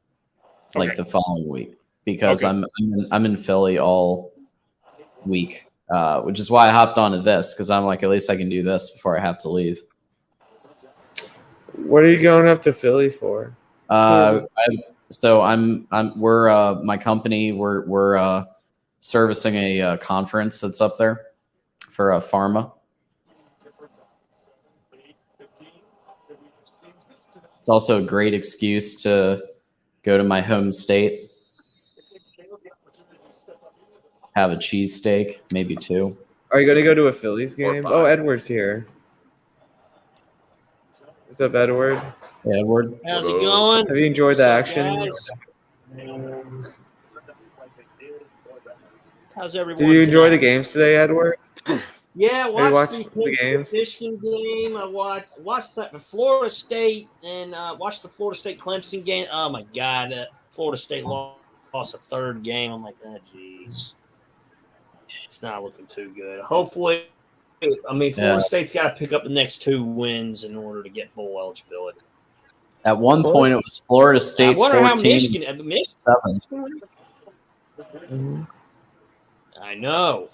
like the following week, because I'm in Philly all week, which is why I hopped onto this, because I'm like, at least I can do this before I have to leave. What are you going up to Philly for? My company, we're servicing a conference that's up there for a pharma. It's also a great excuse to go to my home state, have a cheesesteak, maybe 2. Are you going to go to a Phillies game? Oh, Edward's here. What's up, Edward? Hey, Edward. How's it going? Have you enjoyed the action? Guys? How's everyone? Did you enjoy the today? games today, Edward? Yeah, I watched the the games. Michigan game. I watched the Florida State and watched the Florida State Clemson game. Oh my God, Florida State lost a third game. I'm like, oh jeez, it's not looking too good. Hopefully, Florida State's got to pick up the next 2 wins in order to get bowl eligibility. At one point, it was Florida State. I wonder 14, how Michigan. 7. I know.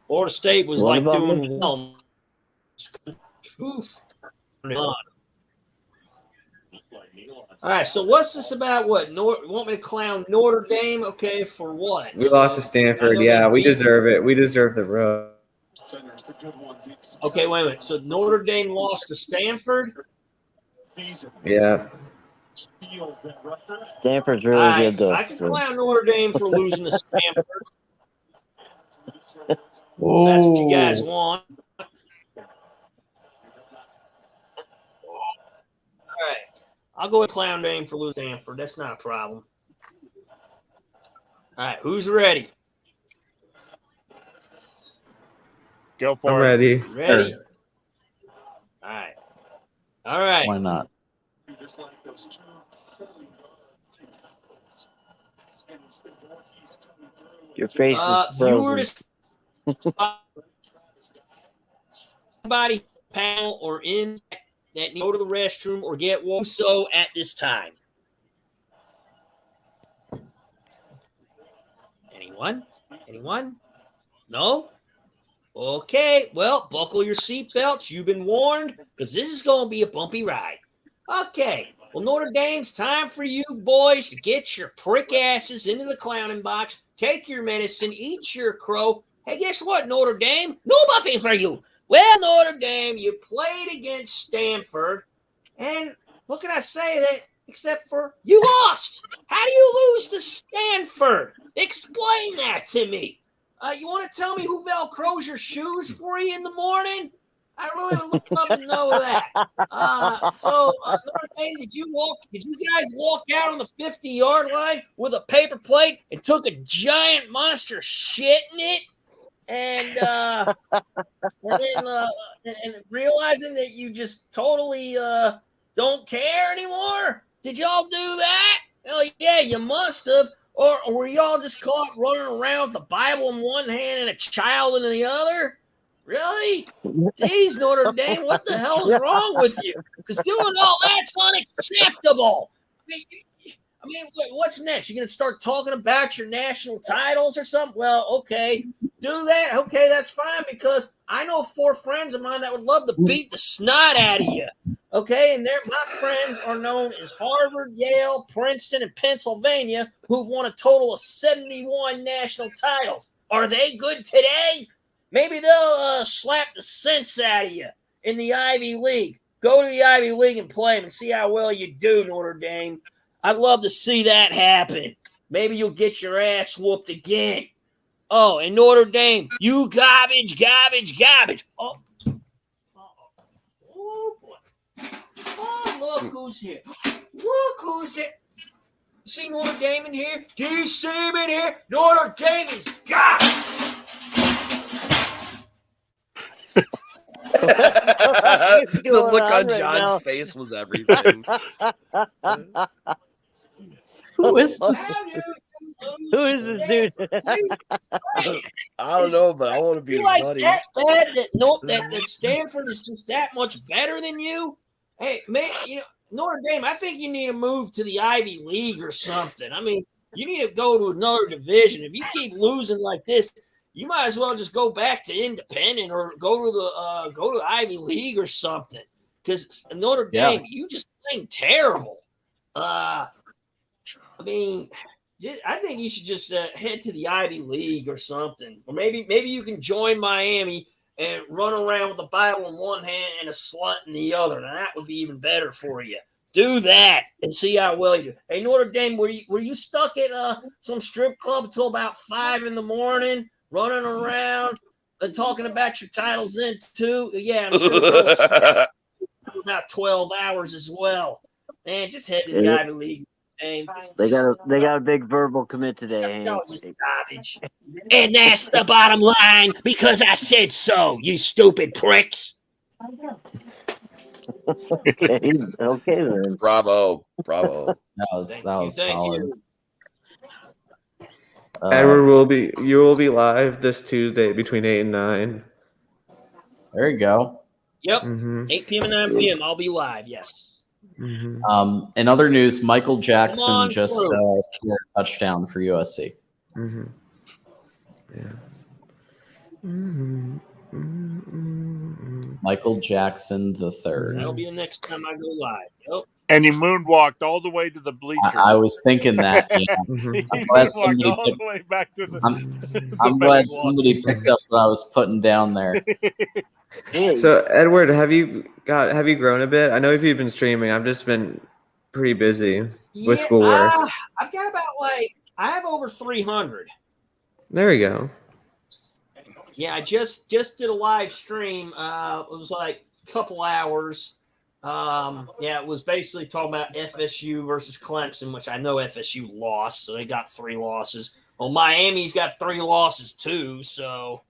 Florida State was doing well. Oof. All right, so what's this about? What? Want me to clown Notre Dame? Okay, for what? We lost to Stanford. Yeah, we deserve it. We deserve the road. Okay, wait a minute. So Notre Dame lost to Stanford? Yeah. Stanford's really good, though. I can clown Notre Dame for losing to Stanford. Oh. That's what you guys want. All right. I'll go with clown Dame for losing Stanford. That's not a problem. All right. Who's ready? Go for I'm it. ready. Ready? Sure. All right. All right. Why not? Your face is frozen. Somebody panel or in that need to go to the restroom or get one so at this time. Anyone? Anyone? No? Okay, well, buckle your seatbelts. You've been warned because this is going to be a bumpy ride. Okay, well, Notre Dame's time for you boys to get your prick asses into the clowning box, take your medicine, eat your crow. Hey, guess what, Notre Dame? No buffet for you. Well, Notre Dame, you played against Stanford, and what can I say that except for you lost? How do you lose to Stanford? Explain that to me. You want to tell me who velcros your shoes for you in the morning? I really would love to know that. Notre Dame, did you guys walk out on the 50-yard line with a paper plate and took a giant monster shit in it? And then realizing that you just totally don't care anymore? Did y'all do that? Oh yeah, you must have. Or were y'all just caught running around with the Bible in one hand and a child in the other? Really? Jeez, Notre Dame, what the hell's wrong with you? Because doing all that's unacceptable. I mean, what's next? You're going to start talking about your national titles or something? Well, okay, do that. Okay, that's fine because I know 4 friends of mine that would love to beat the snot out of you. Okay, and my friends are known as Harvard, Yale, Princeton, and Pennsylvania, who've won a total of 71 national titles. Are they good today? Maybe they'll slap the sense out of you in the Ivy League. Go to the Ivy League and play them and see how well you do, Notre Dame. I'd love to see that happen. Maybe you'll get your ass whooped again. Oh, and Notre Dame, you garbage. Oh boy. Oh, look who's here. Look who's here. See Notre Dame in here? Do you see him in here? Notre Dame is garbage. The look on John's face was everything. Who is this? Who is this dude? I don't know, but I want to be You his like buddy. that bad that Stanford is just that much better than you? Hey, man, Notre Dame, I think you need to move to the Ivy League or something. I mean, you need to go to another division. If you keep losing like this, you might as well just go back to independent or go to Ivy League or something. Because Notre Dame, you just playing terrible. I mean, I think you should just head to the Ivy League or something, or maybe you can join Miami and run around with a Bible in one hand and a slut in the other. Now that would be even better for you. Do that and see how well you do. Hey, Notre Dame, were you stuck at some strip club until about 5 a.m, running around and talking about your titles then too? Yeah, I'm sure the girls slept about 12 hours as well. Man, just head to the Ivy League. And They got a big verbal commit today. Y'all just garbage. And that's the bottom line because I said so, you stupid pricks. Okay then. Bravo. That was solid. Edward you will be live this Tuesday between 8 and 9. There you go. Yep. 8 p.m. and 9 p.m. I'll be live. Yes. In other news, Michael Jackson just scored a touchdown for USC. Michael Jackson the third. That'll be the next time I go live. Yep. And he moonwalked all the way to the bleachers. I was thinking that. Yeah. I'm glad somebody all the way back to the. I'm glad somebody picked up what I was putting down there. So Edward, have you grown a bit? I know if you've been streaming, I've just been pretty busy with schoolwork. I've got about I have over 300. There we go. Yeah, I just did a live stream. It was like a couple hours. It was basically talking about FSU versus Clemson, which I know FSU lost, so they got 3 losses. Well, Miami's got 3 losses too, so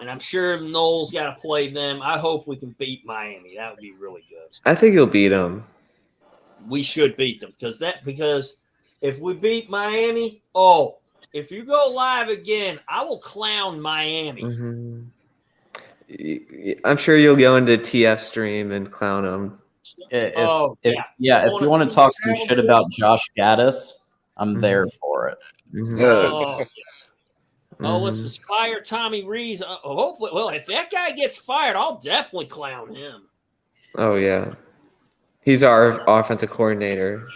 and I'm sure Noel's got to play them. I hope we can beat Miami. That would be really good. I think you'll beat them. We should beat them because if we beat Miami, if you go live again, I will clown Miami. I'm sure you'll go into TF stream and clown them. If you want to talk some shit about Josh Gaddis, I'm there for it. Let's inspire Tommy Rees. Hopefully, if that guy gets fired, I'll definitely clown him. Oh yeah, he's our offensive coordinator.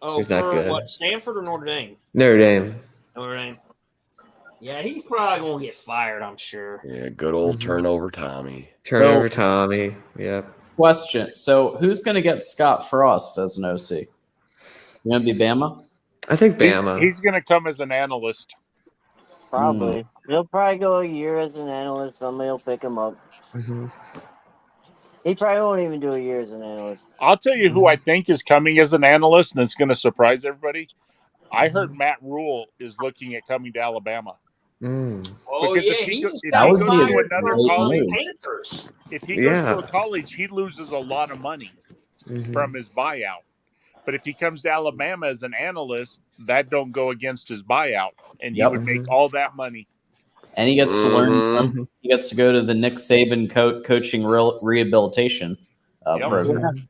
He's not good. What, Stanford or Notre Dame? Notre Dame. Notre Dame. Yeah, he's probably going to get fired, I'm sure. Yeah, good old turnover Tommy. Tommy. Yep. Question. So who's going to get Scott Frost as an OC? You going to be Bama? I think Bama. He's going to come as an analyst. Probably. He'll probably go a year as an analyst. Somebody will pick him up. He probably won't even do a year as an analyst. I'll tell you who I think is coming as an analyst, and it's going to surprise everybody. I heard Matt Rule is looking at coming to Alabama. Oh, yeah, if he goes to another college, if he goes to a college, he loses a lot of money from his buyout. But if he comes to Alabama as an analyst, that don't go against his buyout, and he would make all that money. And he gets to learn. He gets to go to the Nick Saban coaching rehabilitation program.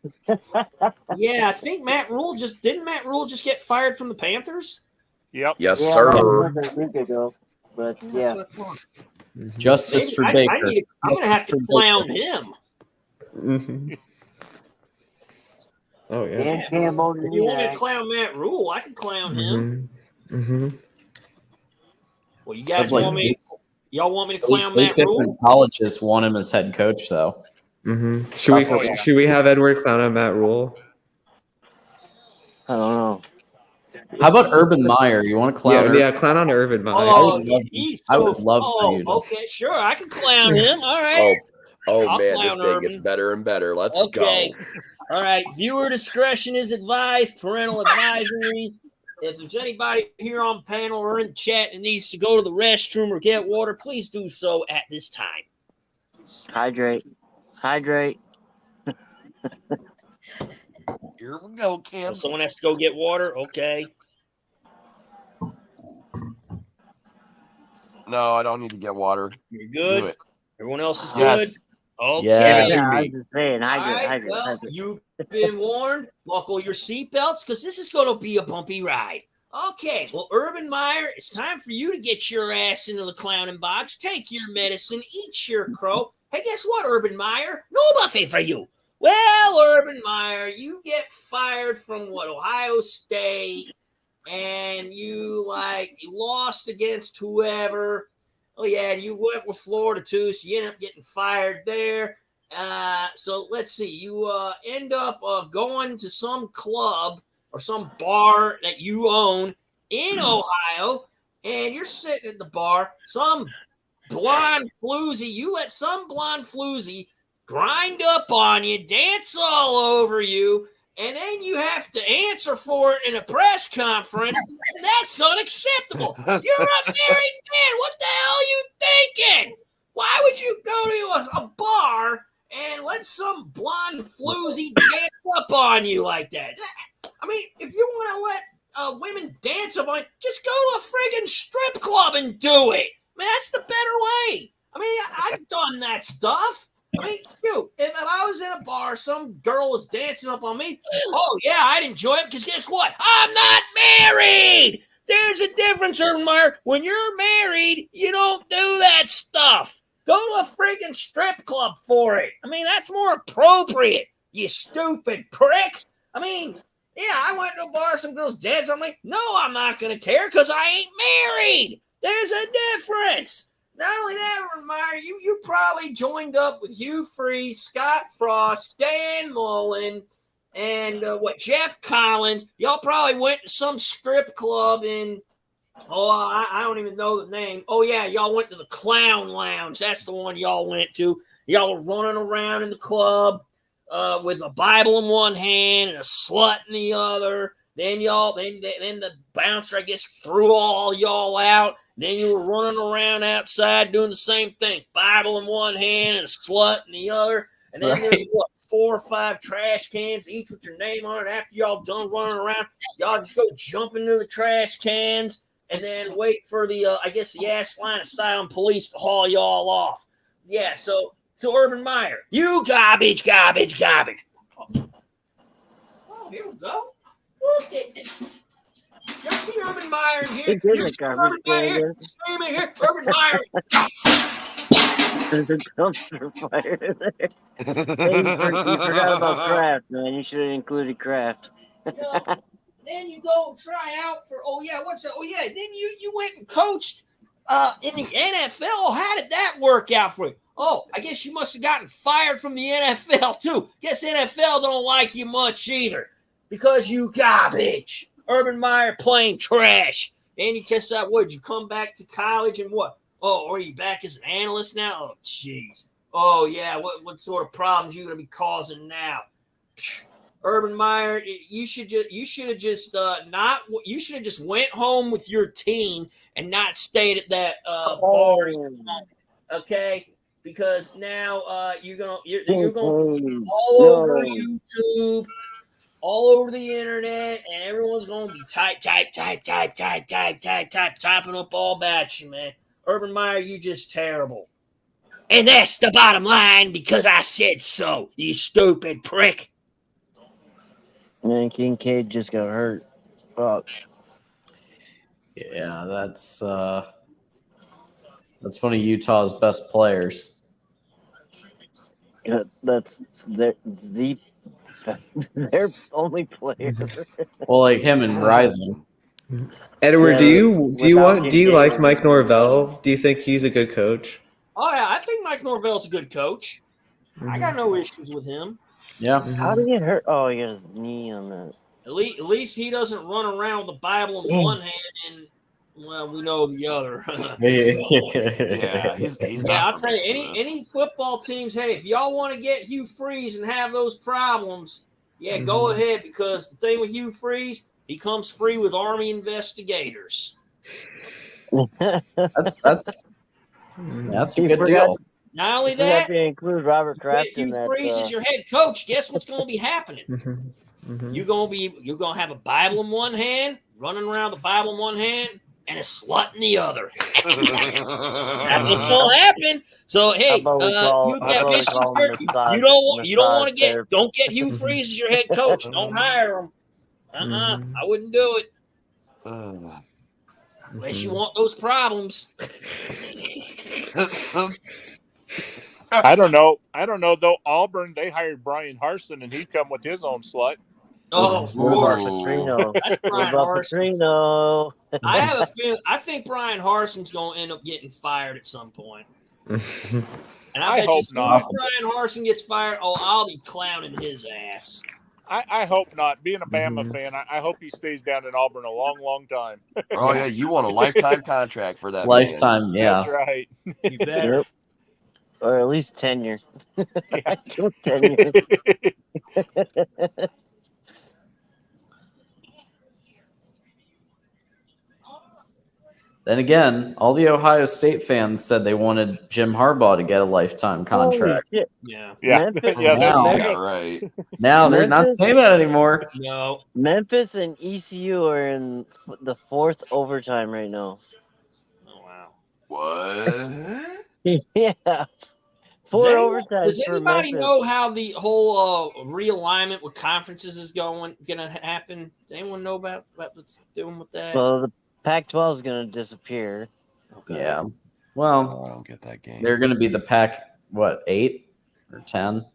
Yeah, I think Matt Rule didn't Matt Rule just get fired from the Panthers? Yep. Yes, sir. A week ago, but yeah. Justice for Baker. I'm gonna have to clown him. Oh yeah. If you want me to clown Matt Rule, I can clown him. Well, you guys want me? Y'all want me to clown Matt Rule? Different colleges want him as head coach, though. Should we have Edward clown on Matt Rule? I don't know. How about Urban Meyer? You want to clown? Yeah, clown on Urban Meyer. I would love for you. Okay, sure, I can clown him. All right. Oh man, this day gets better and better. Let's go. All right. Viewer discretion is advised. Parental advisory. If there's anybody here on the panel or in the chat that needs to go to the restroom or get water, please do so at this time. Hydrate. Here we go, Cam. Someone has to go get water. Okay. No, I don't need to get water. You're Do good. it. Everyone else is good. Yes. Okay. Yeah. Yeah, I was just saying, All hydrate, right. hydrate, Well, hydrate. you've been warned. Buckle your seatbelts because this is going to be a bumpy ride. Okay. Well, Urban Meyer, it's time for you to get your ass into the clowning box. Take your medicine. Eat your crow. Hey, guess what, Urban Meyer? No buffet for you. Well, Urban Meyer, you get fired from what, Ohio State, and you lost against whoever. Oh yeah, and you went with Florida too, so you end up getting fired there. So let's see, you end up going to some club or some bar that you own in Ohio, and you're sitting at the bar. Some blonde floozy, you let some blonde floozy grind up on you, dance all over you, and then you have to answer for it in a press conference. That's unacceptable. You're a married man. What the hell are you thinking? Why would you go to a bar and let some blonde floozy dance up on you like that? I mean, if you want to let women dance up on you, just go to a friggin' strip club and do it. I mean, that's the better way. I mean, I've done that stuff. I mean, shoot, if I was in a bar, some girl was dancing up on me, oh, yeah, I'd enjoy it because guess what? I'm not married. There's a difference, Urban Meyer. When you're married, you don't do that stuff. Go to a freaking strip club for it. I mean, that's more appropriate, you stupid prick. I mean, yeah, I went to a bar, some girls danced on me. No, I'm not going to care because I ain't married. There's a difference. Not only that, Urban Meyer, you probably joined up with Hugh Freeze, Scott Frost, Dan Mullen, and Jeff Collins. Y'all probably went to some strip club in, I don't even know the name. Oh, yeah, y'all went to the Clown Lounge. That's the one y'all went to. Y'all were running around in the club with a Bible in one hand and a slut in the other. Then the bouncer, I guess, threw all y'all out. Then you were running around outside doing the same thing. Bible in one hand and a slut in the other. And then there's 4 or 5 trash cans, each with your name on it. After y'all done running around, y'all just go jump into the trash cans and then wait for the Ashline Asylum police to haul y'all off. Yeah, so Urban Meyer, you garbage. Oh, here we go. Look at this. You see Urban Meyer here? You see Urban Meyer here? Screaming here, Urban Meyer. There's a dumpster fire there. Hey, you forgot about Kraft, man. You should have included Kraft. Then you go try out for, what's that? Oh, yeah, then you went and coached in the NFL. How did that work out for you? Oh, I guess you must have gotten fired from the NFL, too. Guess NFL don't like you much either because you garbage. Urban Meyer playing trash. And you test out, what, did you come back to college and what? Oh, are you back as an analyst now? Oh, jeez. Oh, yeah, what sort of problems you going to be causing now? Urban Meyer, you should have just went home with your team and not stayed at that bar. Okay? Because now you're gonna be all over YouTube, all over the internet, and everyone's going to be typing up all about you, man. Urban Meyer, you just terrible. And that's the bottom line because I said so, you stupid prick. Man, Kincaid just got hurt. Fuck. Yeah, that's one of Utah's best players. That's their only player. Well, like him and Rising. Edward, do you like Mike Norvell? Do you think he's a good coach? Oh yeah, I think Mike Norvell's a good coach. I got no issues with him. Yeah. How did he get hurt? Oh, he got his knee on that. At least he doesn't run around with the Bible in one hand and, well, we know the other. Yeah, he's yeah, I'll tell you, any football teams, hey, if y'all want to get Hugh Freeze and have those problems, go ahead, because the thing with Hugh Freeze, he comes free with Army investigators. That's a good deal. Not only that, to include Robert Kraft in Hugh that. Freeze is your head coach. Guess what's going to be happening? You're gonna have a Bible in one hand, running around the Bible in one hand, and a slut in the other. That's what's gonna happen. So How hey, about we call? you How at about we Michigan call him State, you don't want to therapist? don't get Hugh Freeze as your head coach. Don't hire him. I wouldn't do it unless you want those problems. I don't know. Though Auburn, they hired Brian Harsin, and he come with his own slut. Oh, of What about course. Petrino? That's What Brian about Harsin. Petrino? I have a feeling. I think Brian Harson's going to end up getting fired at some point. And I bet you, as soon as Brian Harsin gets fired, I'll be clowning his ass. I hope not. Being a Bama fan, I hope he stays down in Auburn a long, long time. Oh yeah, you want a lifetime contract for that lifetime, man. yeah. That's right. You better. Yep. Or at least tenure. Yeah. 10 years. Then again, all the Ohio State fans said they wanted Jim Harbaugh to get a lifetime contract. Holy shit. Yeah. Memphis, Yeah, Yeah, right. Now they're not Memphis- saying that anymore. No. Memphis and ECU are in the 4th overtime right now. Oh wow. What? Yeah. 4 overtimes Does for anybody Memphis. know how the whole realignment with conferences is gonna happen? Does anyone know about what's doing with that? Well, the Pac-12 is going to disappear. Okay. Yeah. Oh, Well, I don't get that game. they're going to be the Pac, 8 or 10?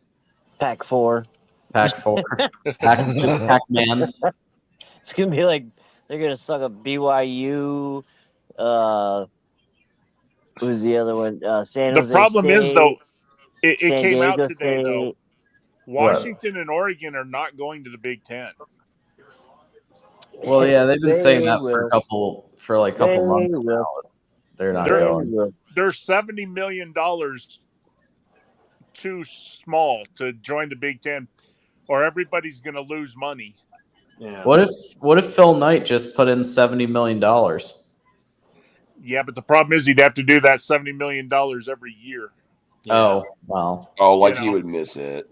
Pac-4. Pac 4. Pac-Man. It's going to be like they're going to suck up BYU. Who's the other one? San Jose The problem State, is, though, it San came out Diego today, though. State. Washington and Oregon are not going to the Big Ten. Well, yeah, they've been saying that will. for a couple months now. They're not going. They're $70 million too small to join the Big Ten, or everybody's going to lose money. Yeah. What if Phil Knight just put in $70 million? Yeah, but the problem is he'd have to do that $70 million every year. Yeah. Oh, wow. Oh, like You he know. would miss it.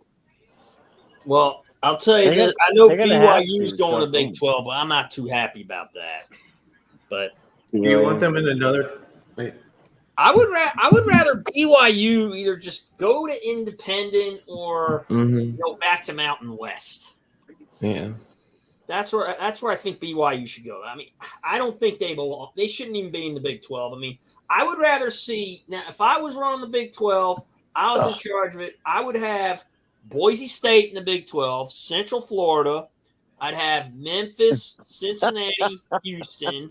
Well, I'll tell you They're this. I know they're gonna have BYU's to, going to trust Big me. 12, but I'm not too happy about that. But Do you want them in another? Wait. I would rather BYU either just go to independent or go back to Mountain West. Yeah. That's where I think BYU should go. I mean, I don't think they belong. They shouldn't even be in the Big 12. I mean, I would rather see now. If I was running the Big 12, I was in charge of it. I would have Boise State in the Big 12, Central Florida. I'd have Memphis, Cincinnati, Houston.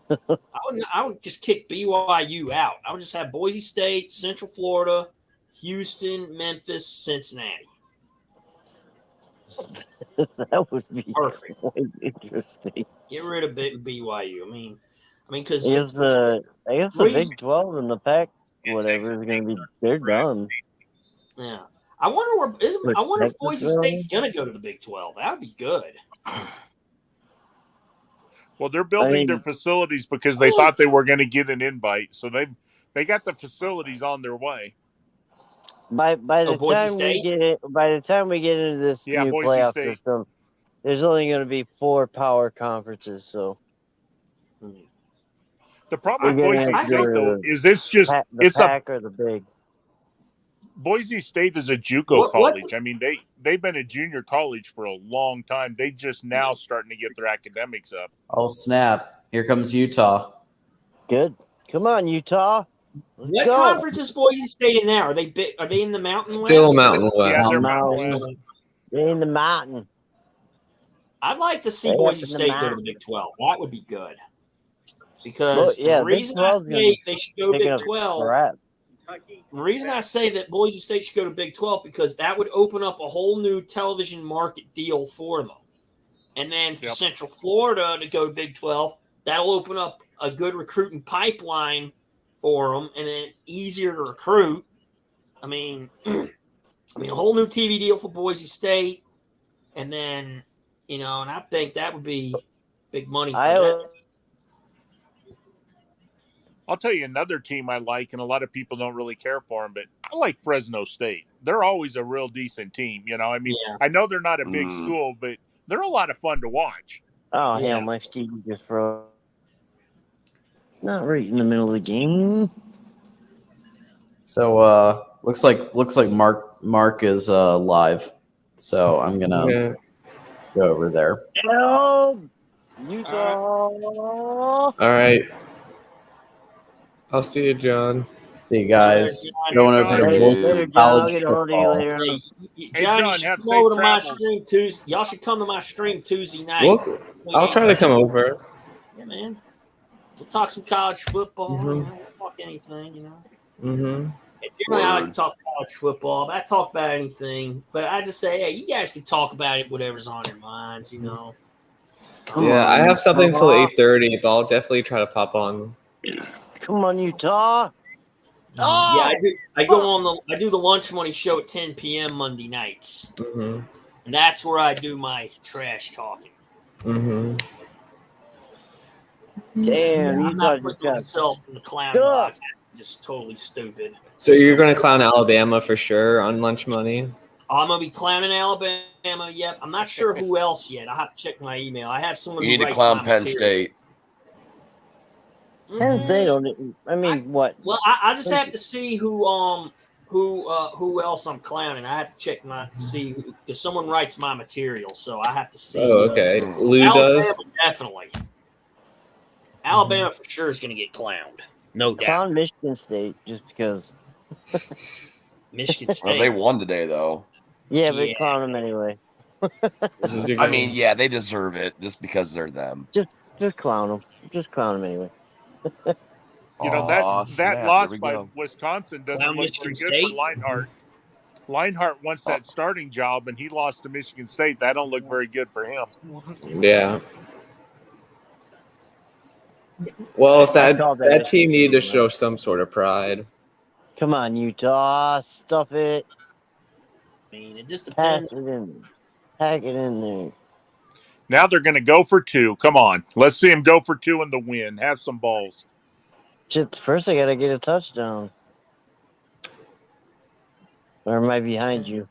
I would just kick BYU out. I would just have Boise State, Central Florida, Houston, Memphis, Cincinnati. That would be Perfect. interesting. Get rid of BYU. I mean, because I guess the Big 12 and the Pac whatever is going to be they're done. Yeah, I wonder if Boise State's going to go to the Big 12. That would be good. Well, they're building their facilities because they thought they were going to get an invite, so they got the facilities on their way. By the time we get into this new Boise playoff State. system, there's only going to be 4 power conferences. So the problem with Boise State though is it's Pac or the Big. Boise State is a JUCO college. I mean they've been a junior college for a long time. They just now starting to get their academics up. Oh snap! Here comes Utah. Good. Come on, Utah. What conference is Boise State in now? Are they big? Are they in the Mountain West? Still Mountain West. Yeah, they're Mountain West. They're in the mountain. I'd like to see Boise State go to the Big 12. That would be good. Because the reason I say they should go to Big 12. The reason I say that Boise State should go to Big 12 because that would open up a whole new television market deal for them. And then for Central Florida to go to Big 12, that'll open up a good recruiting pipeline for them, and then it's easier to recruit. I mean, a whole new TV deal for Boise State, and then and I think that would be big money for them. I'll tell you another team I like, and a lot of people don't really care for them, but I like Fresno State. They're always a real decent team. I know they're not a big school, but they're a lot of fun to watch. Oh hell, my TV just froze. Not right in the middle of the game. So looks like Mark is live. So I'm gonna go over there. Help! Utah. All right. I'll see you, John. See you guys. Hey, Going over John. to Later, Wilson John. I'll College get a hold of you football. later on. Hey, John, you John, should have come safe over to my travels. stream Tuesday. Y'all should come to my stream Tuesday night. Well, I'll try to come over. Yeah, man. We'll talk some college football. Mhm. You know, we'll talk anything. You know. Mm-hmm. Generally, I like to talk college football, but I talk about anything. But I just say, hey, you guys can talk about it, whatever's on your minds. You know. Yeah, I have something until 8:30, but I'll definitely try to pop on. Come on, Utah. Oh! Yeah, I do the Lunch Money show at 10 p.m. Monday nights, Mm-hmm. and that's where I do my trash talking. Mm-hmm. Damn, I'm Utah not putting myself in the clown box. That's just totally stupid. So you're going to clown Alabama for sure on Lunch Money? I'm gonna be clowning Alabama. Yep, I'm not sure who else yet. I have to check my email. I have someone You who need to writes clown my Penn material. State. Penn State don't. I mean, what? Well, I just have to see who else I'm clowning. I have to check see because someone writes my material, so I have to see. Oh, okay. Lou Alabama does? definitely. Alabama for sure is going to get clowned, no doubt. Clown Michigan State just because. Michigan State. Well, they won today, though. Yeah, but clown them anyway. I mean, yeah, they deserve it just because they're them. Just clown them. Just clown them anyway. You know that loss by Wisconsin doesn't Clown look Michigan very good State? for Leinart. Leinart wants that starting job, and he lost to Michigan State. That don't look very good for him. Yeah. Well, if that team needed to show some sort of pride. Come on, Utah. Stuff it. I mean, it just Pass depends. it in. Pack it in there. Now they're going to go for two. Come on. Let's see him go for two in the win. Have some balls. Shit, first I gotta get a touchdown. Or am I behind you?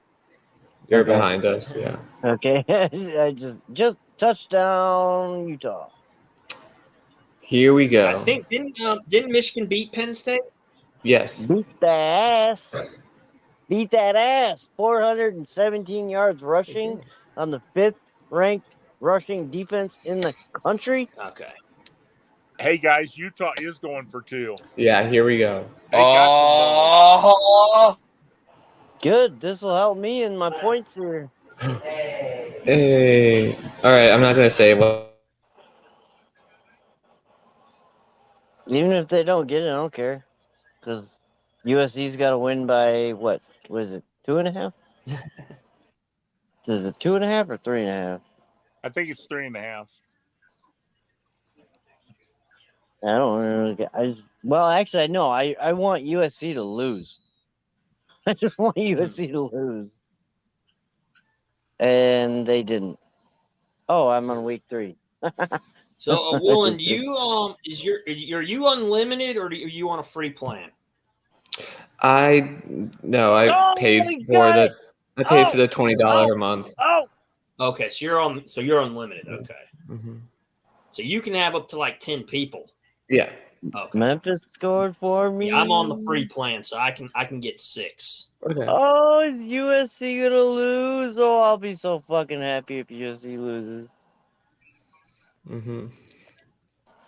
You're behind us, yeah. Okay. I just touchdown, Utah. Here we go. I think didn't Michigan beat Penn State? Yes. Beat the ass. Beat that ass. 417 yards rushing on the 5th ranked rushing defense in the country. Okay. Hey, guys, Utah is going for two. Yeah, here we go. They got some balls. Good. This will help me in my points here. Hey. All right, I'm not going to say what. Even if they don't get it, I don't care. Because USC's got to win by what? What is it? 2.5? Is it 2.5 or 3.5? I think it's 3.5. I don't really get. Well, actually, no. I want USC to lose. I just want USC to lose, and they didn't. Oh, I'm on week 3. So, Willen, do you are you unlimited or are you on a free plan? I paid for the $20 a month. Oh. Okay, so you're unlimited. Okay. Mm-hmm. So you can have up to like 10 people. Yeah. Okay. Memphis scored for me. Yeah, I'm on the free plan, so I can get 6. Okay. Oh, is USC gonna lose? Oh, I'll be so fucking happy if USC loses. Mm-hmm.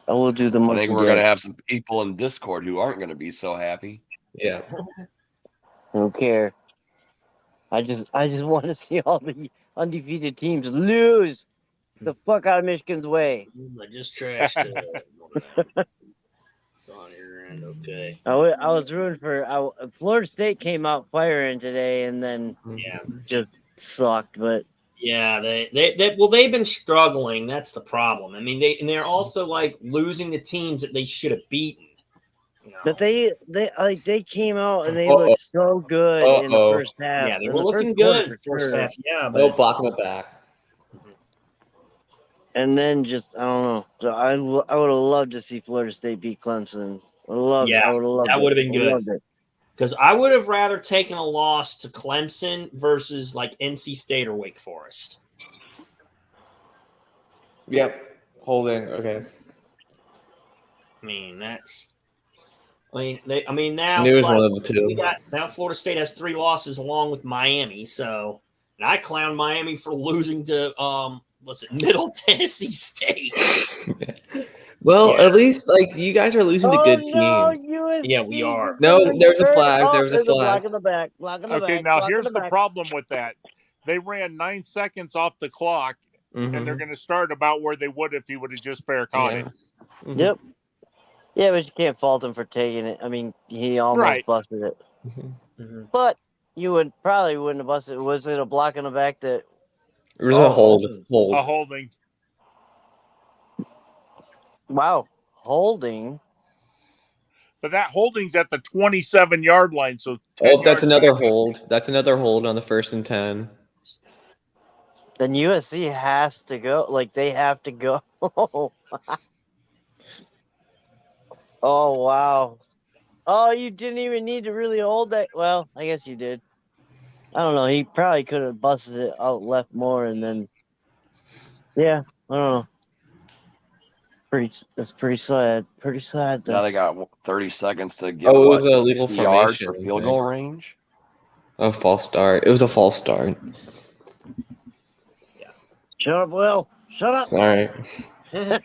I will do the most. I think we're gonna have some people in Discord who aren't gonna be so happy. Yeah. I don't care. I just want to see all the undefeated teams lose the fuck out of Michigan's way. I just trashed it. It's on your end, okay. I was rooting for Florida State came out firing today and then just sucked, but yeah, they've been struggling. That's the problem. I mean, they're also like losing the teams that they should have beaten. You know? But they came out and they looked so good in the first half. Yeah, they were looking good in the first half. Yeah, but blocking the back. And then just I don't know. So I would have loved to see Florida State beat Clemson. I would have loved that would have been good. Because I would have rather taken a loss to Clemson versus like NC State or Wake Forest. Yep. Holding. Okay. I mean, that's. I mean, now It it's was like one of the two. we got now. Florida State has 3 losses along with Miami. So, and I clown Miami for losing to what's it, Middle Tennessee State. Well, Yeah. at least like you guys are losing to Oh good no, teams. USC! Yeah, we are. No, there's a Turn. flag. Oh, There was a there's a flag. block in the back. Block in the Okay, back. now block in here's the the back. problem with that. They ran 9 seconds off the clock, and they're going to start about where they would if he would have just fair caught it. Yep. Yeah, but you can't fault him for taking it. I mean, he almost busted it. But you wouldn't have busted it. Was it a block in the back that? It was a hold. A holding. Wow, holding. But that holding's at the 27-yard line, so 10 Oh, that's yards another back. hold. That's another hold on the 1st and 10. Then USC has to go. Like they have to go. Oh wow. Oh, you didn't even need to really hold that. Well, I guess you did. I don't know. He probably could have busted it out left more, and then. Yeah, I don't know. That's pretty sad. Pretty sad. Now they got 30 seconds to get It was a legal 60 yards formation, for I field think. goal range. A false start. It was a false start. Shut up, Will. Shut up. Sorry. So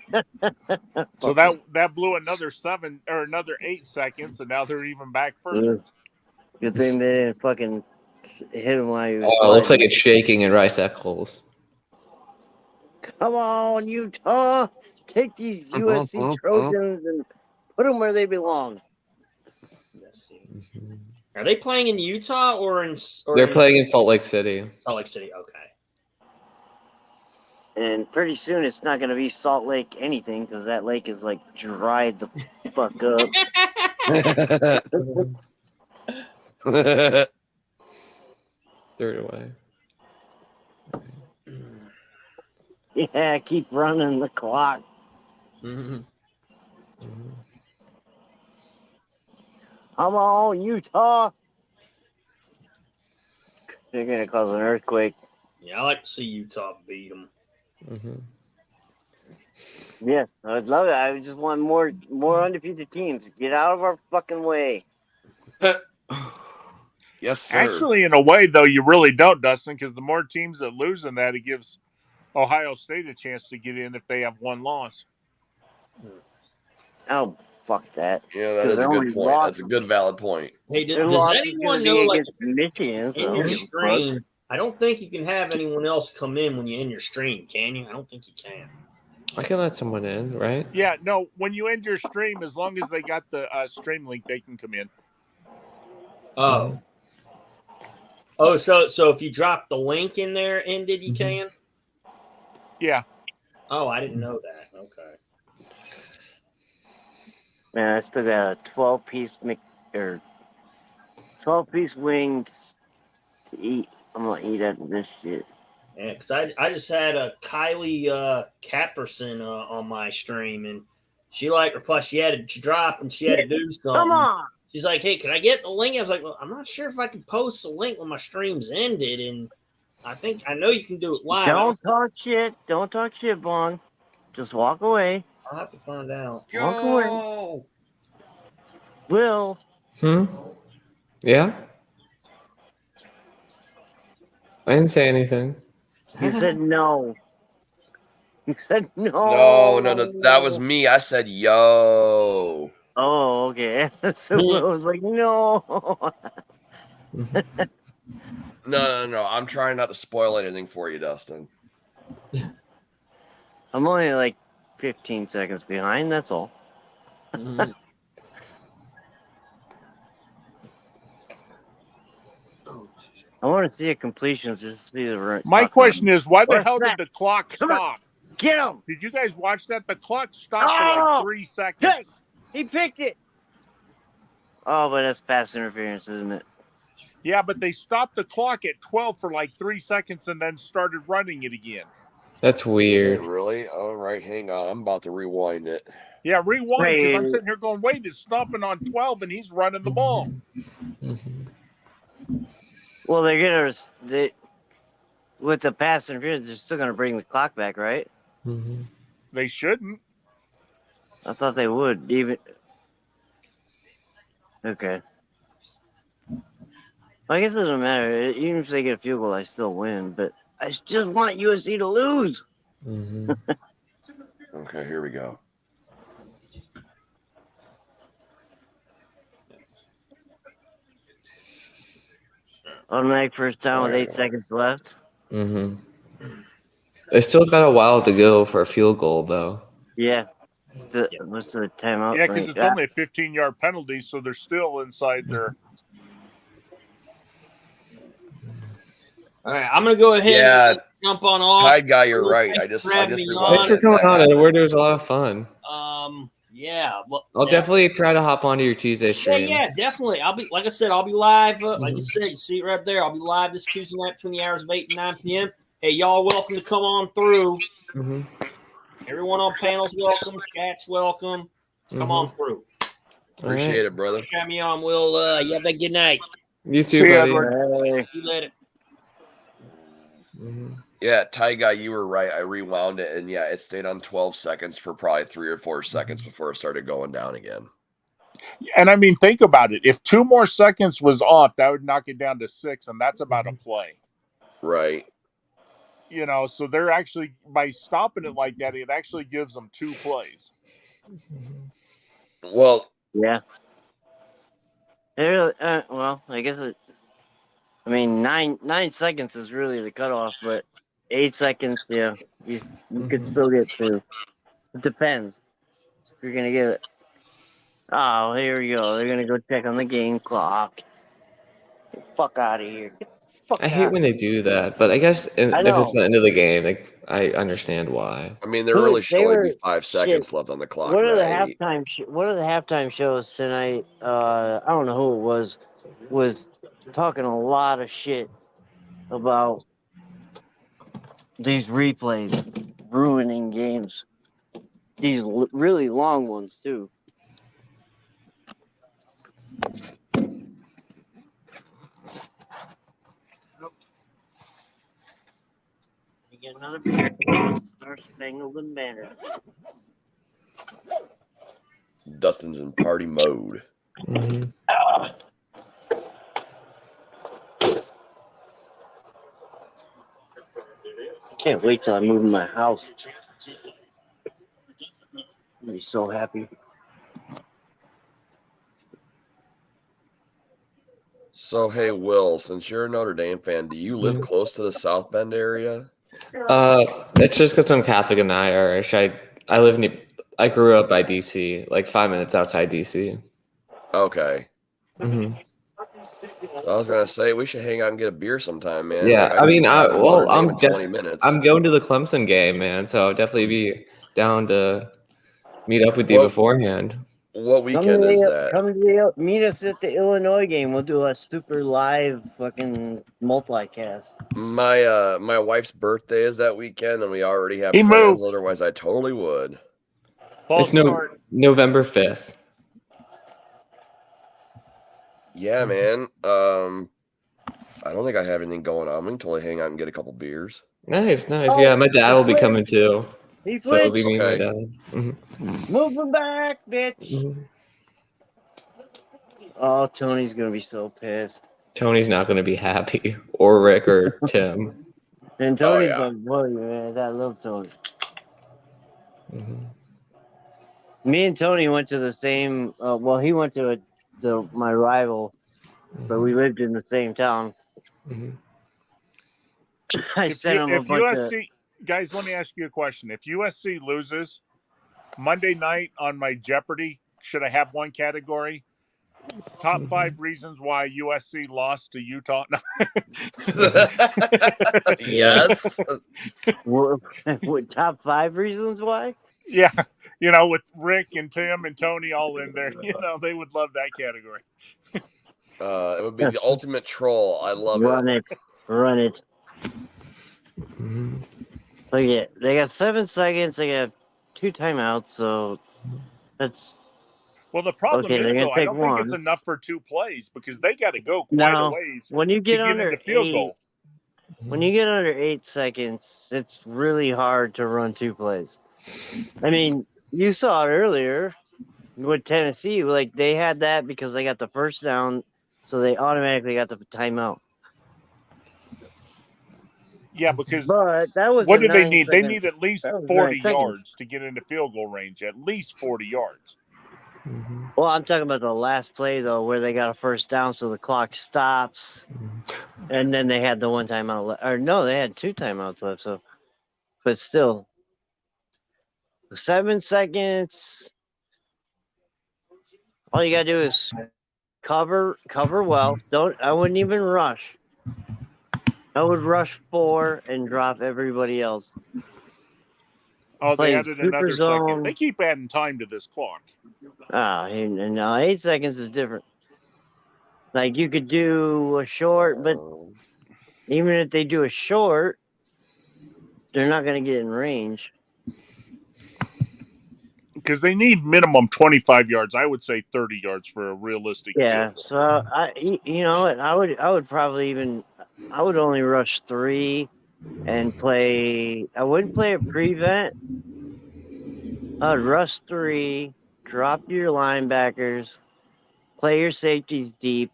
that blew another 8 seconds, and now they're even back further. Good thing they didn't fucking hit him while he was. Oh, it looks like it's shaking in Rice Eccles. Come on, Utah. Take these USC Trojans and put them where they belong. Let's see. Are they playing in Utah or in? They're playing in Salt Lake City. Salt Lake City. Okay. And pretty soon it's not going to be Salt Lake anything because that lake is like dried the fuck up. Threw it away. Yeah, keep running the clock. Come on, Utah. They're going to cause an earthquake. Yeah, I like to see Utah beat them. Yes, I'd love it. I just want more undefeated teams. Get out of our fucking way. Yes, sir. Actually, in a way, though, you really don't, Dustin, because the more teams that lose in that, it gives Ohio State a chance to get in if they have one loss. Oh, fuck that. Yeah, that is a good point. That's a good, valid point. Hey, does anyone know, like, Michigan, in your stream, I don't think you can have anyone else come in when you end your stream, can you? I don't think you can. I can let someone in, right? Yeah, no, when you end your stream, as long as they got the stream link, they can come in. Oh. Oh, so if you drop the link in there, ended, you can? Yeah. Oh, I didn't know that. Okay. Man, I still got a 12-piece 12-piece wings to eat. I'm gonna eat out of this shit. Yeah, because I just had a Kylie Capperson on my stream, and she she had to drop and she had to do something. Come on. She's like, hey, can I get the link? I was like, well, I'm not sure if I can post the link when my stream's ended, and I know you can do it live. Don't talk shit. Don't talk shit, Bong. Just walk away. I'll have to find out. Walk away. Will. Yeah? I didn't say anything. You said no. You said No, that was me. I said, yo. Oh, okay. So Will was like, no. No. I'm trying not to spoil anything for you, Dustin. I'm only like 15 seconds behind. That's all. I want to see a completion just to see the right. My question is, why the hell did the clock stop? Get him! Did you guys watch that? The clock stopped for like 3 seconds. He picked it. Oh, but that's pass interference, isn't it? Yeah, but they stopped the clock at 12 for like 3 seconds and then started running it again. That's weird. Really? All right, hang on. I'm about to rewind it. Yeah, rewind, because I'm sitting here going, wait, it's stopping on 12 and he's running the ball. Well, with the pass interference, they're still gonna bring the clock back, right? They shouldn't. I thought they would even. Okay. I guess it doesn't matter. Even if they get a field goal, I still win. But I just want USC to lose. Mm-hmm. Okay, here we go. Automatic first down with 8 seconds left. Mm-hmm. They still got a while to go for a field goal, though. Yeah. What's the timeout? Yeah, because it's only a 15-yard penalty, so they're still inside their. All right, I'm gonna go ahead and jump on off. Tide guy, you're right. I just rewound. Thanks for coming on, Edward. It was a lot of fun. Yeah. Well, I'll definitely try to hop onto your Tuesday stream. Yeah, definitely. I'll be, like I said, I'll be live. Like you said, you see it right there. I'll be live this Tuesday night between the hours of 8 and 9 p.m. Hey, y'all, welcome to come on through. Mm-hmm. Everyone on panel's welcome. Chat's welcome. Come on through. Appreciate it, brother. Have me on. We'll you have a good night. You too, buddy. See you later. Yeah, Ty guy, you were right. I rewound it, and yeah, it stayed on 12 seconds for probably 3 or 4 seconds before it started going down again. And I mean, think about it. If 2 more seconds was off, that would knock it down to 6, and that's about a play. Right. You know, so they're actually, by stopping it like that, it actually gives them 2 plays. Well, yeah. Well, I guess it. I mean, 9 seconds is really the cutoff, but 8 seconds, yeah, you could still get 2. It depends if you're gonna get it. Oh, here we go. They're gonna go check on the game clock. Get the fuck out of here. I hate when they do that, but I guess if it's the end of the game, like, I understand why. I mean, they're really showing you 5 seconds left on the clock. What are the halftime shows tonight? I don't know who it was talking a lot of shit about these replays ruining games. These really long ones too. You get another beer. Star Spangled and Banner. Dustin's in party mode. Can't wait till I move in my house. I'll be so happy. So, hey, Will, since you're a Notre Dame fan, do you live close to the South Bend area? It's just because I'm Catholic and Irish. I grew up by DC, like 5 minutes outside DC. Okay. Mm-hmm. I was gonna say we should hang out and get a beer sometime, man. Yeah, like, I'm 20 minutes. I'm going to the Clemson game, man. So I'll definitely be down to meet up with you beforehand. What weekend is that? Meet us at the Illinois game. We'll do a super live fucking multicast. My wife's birthday is that weekend, and we already have plans. Otherwise, I totally would. It's November 5th. Yeah, man. I don't think I have anything going on. We can totally hang out and get a couple beers. Nice. Yeah, my dad will be coming too. So it'll be me and my dad. Mm-hmm. Moving back, bitch. Mm-hmm. Oh, Tony's gonna be so pissed. Tony's not gonna be happy, or Rick, or Tim. And Tony's my boy, man. I love Tony. Mm-hmm. Me and Tony went to the same. He went to my rival, but we lived in the same town. Mm-hmm. I sent him a bunch of. Guys, let me ask you a question. If USC loses Monday night on my Jeopardy, should I have one category? Top 5 reasons why USC lost to Utah. Yes. What, top 5 reasons why? Yeah. With Rick and Tim and Tony all in there, they would love that category. It would be the ultimate troll. I love it. Run it. Mm-hmm. Look at they got 7 seconds. They got 2 timeouts. So that's. Well, the problem is, though, I don't think it's enough for 2 plays because they got to go quite a ways when you get into field goal. When you get under 8 seconds, it's really hard to run 2 plays. I mean, you saw it earlier with Tennessee. Like they had that because they got the first down, so they automatically got the timeout. Yeah, because but that was what do they 9 need? They seconds. need at least That was 40 9 seconds. yards to get into field goal range. At least 40 yards. Well, I'm talking about the last play though, where they got a first down, so the clock stops, and then they had the one timeout left. Or no, they had 2 timeouts left. So, but still, 7 seconds. All you gotta do is cover well. I wouldn't even rush. I would rush 4 and drop everybody else. Oh, they added another zone. second. They keep adding time to this clock. And now 8 seconds is different. Like you could do a short, but even if they do a short, they're not going to get in range. Because they need minimum 25 yards. I would say 30 yards for a realistic Yeah. field goal. So you know what? I would probably I would only rush 3 and play. I wouldn't play a prevent. I'd rush 3, drop your linebackers, play your safeties deep,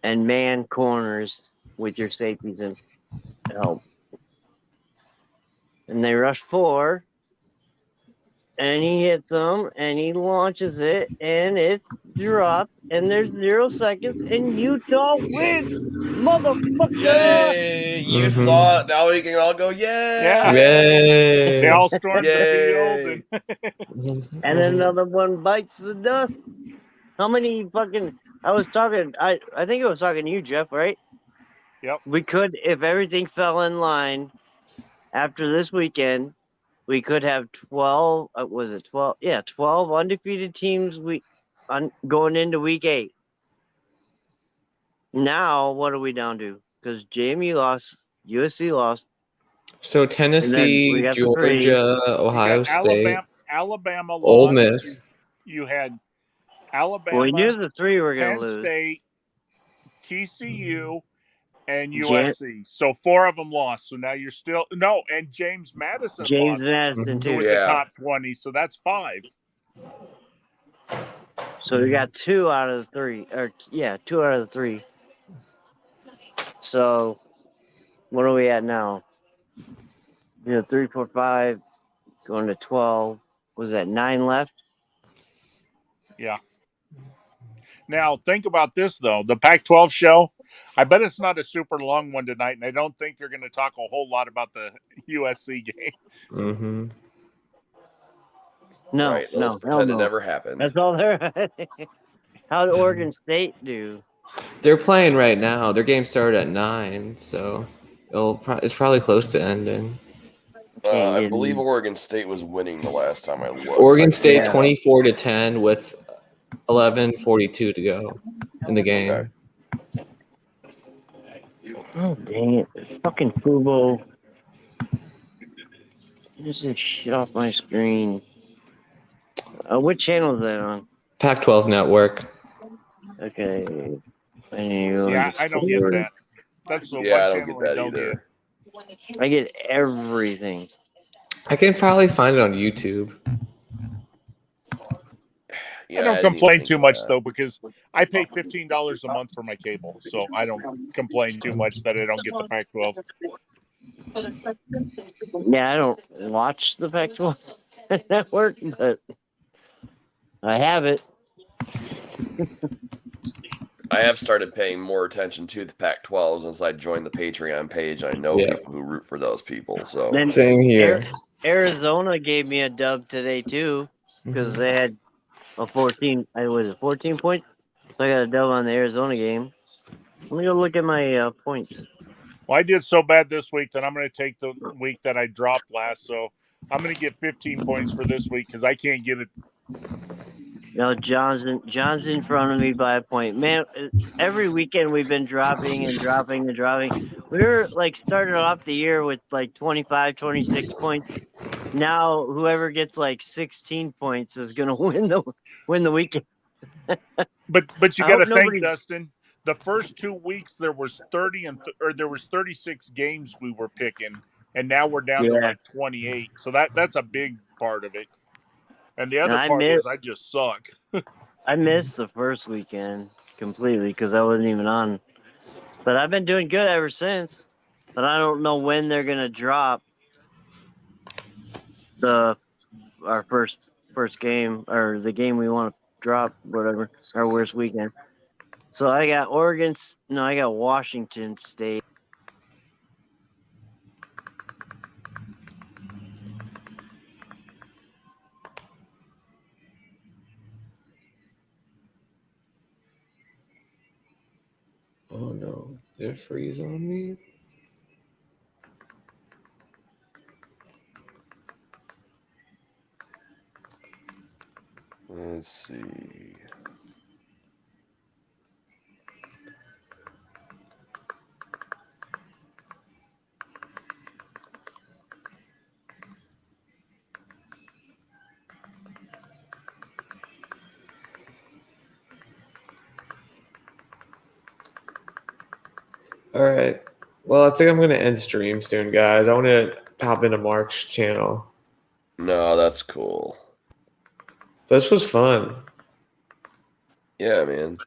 and man corners with your safeties and help. And they rush 4, and he hits them, and he launches it, and it's dropped, and there's 0 seconds, and Utah wins, motherfucker! Yay! You saw it. Now we can all go, yay! Yeah. Yay! They all stormed the field. And another one bites the dust. How many fucking... I was talking... I think I was talking to you, Jeff, right? Yep. We could, if everything fell in line after this weekend, we could have 12... was it 12? Yeah, 12 undefeated teams going into week 8. Now, what are we down to? Because JMU lost, USC lost. So Tennessee, Georgia, Ohio State, Alabama lost. Ole Miss. You had Alabama. Well, we knew the 3 were going to Penn lose. State, TCU, and USC. So 4 of them lost. So now you're still and James Madison lost. Madison too. Who was the top 20. So that's 5. So we got 2 out of the 3. 2 out of the 3. So what are we at now? 3, 4, 5, going to 12. Was that 9 left? Yeah. Now think about this though. The Pac-12 show, I bet it's not a super long one tonight, and I don't think they're going to talk a whole lot about the USC game. Mm-hmm. No, right, let's pretend it never happened. That's all they're. How did Oregon State do? They're playing right now. Their game started at 9, so it's probably close to ending. I believe Oregon State was winning the last time I looked. Oregon State 24-10 with 11:42 to go in the game. Okay. Oh dang it! Fucking Fubo. There's this shit off my screen. What channel is that on? Pac-12 Network. Okay. Yeah, I don't get that. That's the one channel I don't get. I get everything. I can probably find it on YouTube. I don't complain too much though, because I pay $15 a month for my cable, so I don't complain too much that I don't get the Pac-12. Yeah, I don't watch the Pac-12 network, but I have it. I have started paying more attention to the Pac-12 since I joined the Patreon page. I know people who root for those people. So Then same here. Arizona gave me a dub today too, because they had a 14. Was it 14 points? So I got a dub on the Arizona game. Let me go look at my points. Well, I did so bad this week that I'm going to take the week that I dropped last. So I'm going to get 15 points for this week because I can't get it. No, John's in front of me by a point. Man, every weekend we've been dropping and dropping and dropping. We were like started off the year with like 25, 26 points. Now whoever gets like 16 points is going to win the weekend. But you got to think, Dustin, the first 2 weeks there was 36 games we were picking, and now we're down to like 28. So that's a big part of it. And the other part is I just suck. I missed the first weekend completely because I wasn't even on. But I've been doing good ever since. But I don't know when they're gonna drop our first game or the game we want to drop, whatever, our worst weekend. So I got I got Washington State. Oh no, did it freeze on me? Let's see. All right. Well, I think I'm gonna end stream soon, guys. I want to hop into Mark's channel. No, that's cool. This was fun. Yeah, man.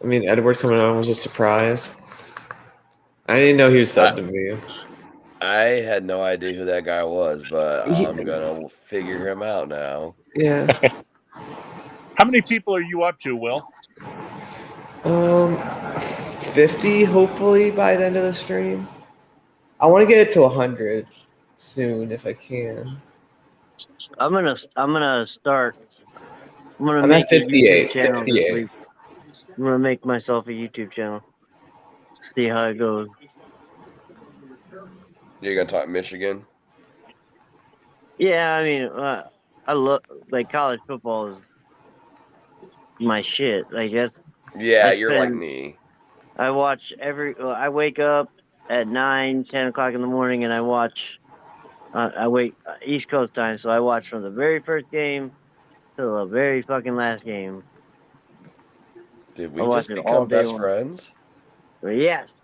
I mean, Edward coming on was a surprise. I didn't know he was subbed to me. I had no idea who that guy was, but I'm gonna figure him out now. Yeah. How many people are you up to, Will? 50 hopefully by the end of the stream. I want to get it to 100 soon if I can. I'm gonna start. I'm make at 58. a YouTube channel 58. this week. I'm gonna make myself a YouTube channel. See how it goes. You're gonna talk Michigan? Yeah, I mean, I love college football is my shit. I guess. Yeah, you're like me. I watch I wake up at 9, 10 o'clock in the morning, and I watch. I wake East Coast time, so I watch from the very first game to the very fucking last game. Did we just become best friends? Yes.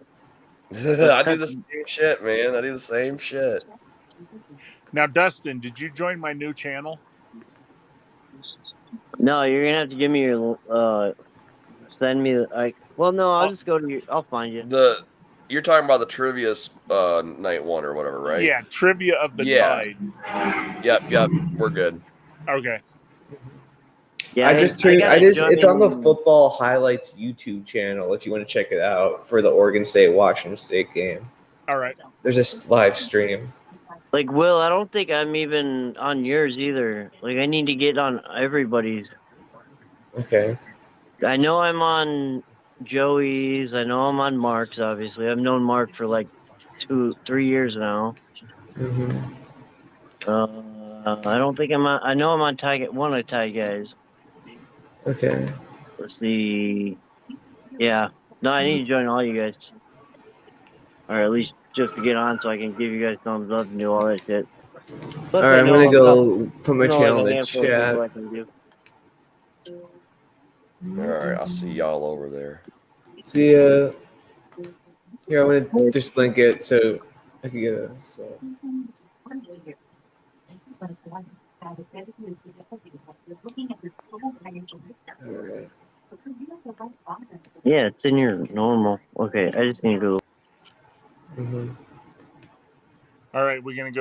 I do the same shit, man. I do the same shit. Now, Dustin, did you join my new channel? No, you're gonna have to give me your send me I'll just go to you. I'll find you. You're talking about the trivia night one or whatever, right? Yeah, trivia of the Tide. Yep. We're good. Okay. Yeah, it's on the Football Highlights YouTube channel if you want to check it out for the Oregon State Washington State game. All right. There's a live stream. Will, I don't think I'm even on yours either. I need to get on everybody's. Okay. I know I'm on Joey's. I know I'm on Mark's, obviously. I've known Mark for 2-3 years now. Mm-hmm. I don't think I'm on. I know I'm on one of Ty guys. Okay. Let's see. Yeah. No, I need to join all you guys. Or at least just to get on so I can give you guys thumbs up and do all that shit. All right, I'm going to go put my channel in the chat. All right, I'll see y'all over there. See ya. Here, I'm going to just link it so I can get a sub. Alright. Yeah, it's in your normal. Okay, I just need to go. All right, we're going to go.